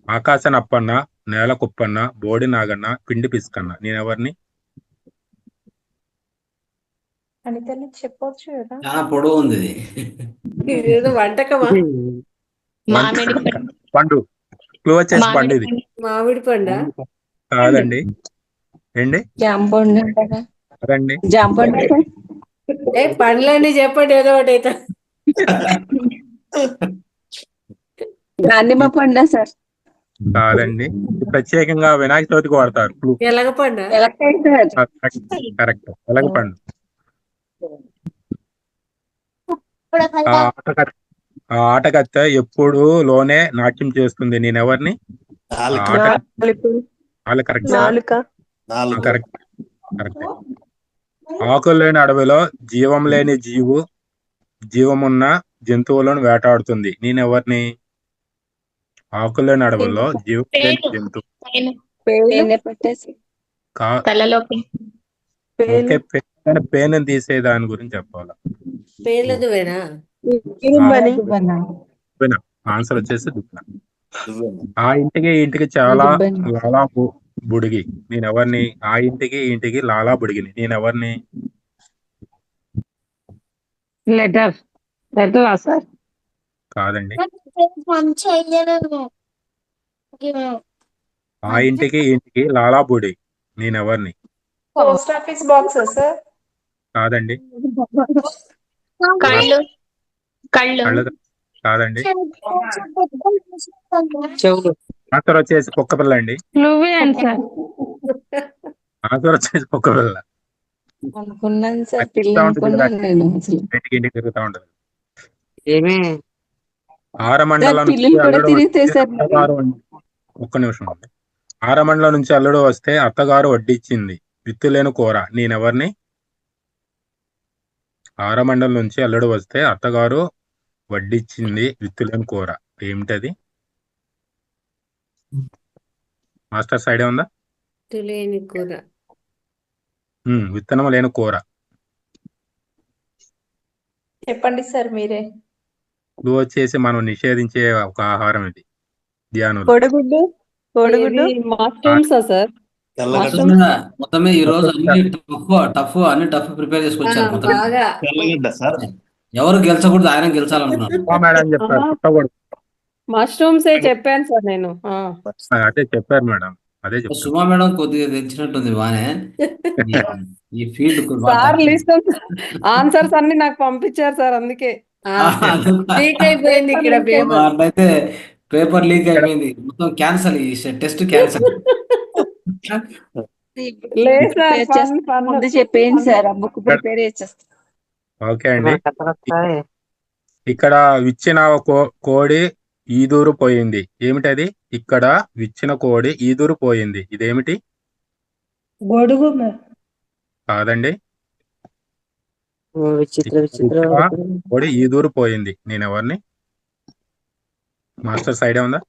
ఆకాశాన్ని అప్పన్న, నేల కుప్పన్న, బోడి నాగన్న, పిండి పిసుకన్న, నేనెవరిని? అనితని చెప్పొచ్చు కదా. చాలా పొడవు ఉంది ఇది. ఇదేదో వంటకమా? పండు. క్లూ వచ్చేసి పండు ఇది. మామిడి పండా? కాదండి. ఏంటి? జాంపండు అంటారా? కాదండి. జాంపండు. పండ్లన్నీ చెప్పండి ఏదో ఒకటి అయితే. దానిమ్మ పండా సార్? కాదండి. ఇది ప్రత్యేకంగా వినాయక చవితికి వాడతారు. క్లూ. ఎలగపండ కరెక్ట్. ఎలగపండు. ఆ ఆటకత్తె ఎప్పుడు లోనే నాట్యం చేస్తుంది. నేనెవరిని? Correct sir. కరెక్ట్. ఆకులు లేని అడవిలో జీవం లేని జీవమున్న జంతువులను వేటాడుతుంది. నేనెవరిని? ఆకులు లేని అడవుల్లో జీవం లేని జంతువు. ఓకే, పేను తీసే దాని గురించి చెప్పాలా? పేలదువేనా? ఆన్సర్ వచ్చేసి దువ్వెన. ఆ ఇంటికి చాలా లాలా బుడిగి. నేనెవరిని? ఆ ఇంటికి లాలా బుడిగిని. నేనెవరిని? Letter sir. కాదండి. ఆ ఇంటికి లాలా బుడి. నేనెవరిని? Post office box sir. కాదండి. కళ్ళు కాదండి. ఆన్సర్ వచ్చేసి కుక్క పిల్ల అండి. ఆన్సర్ వచ్చేసి కుక్క పిల్ల. అనుకున్నాను సార్, పిల్ల అనుకున్నాను నేను అసలు. ఇంటికి తిరుగుతా ఉంటది. ఆరమండలం ఒక్క నిమిషం ఉంది. ఆరమండలం నుంచి అల్లుడు వస్తే అత్తగారు వడ్డిచ్చింది విత్తులేని కూర. నేనెవరిని? ఆరమండలం నుంచి అల్లుడు వస్తే అత్తగారు వడ్డిచ్చింది విత్తులేని కూర. ఏమిటది? మాస్టర్స్ ఐడియా ఉందా? విత్తులేని కూర. విత్తనం లేని కూర. చెప్పండి సార్ మీరే. ఇది వచ్చేసి మనం నిషేధించే ఒక ఆహారం. ఇది ధ్యానం. కోడిగుడ్డు మష్రూమ్సా సార్? మొత్తం ఈ రోజు అన్ని టఫ్ ప్రిపేర్ చేసుకొచ్చారు. మొత్తం ఎవరు గెలిచకూడదు, ఆయన గెలిచాలనుకున్నారు. మష్రూమ్సే చెప్పాను సార్ నేను. అదే చెప్పారు మేడం. అదే సుమా మేడం కొద్దిగా తెచ్చినట్టుంది బానే. ఈ ఫీల్డ్ సార్ లిస్ట్ ఆన్సర్స్ అన్ని నాకు పంపించారు సార్, అందుకే లీక్ అయిపోయింది ఇక్కడ అట్లయితే పేపర్ లీక్ అయిపోయింది. మొత్తం క్యాన్సల్, ఈ టెస్ట్ క్యాన్సల్. ముందు చెప్పేయండి సార్, ఆ బుక్ ప్రిపేర్ చేసేస్తా. ఓకే అండి. ఇక్కడ విచ్చిన కోడి ఈదూరు పోయింది. ఏమిటది? ఇక్కడ విచ్చిన కోడి ఈదూరు పోయింది. ఇదేమిటి? గొడుగు కాదండి. కోడి ఈదూరు పోయింది. నేనెవరిని? మాస్టర్స్ ఐడియా ఉందా?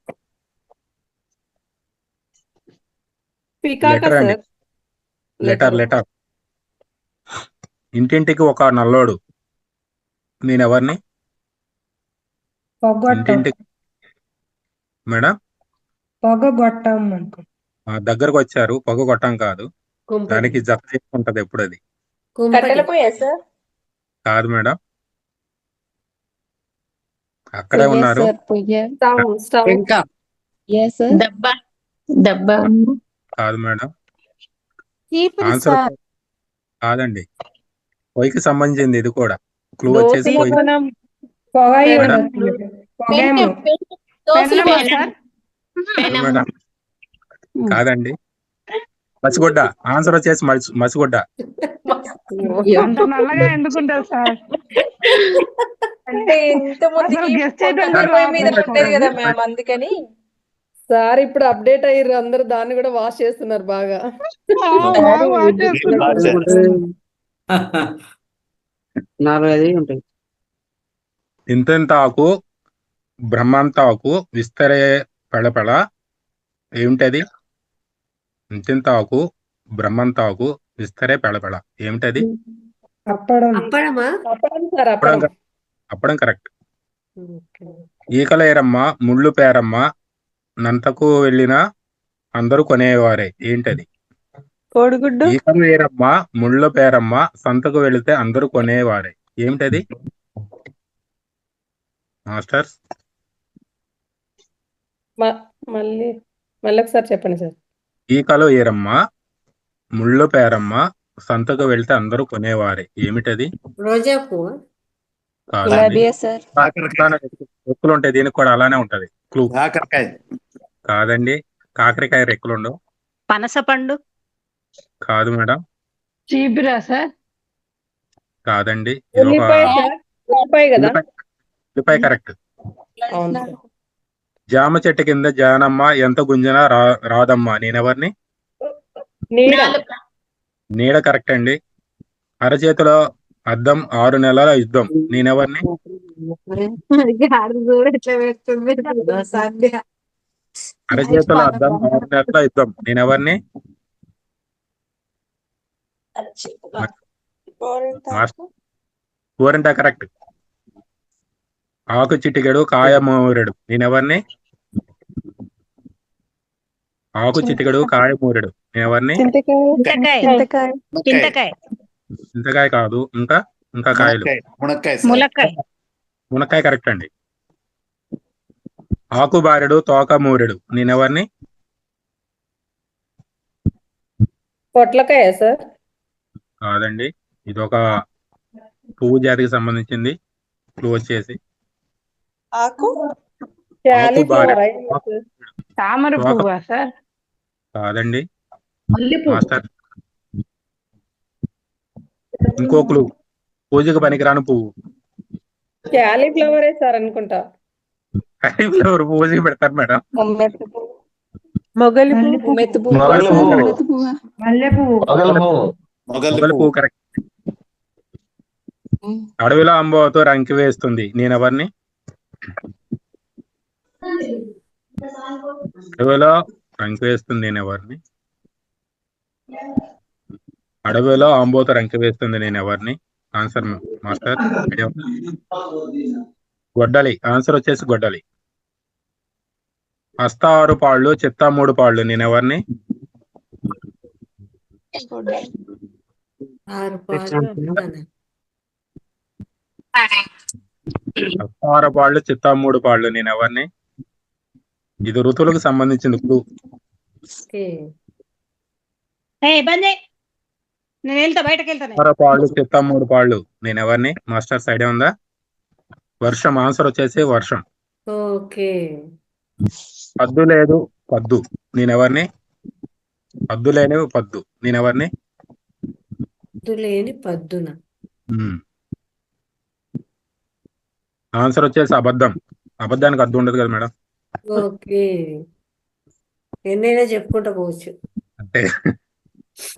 లెటర్ అండి. లెటర్. ఇంటింటికి ఒక నల్లోడు. నేనెవరిని? ఇంటింటికి మేడం పొగగొట్టం. దగ్గరకు వచ్చారు. పొగగొట్టం కాదు, దానికి జత చేసుకుంటది ఎప్పుడు. అది కాదు మేడం. అక్కడే ఉన్నారు. కాదు మేడం. ఆన్సర్ కాదండి. పొయ్యికి సంబంధించింది ఇది కూడా. క్లూ వచ్చేసి పొయ్యి. మేడం కాదండి. మసిగుడ్డ. ఆన్సర్ వచ్చేసి మసిగుడ్డ. నల్లగా ఎందుకుంటారు సార్? అంటే మీద ఉండేది కదా మ్యామ్, అందుకని. సార్ ఇప్పుడు అప్డేట్ అయ్యారు అందరు, దాన్ని కూడా వాష్ చేస్తున్నారు బాగా. ఇంతెంత ఆకు బ్రహ్మంత ఆకు విస్తరే పెళపెళ. ఏమిటది? ఇంతెంత ఆకు బ్రహ్మంత ఆకు విస్తరే పెళపెళ. ఏమిటది? అప్పడం కరెక్ట్. ఈకలేరమ్మ ముళ్ళు పేరమ్మ నంతకు వెళ్ళిన అందరూ కొనేవారే. ఏంటది? కోడిగుడ్డు. ఈకలు వేరమ్మ ముళ్ళ పేరమ్మ సంతకు వెళితే అందరూ కొనేవారే. ఏమిటది? మాస్టర్స్ మళ్ళీ ఒకసారి చెప్పండి సార్. ఈకలు ఏరమ్మ ముళ్ళు పేరమ్మ సంతకు వెళ్తే అందరూ కొనేవారే. ఏమిటది? రోజా పువ్వు. ఎత్తులు ఉంటాయి, దీనికి కూడా అలానే ఉంటది. క్లూ. కాదండి. కాకరకాయ రెక్కలు ఉండవు. పనస పండు, కాదు మేడం. చీపిరా సార్? కాదండి. ఇది ఒక ఉల్లిపాయ సార్, ఉల్లిపాయ కదా? ఉల్లిపాయ కరెక్ట్. అవును సార్. జామ చెట్టు కింద జానమ్మ ఎంత గుంజన రాదమ్మా నేనెవరిని? నీడ. నీడ కరెక్ట్ అండి. అరచేతిలో అద్దం 6 నెలల యుద్ధం నేనెవరిని? అరచేతిలో అద్దం 6 నెలల యుద్ధం నేనెవరిని? గోరింట కరెక్ట్. ఆకు చిటికెడు కాయ మూరెడు నేనెవరిని? ఆకు చిటికెడు కాయ మూరెడు నేనెవరిని? చింతకాయ, చింతకాయ కాదు. ఇంకా ఇంకా కాయలు. ములక్కాయ, మునక్కాయ కరెక్ట్ అండి. ఆకు బారెడు తోక మూరెడు నేనెవరిని? పొట్లకాయ సార్? కాదండి. ఇది ఒక పువ్వు జాతికి సంబంధించింది. క్లూ వచ్చేసి ఆకు క్యాలీఫ్లవర్. తామర పువ్వా సార్? కాదండి మల్లెపూ. మాస్టర్. ఇంకో క్లూ, పూజకు పనికిరాని పువ్వు. క్యాలీఫ్లవరే సార్ అనుకుంటా. కాలీఫ్లవర్ పూజకి పెడతారు మేడం. మొగలి పువ్వు, మెత్తు పువ్వు. మొగలి పువ్వు కరెక్ట్. అడవిలో అంబోతో రంకి వేస్తుంది నేనెవరిని? అడవిలో రంకి వేస్తుంది నేనెవరిని? అడవిలో అంబోతో రంకి వేస్తుంది నేనెవరిని? Answer master. గొడ్డలి. ఆన్సర్ వచ్చేసి గొడ్డలి. హస్త 6 పాళ్ళు, చిత్త 3 పాళ్ళు నేనెవరిని? 6 పాలు అంటాను. హస్త 6 పాళ్ళు, చిత్త 3 పాళ్ళు నేనెవరిని? ఇది ఋతువులకు సంబంధించింది క్లూ. ఓకే. నేను వెళ్తా, బయటకు వెళ్తాను. 6 పాళ్ళు, చిత్త 3 పాళ్ళు నేనెవరిని? మాస్టర్స్ ఐడియా ఉందా? వర్షం. ఆన్సర్ వచ్చేసి వర్షం. ఓకే. పద్దు లేదు పద్దు నేనెవరిని? పద్దు లేని పద్దు నేనెవరిని? పద్దు లేని పద్దున. ఆన్సర్ వచ్చేసి అబద్ధం. అబద్ధానికి అద్దు ఉండదు కదా మేడం. ఓకే. ఎన్నైనా చెప్పుకుంటా పోవచ్చు. అంటే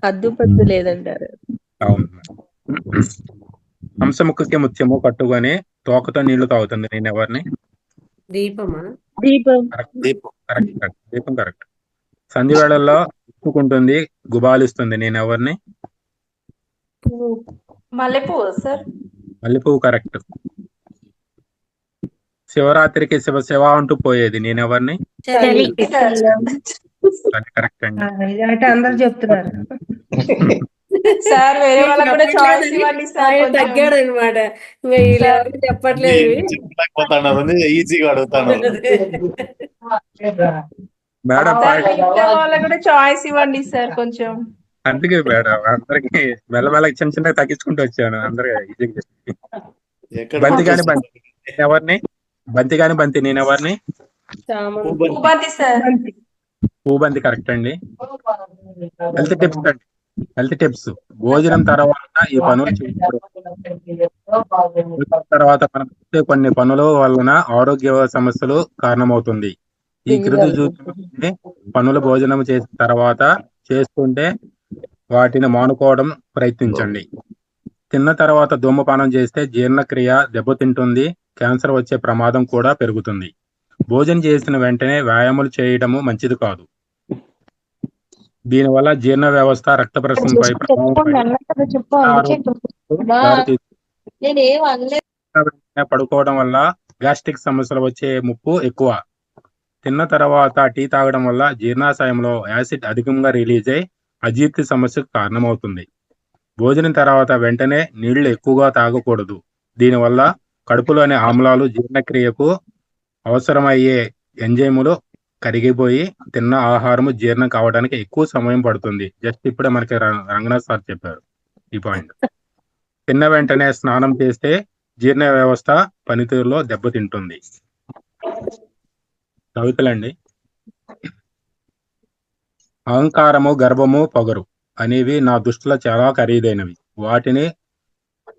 అద్దు పద్దు లేదంటారు. అవును. హంసముఖకి ముత్యము కట్టుకొని తోకతో నీళ్లు తాగుతుంది నేనెవరిని? దీపమా? దీపం. కరెక్ట్. దీపం కరెక్ట్. సంధి వేళల్లో ఇప్పుకుంటుంది గుబాలిస్తుంది నేనెవరిని? మల్లెపువ్వు సార్? మల్లెపువ్వు కరెక్ట్. శివరాత్రికి శివ శివ అంటూ పోయేది నేనెవరిని? చలి. కరెక్ట్ అండి. ఇదంటే అందరు చెప్తున్నారు. సార్ వేరే వాళ్ళకి కూడా చాయిస్ ఇవ్వండి సార్. ఆయన తగ్గాడు అనమాట. వీళ్ళు ఎవరికి చెప్పట్లేదు. ఈజీగా అడుగుతాను. మేడం వాళ్ళకి కూడా చాయిస్ ఇవ్వండి సార్ కొంచెం. అందుకే మేడం అందరికి మెల్లమెల్లకి చిన్న చిన్నగా తగ్గించుకుంటూ వచ్చాను. అందరికి ఈజీగా చెప్పి. బంతి కాని బంతి నేనెవరిని? బంతి కాని బంతి నేనెవరిని? పూబంతి సార్. పూబంతి కరెక్ట్ అండి. హెల్త్ టిప్స్ అండి. Health tips. భోజనం తర్వాత ఈ పనులు చేయకూడదు. తర్వాత మనం చేసే కొన్ని పనుల వలన ఆరోగ్య సమస్యలు కారణమవుతుంది. ఈ క్రింది చూసి పనులు భోజనం చేసిన తర్వాత చేస్తుంటే వాటిని మానుకోవడం ప్రయత్నించండి. తిన్న తర్వాత ధూమపానం చేస్తే జీర్ణక్రియ దెబ్బతింటుంది. క్యాన్సర్ వచ్చే ప్రమాదం కూడా పెరుగుతుంది. భోజనం చేసిన వెంటనే వ్యాయామాలు చేయడము మంచిది కాదు. దీనివల్ల జీర్ణ వ్యవస్థ, రక్త ప్రసరణపై పడుకోవడం వల్ల గ్యాస్ట్రిక్ సమస్యలు వచ్చే ముప్పు ఎక్కువ. తిన్న తర్వాత టీ తాగడం వల్ల జీర్ణాశయంలో యాసిడ్ అధికంగా రిలీజ్ అయి అజీర్తి సమస్యకు కారణమవుతుంది. భోజనం తర్వాత వెంటనే నీళ్లు ఎక్కువగా తాగకూడదు. దీనివల్ల కడుపులోని ఆమ్లాలు జీర్ణక్రియకు అవసరమయ్యే ఎంజైములు కరిగిపోయి తిన్న ఆహారము జీర్ణం కావడానికి ఎక్కువ సమయం పడుతుంది. జస్ట్ ఇప్పుడే మనకి రంగనాథ్ సార్ చెప్పారు ఈ పాయింట్. తిన్న వెంటనే స్నానం చేస్తే జీర్ణ వ్యవస్థ పనితీరులో దెబ్బతింటుంది. కవితలండి. అహంకారము, గర్వము, పొగరు అనేవి నా దృష్టిలో చాలా ఖరీదైనవి. వాటిని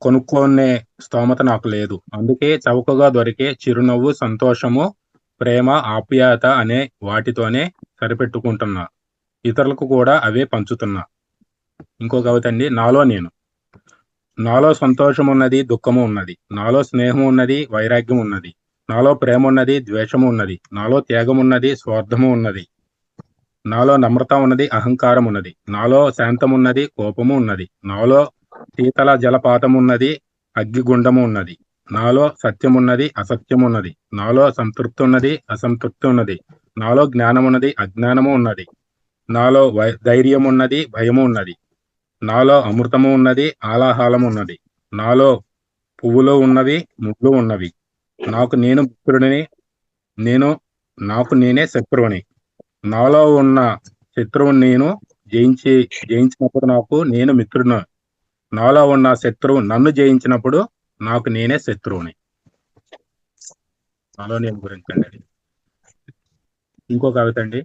కొనుక్కునే స్తోమత నాకు లేదు. అందుకే చౌకగా దొరికే చిరునవ్వు, సంతోషము, ప్రేమ, ఆప్యాయత అనే వాటితోనే సరిపెట్టుకుంటున్నా. ఇతరులకు కూడా అవే పంచుతున్నా. ఇంకో కవిత అండి. నాలో సంతోషం ఉన్నది, దుఃఖము ఉన్నది. నాలో స్నేహం ఉన్నది, వైరాగ్యం ఉన్నది. నాలో ప్రేమ ఉన్నది, ద్వేషము ఉన్నది. నాలో త్యాగం ఉన్నది, స్వార్థము ఉన్నది. నాలో నమ్రత ఉన్నది, అహంకారం ఉన్నది. నాలో శాంతం ఉన్నది, కోపము ఉన్నది. నాలో శీతల జలపాతం ఉన్నది, అగ్గిగుండము ఉన్నది. నాలో సత్యం ఉన్నది, అసత్యం ఉన్నది. నాలో సంతృప్తి ఉన్నది, అసంతృప్తి ఉన్నది. నాలో జ్ఞానం ఉన్నది, అజ్ఞానము ఉన్నది. నాలో ధైర్యం ఉన్నది, భయము ఉన్నది. నాలో అమృతము ఉన్నది, ఆలాహలము ఉన్నది. నాలో పువ్వులు ఉన్నవి, ముళ్ళు ఉన్నవి. నాకు నేనే శత్రువుని. నాలో ఉన్న శత్రువుని నేను జయించినప్పుడు నాకు నేను మిత్రుడు. నాలో ఉన్న శత్రువు నన్ను జయించినప్పుడు నాకు నేనే శత్రువుని. నాలో నేను గురించండి. ఇంకో కవిత అండి.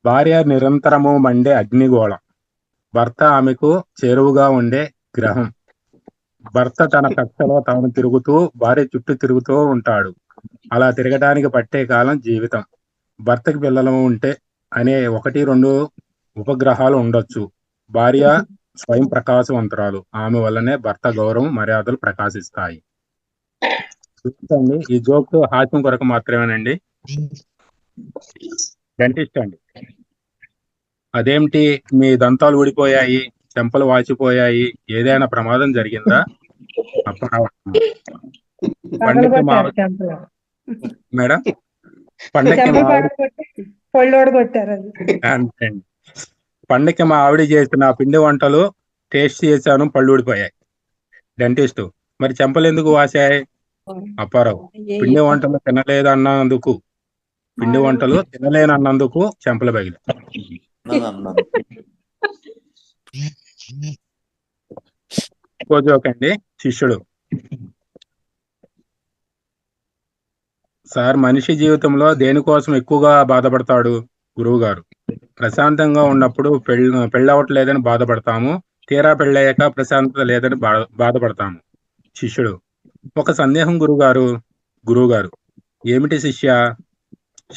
భార్య నిరంతరము మండే అగ్నిగోళం, భర్త ఆమెకు చేరువుగా ఉండే గ్రహం. భర్త తన కక్షలో తాను తిరుగుతూ భార్య చుట్టూ తిరుగుతూ ఉంటాడు. అలా తిరగడానికి పట్టే కాలం జీవితం. భర్తకి పిల్లలు ఉంటే అనే 1-2 ఉపగ్రహాలు ఉండొచ్చు. భార్య స్వయం ప్రకాశవంతురాలు. ఆమె వల్లనే భర్త గౌరవం, మర్యాదలు ప్రకాశిస్తాయి. చూడండి, ఈ జోక్ హాస్యం కొరకు మాత్రమేనండి. డెంటిస్ట్ అండి. అదేమిటి మీ దంతాలు ఊడిపోయాయి, చెంపలు వాచిపోయాయి, ఏదైనా ప్రమాదం జరిగిందా? పండక్కి మా మేడం పండక్కి మా అంతే అండి. పండక్కి మా ఆవిడ చేసిన పిండి వంటలు టేస్ట్ చేశాను, పళ్ళు ఊడిపోయాయి. డెంటిస్ట్. మరి చెంపలు ఎందుకు వాసాయి? అప్పారావు. పిండి వంటలు తినలేదన్నందుకు చెంపలు పగిలి. అండి. శిష్యుడు. సార్, మనిషి జీవితంలో దేనికోసం ఎక్కువగా బాధపడతాడు? గురువు గారు. ప్రశాంతంగా ఉన్నప్పుడు పెళ్ళవట్లేదని బాధపడతాము, తీరా పెళ్ళయ్యాక ప్రశాంతత లేదని బాధపడతాము. శిష్యుడు. ఒక సందేహం గురువు గారు. ఏమిటి శిష్య?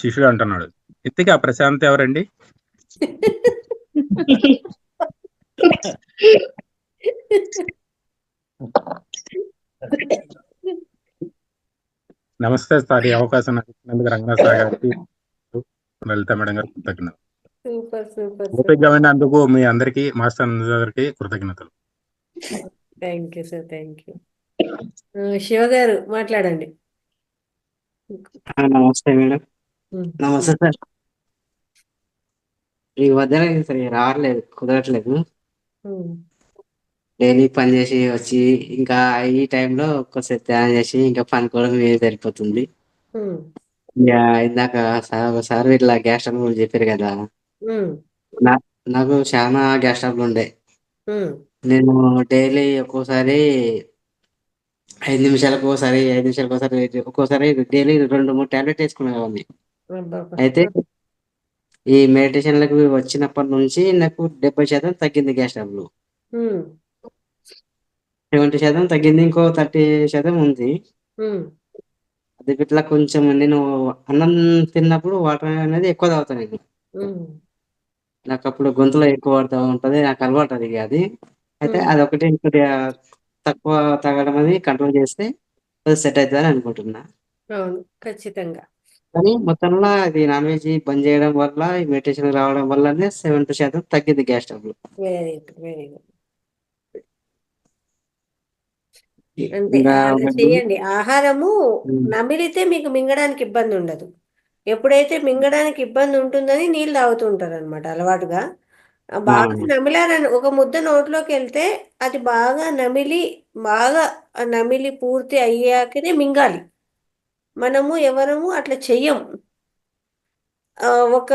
శిష్యుడు అంటున్నాడు. ఇంతకీ ఆ ప్రశాంతత ఎవరండి? నమస్తే సార్. ఈ అవకాశం నాకు ఇచ్చినందుకు రంగనాథ్ సార్ గారికి, లలిత మేడం గారికి కృతజ్ఞతలు. ఓపికగా విన్నందుకు మీ అందరికీ, మాస్టర్ అందరికి కృతజ్ఞతలు. Thank you sir, thank you. Shiva గారు మాట్లాడండి. నమస్తే మేడం. నమస్తే సార్. ఈ మధ్యన సరే రావట్లేదు, కుదరట్లేదు. డైలీ పని చేసి వచ్చి ఇంకా ఈ టైంలో కొద్దిసేపు ధ్యానం చేసి ఇంకా పనుకోవడం సరిపోతుంది. ఇందాక ఒకసారి ఇట్లా గ్యాస్ ట్రబుల్ చెప్పారు కదా, నాకు చాలా గ్యాస్ ట్రబుల్ ఉండే. నేను డైలీ ఒక్కోసారి 5 నిమిషాలకు ఒకసారి ఒక్కోసారి డైలీ 2-3 టాబ్లెట్ వేసుకునేవాడిని. అయితే ఈ మెడిటేషన్లకు వచ్చినప్పటి నుంచి నాకు 70% తగ్గింది గ్యాస్ ట్రబుల్. 70% తగ్గింది. ఇంకో 30% ఉంది. అది ఇట్లా కొంచెం నేను అన్నం తిన్నప్పుడు వాటర్ అనేది ఎక్కువ తాగుతాను నేను. నాకు అప్పుడు గొంతులో ఎక్కువ పడుతూ ఉంటది, నాకు అలవాటు అది. అయితే అదొకటి కొద్దిగా తక్కువ తాగడం అది కంట్రోల్ చేస్తే అది సెట్ అవుతుందని అనుకుంటున్నా. అవును, ఖచ్చితంగా. కానీ మొత్తంలో అది నాన్ వెజ్ బంద్ చేయడం వల్ల, ఈ మెడిటేషన్ రావడం వల్లనే 70% తగ్గింది gas trouble. Very good, very good. అంతే, అలా చేయండి. ఆహారము నమిలితే మీకు మింగడానికి ఇబ్బంది ఉండదు. ఎప్పుడైతే మింగడానికి ఇబ్బంది ఉంటుందని నీళ్ళు తాగుతుంటారు అనమాట అలవాటుగా. బాగా నమిలారని ఒక ముద్ద నోట్లోకి వెళ్తే అది బాగా నమిలి పూర్తి అయ్యాకనే మింగాలి. మనము ఎవరము అట్లా చెయ్యం. ఒక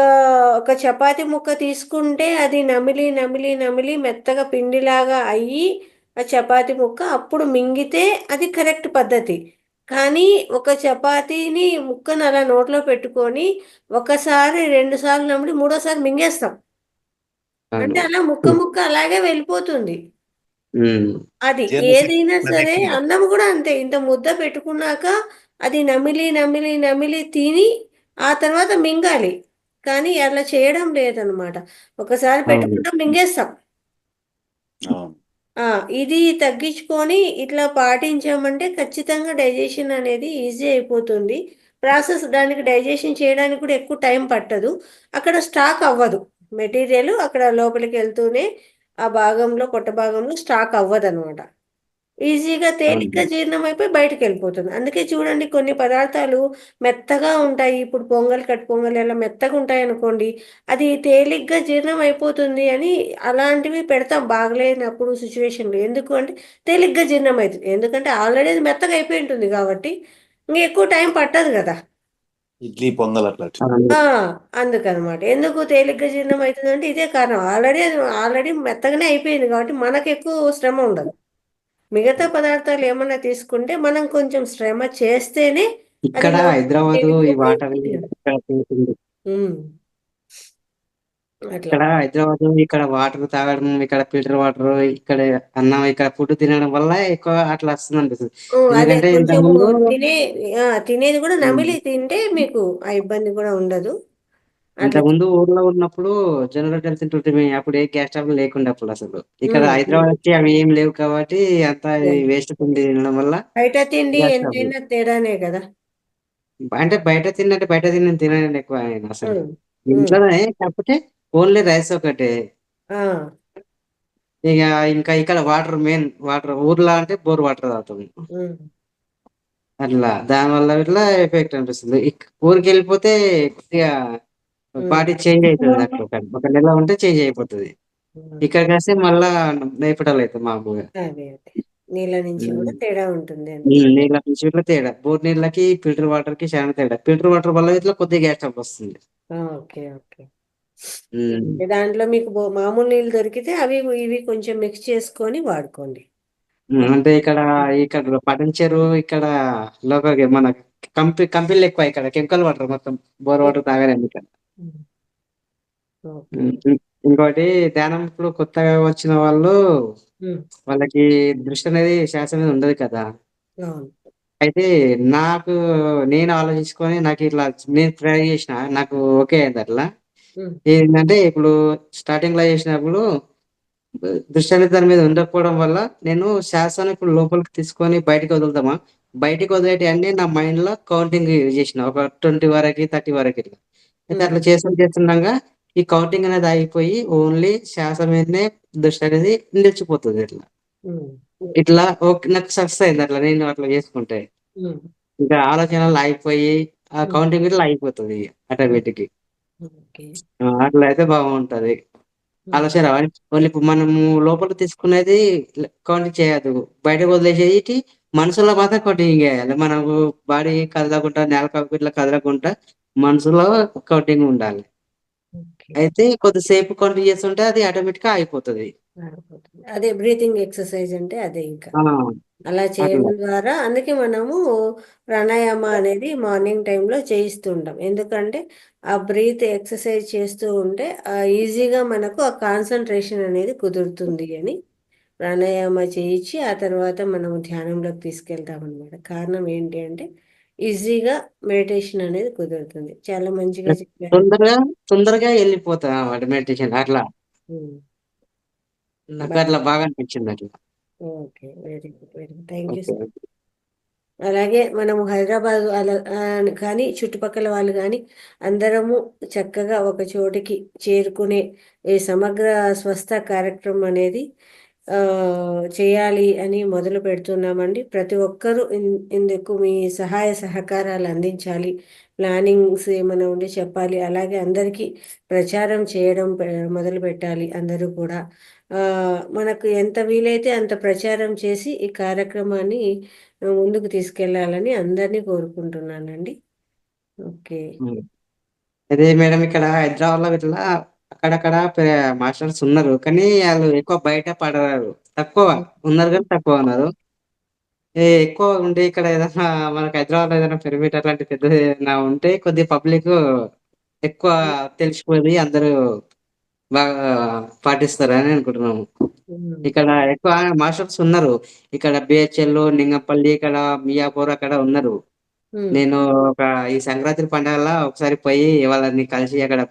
చపాతి ముక్క తీసుకుంటే అది నమిలి నమిలి నమిలి మెత్తగా పిండిలాగా అయ్యి ఆ చపాతి ముక్క అప్పుడు మింగితే అది కరెక్ట్ పద్ధతి. కానీ ఒక చపాతీని ముక్కను అలా నోట్లో పెట్టుకొని ఒకసారి 2 సార్లు నమిలి మూడోసారి మింగేస్తాం. అంటే అలా ముక్క అలాగే వెళ్ళిపోతుంది. అది ఏదైనా సరే అన్నం కూడా అంతే. ఇంత ముద్ద పెట్టుకున్నాక అది నమిలి తిని ఆ తర్వాత మింగాలి. కానీ అలా చేయడం లేదనమాట. ఒకసారి పెట్టుకుంటాం మింగేస్తాం. ఇది తగ్గించుకొని ఇట్లా పాటించామంటే ఖచ్చితంగా డైజెషన్ అనేది ఈజీ అయిపోతుంది. ప్రాసెస్ దానికి డైజెషన్ చేయడానికి కూడా ఎక్కువ టైం పట్టదు. అక్కడ స్టాక్ అవ్వదు. మెటీరియల్ అక్కడ లోపలికి వెళ్తూనే ఆ భాగంలో పొట్ట భాగంలో స్టాక్ అవ్వదనమాట. ఈజీగా తేలిగ్గా జీర్ణం అయిపోయి బయటకు వెళ్ళిపోతుంది. అందుకే చూడండి కొన్ని పదార్థాలు మెత్తగా ఉంటాయి. ఇప్పుడు పొంగల్, కట్టు పొంగల్ ఎలా మెత్తగా ఉంటాయి అనుకోండి, అది తేలిగ్గా జీర్ణం అయిపోతుంది అని అలాంటివి పెడతాం బాగలేనప్పుడు సిచ్యువేషన్లో. ఎందుకు అంటే తేలిగ్గా జీర్ణం అవుతుంది. ఎందుకంటే ఆల్రెడీ అది మెత్తగా అయిపోయి ఉంటుంది కాబట్టి ఇంకా ఎక్కువ టైం పట్టదు కదా. ఇడ్లీ పొంగల్ అట్లా అందుకనమాట. ఎందుకు తేలిగ్గా జీర్ణం అవుతుంది అంటే ఇదే కారణం. ఆల్రెడీ మెత్తగానే అయిపోయింది కాబట్టి మనకు ఎక్కువ శ్రమ ఉండదు. మిగతా పదార్థాలు ఏమన్నా తీసుకుంటే మనం కొంచెం శ్రమ చేస్తేనే అది ఇక్కడ హైదరాబాద్ ఈ వాటర్ అట్లా ఇక్కడ హైదరాబాద్ ఇక్కడ వాటర్ తాగడం, ఇక్కడ ఫిల్టర్ వాటర్, ఇక్కడ అన్నం, ఇక్కడ ఫుడ్ తినడం వల్ల ఎక్కువ అట్లా వస్తుంది అనిపిస్తుంది. అదే ఎందుకంటే కొంచెం ఇంతకుముందు తినేది కూడా నమిలి తింటే మీకు ఆ ఇబ్బంది కూడా ఉండదు. అట్లా ఇంతకుముందు ఊర్లో ఉన్నప్పుడు జొన్నరొట్టెలు తింటుంటే అప్పుడు ఏ గ్యాస్ ట్రబుల్ లేకుండా అప్పుడు అసలు. ఇక్కడ హైదరాబాద్ వచ్చి అవి ఏం లేవు కాబట్టి అంతా వేస్ట్ తిండి తినడం వల్ల బయట తిండి గ్యాస్ ట్రబుల్. ఎంతైనా తేడానే కదా. అంటే బయట తిని తినను ఎక్కువ ఆయన అసలు. ఉమ్, ఉమ్, ఇంట్లోనే కాకపోతే ఓన్లీ రైస్ ఒకటే. ఆ, ఇక ఇంకా ఇక్కడ వాటర్ మెయిన్ వాటర్ ఊర్లో అంటే బోర్ వాటర్ తాగుతాం. ఉమ్, అట్లా దానివల్ల ఇట్లా ఎఫెక్ట్ అనిపిస్తుంది. ఊరికి వెళ్ళిపోతే కొద్దిగా బాడీ చేంజ్ అవుతుంది. అట్లా ఒక నెల ఉంటే చేంజ్ అయిపోతుంది. ఇక్కడికి వస్తే మళ్ళా నేపటాలు అవుతుంది మామూలుగా. అదే నీళ్ళ నుంచి కూడా తేడా ఉంటుంది అంతే. నీళ్ళ నుంచి ఇట్లా తేడా, బోర్ నీళ్ళకి ఫిల్టర్ వాటర్ కి చాలా తేడా. ఫిల్టర్ వాటర్ వల్ల ఇట్లా కొద్దిగా గ్యాస్ ట్రబుల్ వస్తుంది. Okay okay. అంటే దాంట్లో మీకు మామూలు నీళ్ళు దొరికితే అవి ఇవి కొంచెం మిక్స్ చేసుకొని వాడుకోండి. అంటే ఇక్కడ పటంచెరు ఇక్కడ లోకల్ మన కంపెనీలు ఎక్కువ ఇక్కడ కెమికల్ వాటర్ మొత్తం బోర్ వాటర్ తాగలేము ఇక్కడ. ఓకే. ఇంకోటి ధ్యానం ఇప్పుడు కొత్తగా వచ్చిన వాళ్ళు వాళ్ళకి దృష్టి అనేది శ్వాస మీద ఉండదు కదా. అవును. అయితే నేను ఆలోచించుకొని నాకు ఇట్లా నేను ట్రై చేసిన, నాకు ఓకే అయింది అట్లా. ఏంటంటే ఇప్పుడు స్టార్టింగ్ లో చేసినప్పుడు దృష్టి అనేది దాని మీద ఉండకపోవడం వల్ల నేను శ్వాసను ఇప్పుడు లోపలికి తీసుకొని బయటకు వదులుతామా, బయటకు వదిలేటి అన్ని నా మైండ్ లో కౌంటింగ్ చేసిన ఒక 20 వరకు 30 వరకు ఇట్లా. అయితే అట్లా చేస్తుండగా ఈ కౌంటింగ్ అనేది ఆగిపోయి ఓన్లీ శ్వాస మీదనే దృష్టి అనేది నిలిచిపోతుంది. ఇట్లా ఓకే నాకు సక్సెస్ అయింది అట్లా నేను అట్లా చేసుకుంటే. ఇంకా ఆలోచనలు ఆగిపోయి ఆ కౌంటింగ్ ఇట్లా ఆగిపోతుంది ఆటోమేటిక్. అట్లా అయితే బాగుంటది. ఆలోచన ఓన్లీ ఇప్పుడు మనము లోపల తీసుకునేది కౌంటింగ్ చేయదు, బయటకు వదిలేసేది మనసులో మాత్రం కౌంటింగ్ చేయాలి. మనకు బాడీ కదలకుండా నేల ఇట్లా కదలకుండా మనసులో కౌంటింగ్ ఉండాలి. అయితే కొద్దిసేపు కౌంటింగ్ చేస్తుంటే అది ఆటోమేటిక్ గా అయిపోతుంది. అదే బ్రీతింగ్ ఎక్సర్సైజ్ అంటే అదే. ఇంకా అలా అట్లా చేయడం ద్వారా అందుకే మనము ప్రాణాయామ అనేది మార్నింగ్ టైంలో చేయిస్తుంటాం. ఎందుకంటే ఆ బ్రీత్ ఎక్సర్సైజ్ చేస్తూ ఉంటే ఈజీగా మనకు ఆ కాన్సన్ట్రేషన్ అనేది కుదురుతుంది అని ప్రాణాయామ చేయించి ఆ తర్వాత మనం ధ్యానంలోకి తీసుకెళ్తాం అనమాట. కారణం ఏంటి అంటే ఈజీగా మెడిటేషన్ అనేది కుదురుతుంది. చాలా మంచిగా చెప్పారు. తొందరగా వెళ్ళిపోతా అన్నమాట మెడిటేషన్ అట్లా. నాకు అట్లా బాగా అనిపించింది అట్లా. Okay, very good, very good, thank you. Okay. అలాగే మనము హైదరాబాద్ అలా కానీ చుట్టుపక్కల వాళ్ళు కానీ అందరము చక్కగా ఒక చోటికి చేరుకునే ఈ సమగ్ర స్వస్థ కార్యక్రమం అనేది చేయాలి అని మొదలు పెడుతున్నామండి. ప్రతి ఒక్కరూ ఇందుకు మీ సహాయ సహకారాలు అందించాలి. ప్లానింగ్స్ ఏమైనా ఉండి చెప్పాలి. అలాగే అందరికీ ప్రచారం చేయడం మొదలు పెట్టాలి. అందరూ కూడా మనకు ఎంత వీలైతే అంత ప్రచారం చేసి ఈ కార్యక్రమాన్ని ముందుకు తీసుకెళ్లాలని అందరినీ కోరుకుంటున్నానండి. ఓకే. అదే మేడం ఇక్కడ హైదరాబాద్ లో ఇట్లా అక్కడక్కడ మాస్టర్స్ ఉన్నారు కానీ వాళ్ళు ఎక్కువ బయట పడరారు, తక్కువ ఉన్నారు కానీ తక్కువ ఉన్నారు. ఎక్కువ ఉంటే ఇక్కడ ఏదైనా మనకు హైదరాబాద్ ఏదైనా పిరమిడ్ అట్లాంటి పెద్దది ఏదైనా ఉంటే కొద్దిగా పబ్లిక్ ఎక్కువ తెలిసిపోయి అందరూ బాగా పాటిస్తారని అనుకుంటున్నాము. ఇక్కడ ఎక్కువ మాస్టర్స్ ఉన్నారు. ఇక్కడ బిహెచ్ఎల్, లింగంపల్లి, ఇక్కడ మియాపూర్ అక్కడ ఉన్నారు. నేను ఈ సంక్రాంతి పండగలా ఒకసారి పోయి వాళ్ళని కలిసి అక్కడ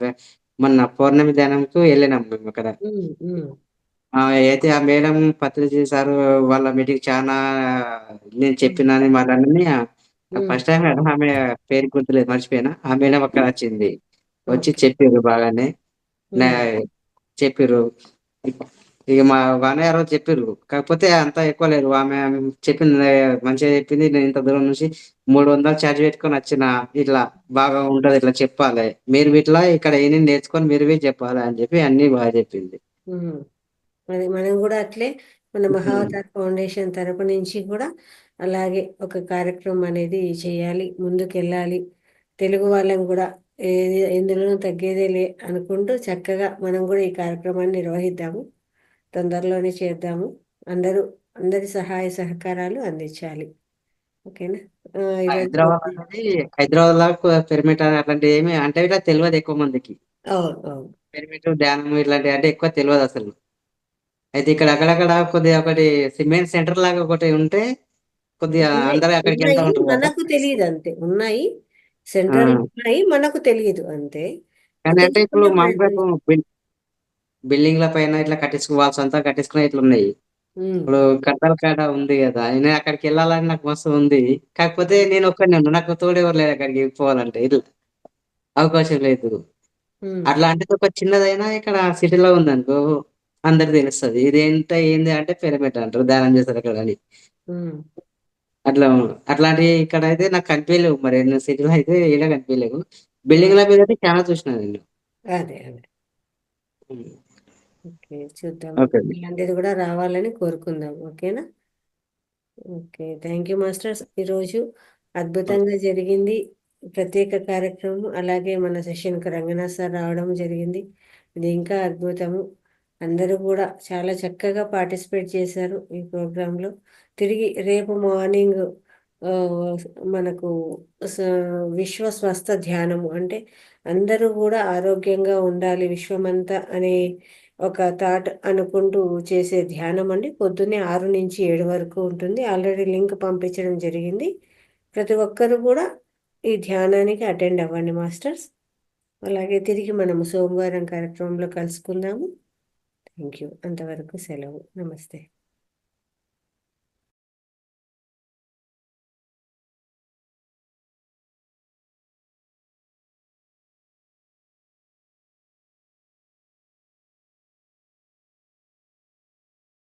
మొన్న పౌర్ణమి ధ్యానంకు వెళ్ళినాం మేము అక్కడ. అయితే ఆ మేడం పత్రిజీ సార్ వాళ్ళ మీటింగ్ చాలా నేను చెప్పినాని మాట్లాడని ఫస్ట్ టైం ఆమె పేరు గుర్తులేదు, మర్చిపోయినా. ఆ మేడం అక్కడ వచ్చింది, వచ్చి చెప్పారు బాగానే చెప్పారు. ఇక మా అన్నయ్య రోజు చెప్పారు, కాకపోతే అంత ఎక్కువ లేరు. ఆమె చెప్పింది మంచిగా చెప్పింది. నేను ఇంత దూరం నుంచి 300 ఛార్జ్ పెట్టుకొని వచ్చిన, ఇట్లా బాగా ఉంటది, ఇట్లా చెప్పాలి మీరు, ఇట్లా ఇక్కడ ఏమేమి నేర్చుకొని మీరు చెప్పాలి అని చెప్పి అన్ని బాగా చెప్పింది. అది మనం కూడా అట్లే మన మహావతార్ ఫౌండేషన్ తరపు నుంచి కూడా అలాగే ఒక కార్యక్రమం అనేది చేయాలి, ముందుకెళ్ళాలి. తెలుగు వాళ్ళని కూడా ఎందులోనూ తగ్గేదే అనుకుంటూ చక్కగా మనం కూడా ఈ కార్యక్రమాన్ని నిర్వహిద్దాము, తొందరలోనే చేద్దాము. అందరి సహాయ సహకారాలు అందించాలి. ఓకేనా? హైదరాబాద్ లో పిరమిడ్ అట్లాంటివి ఏమి అంటే ఇట్లా తెలియదు ఎక్కువ మందికి. అవును. పిరమిడ్ ధ్యానం ఇట్లాంటివి అంటే ఎక్కువ తెలియదు అసలు. అయితే ఇక్కడ అక్కడక్కడ కొద్దిగా ఒకటి సిమెంట్ సెంటర్ లాగా ఒకటి ఉంటే కొద్దిగా అందరూ అక్కడికి వెళ్తా ఉంటారు కదా. మనకు తెలియదు అంతే. ఉన్నాయి సెంట్రల్ ఉన్నాయి, మనకు తెలియదు అంతే. కానీ అంటే ఇప్పుడు మామూలుగా బిల్డింగ్ల పైన ఇట్లా వాళ్ళ సొంతంగా కట్టించుకునే ఇట్లా ఉన్నాయి. ఇప్పుడు కట్టాల కాడ ఉంది కదా, నేను అక్కడికి వెళ్ళాలని నాకు మస్తు ఉంది. కాకపోతే నేను ఒక్కడిని ఉన్నా, నాకు తోడు ఎవరు లేదు అక్కడికి పోవాలంటే, ఇట్లా అవకాశం లేదు. అట్లాంటిది ఒక చిన్నదైనా ఇక్కడ సిటీలో ఉంది అనుకో అందరికి తెలుస్తుంది. ఏంది అంటే పిరమిడ్ అంటారు, ధ్యానం చేస్తారు అక్కడ అని. అట్లాంటివి ఇక్కడ అయితే నాకు కనిపించలేవు. మరి సిటీలో అయితే ఏడా కనిపించలేవు. బిల్డింగ్ల మీద అయితే చాలా చూసిన నేను. అదే ఓకే, చూద్దాం. ఓకే. ఇలాంటిది కూడా రావాలని కోరుకుందాం. ఓకేనా? Okay, thank you masters. ఈరోజు అద్భుతంగా జరిగింది ప్రత్యేక కార్యక్రమం. అలాగే మన సెషన్కి రంగనాథ్ సార్ రావడం జరిగింది. ఇది ఇంకా అద్భుతము. అందరూ కూడా చాలా చక్కగా పార్టిసిపేట్ చేశారు ఈ ప్రోగ్రాంలో. తిరిగి రేపు మార్నింగ్ మనకు విశ్వ స్వస్థ ధ్యానము, అంటే అందరూ కూడా ఆరోగ్యంగా ఉండాలి విశ్వమంతా అనే ఒక థాట్ అనుకుంటూ చేసే ధ్యానం అండి. పొద్దున్నే 6 నుంచి 7 వరకు ఉంటుంది. ఆల్రెడీ లింక్ పంపించడం జరిగింది. ప్రతి ఒక్కరు కూడా ఈ ధ్యానానికి అటెండ్ అవ్వండి మాస్టర్స్. అలాగే తిరిగి మనము సోమవారం కార్యక్రమంలో కలుసుకుందాము. Thank you. అంతవరకు సెలవు. నమస్తే.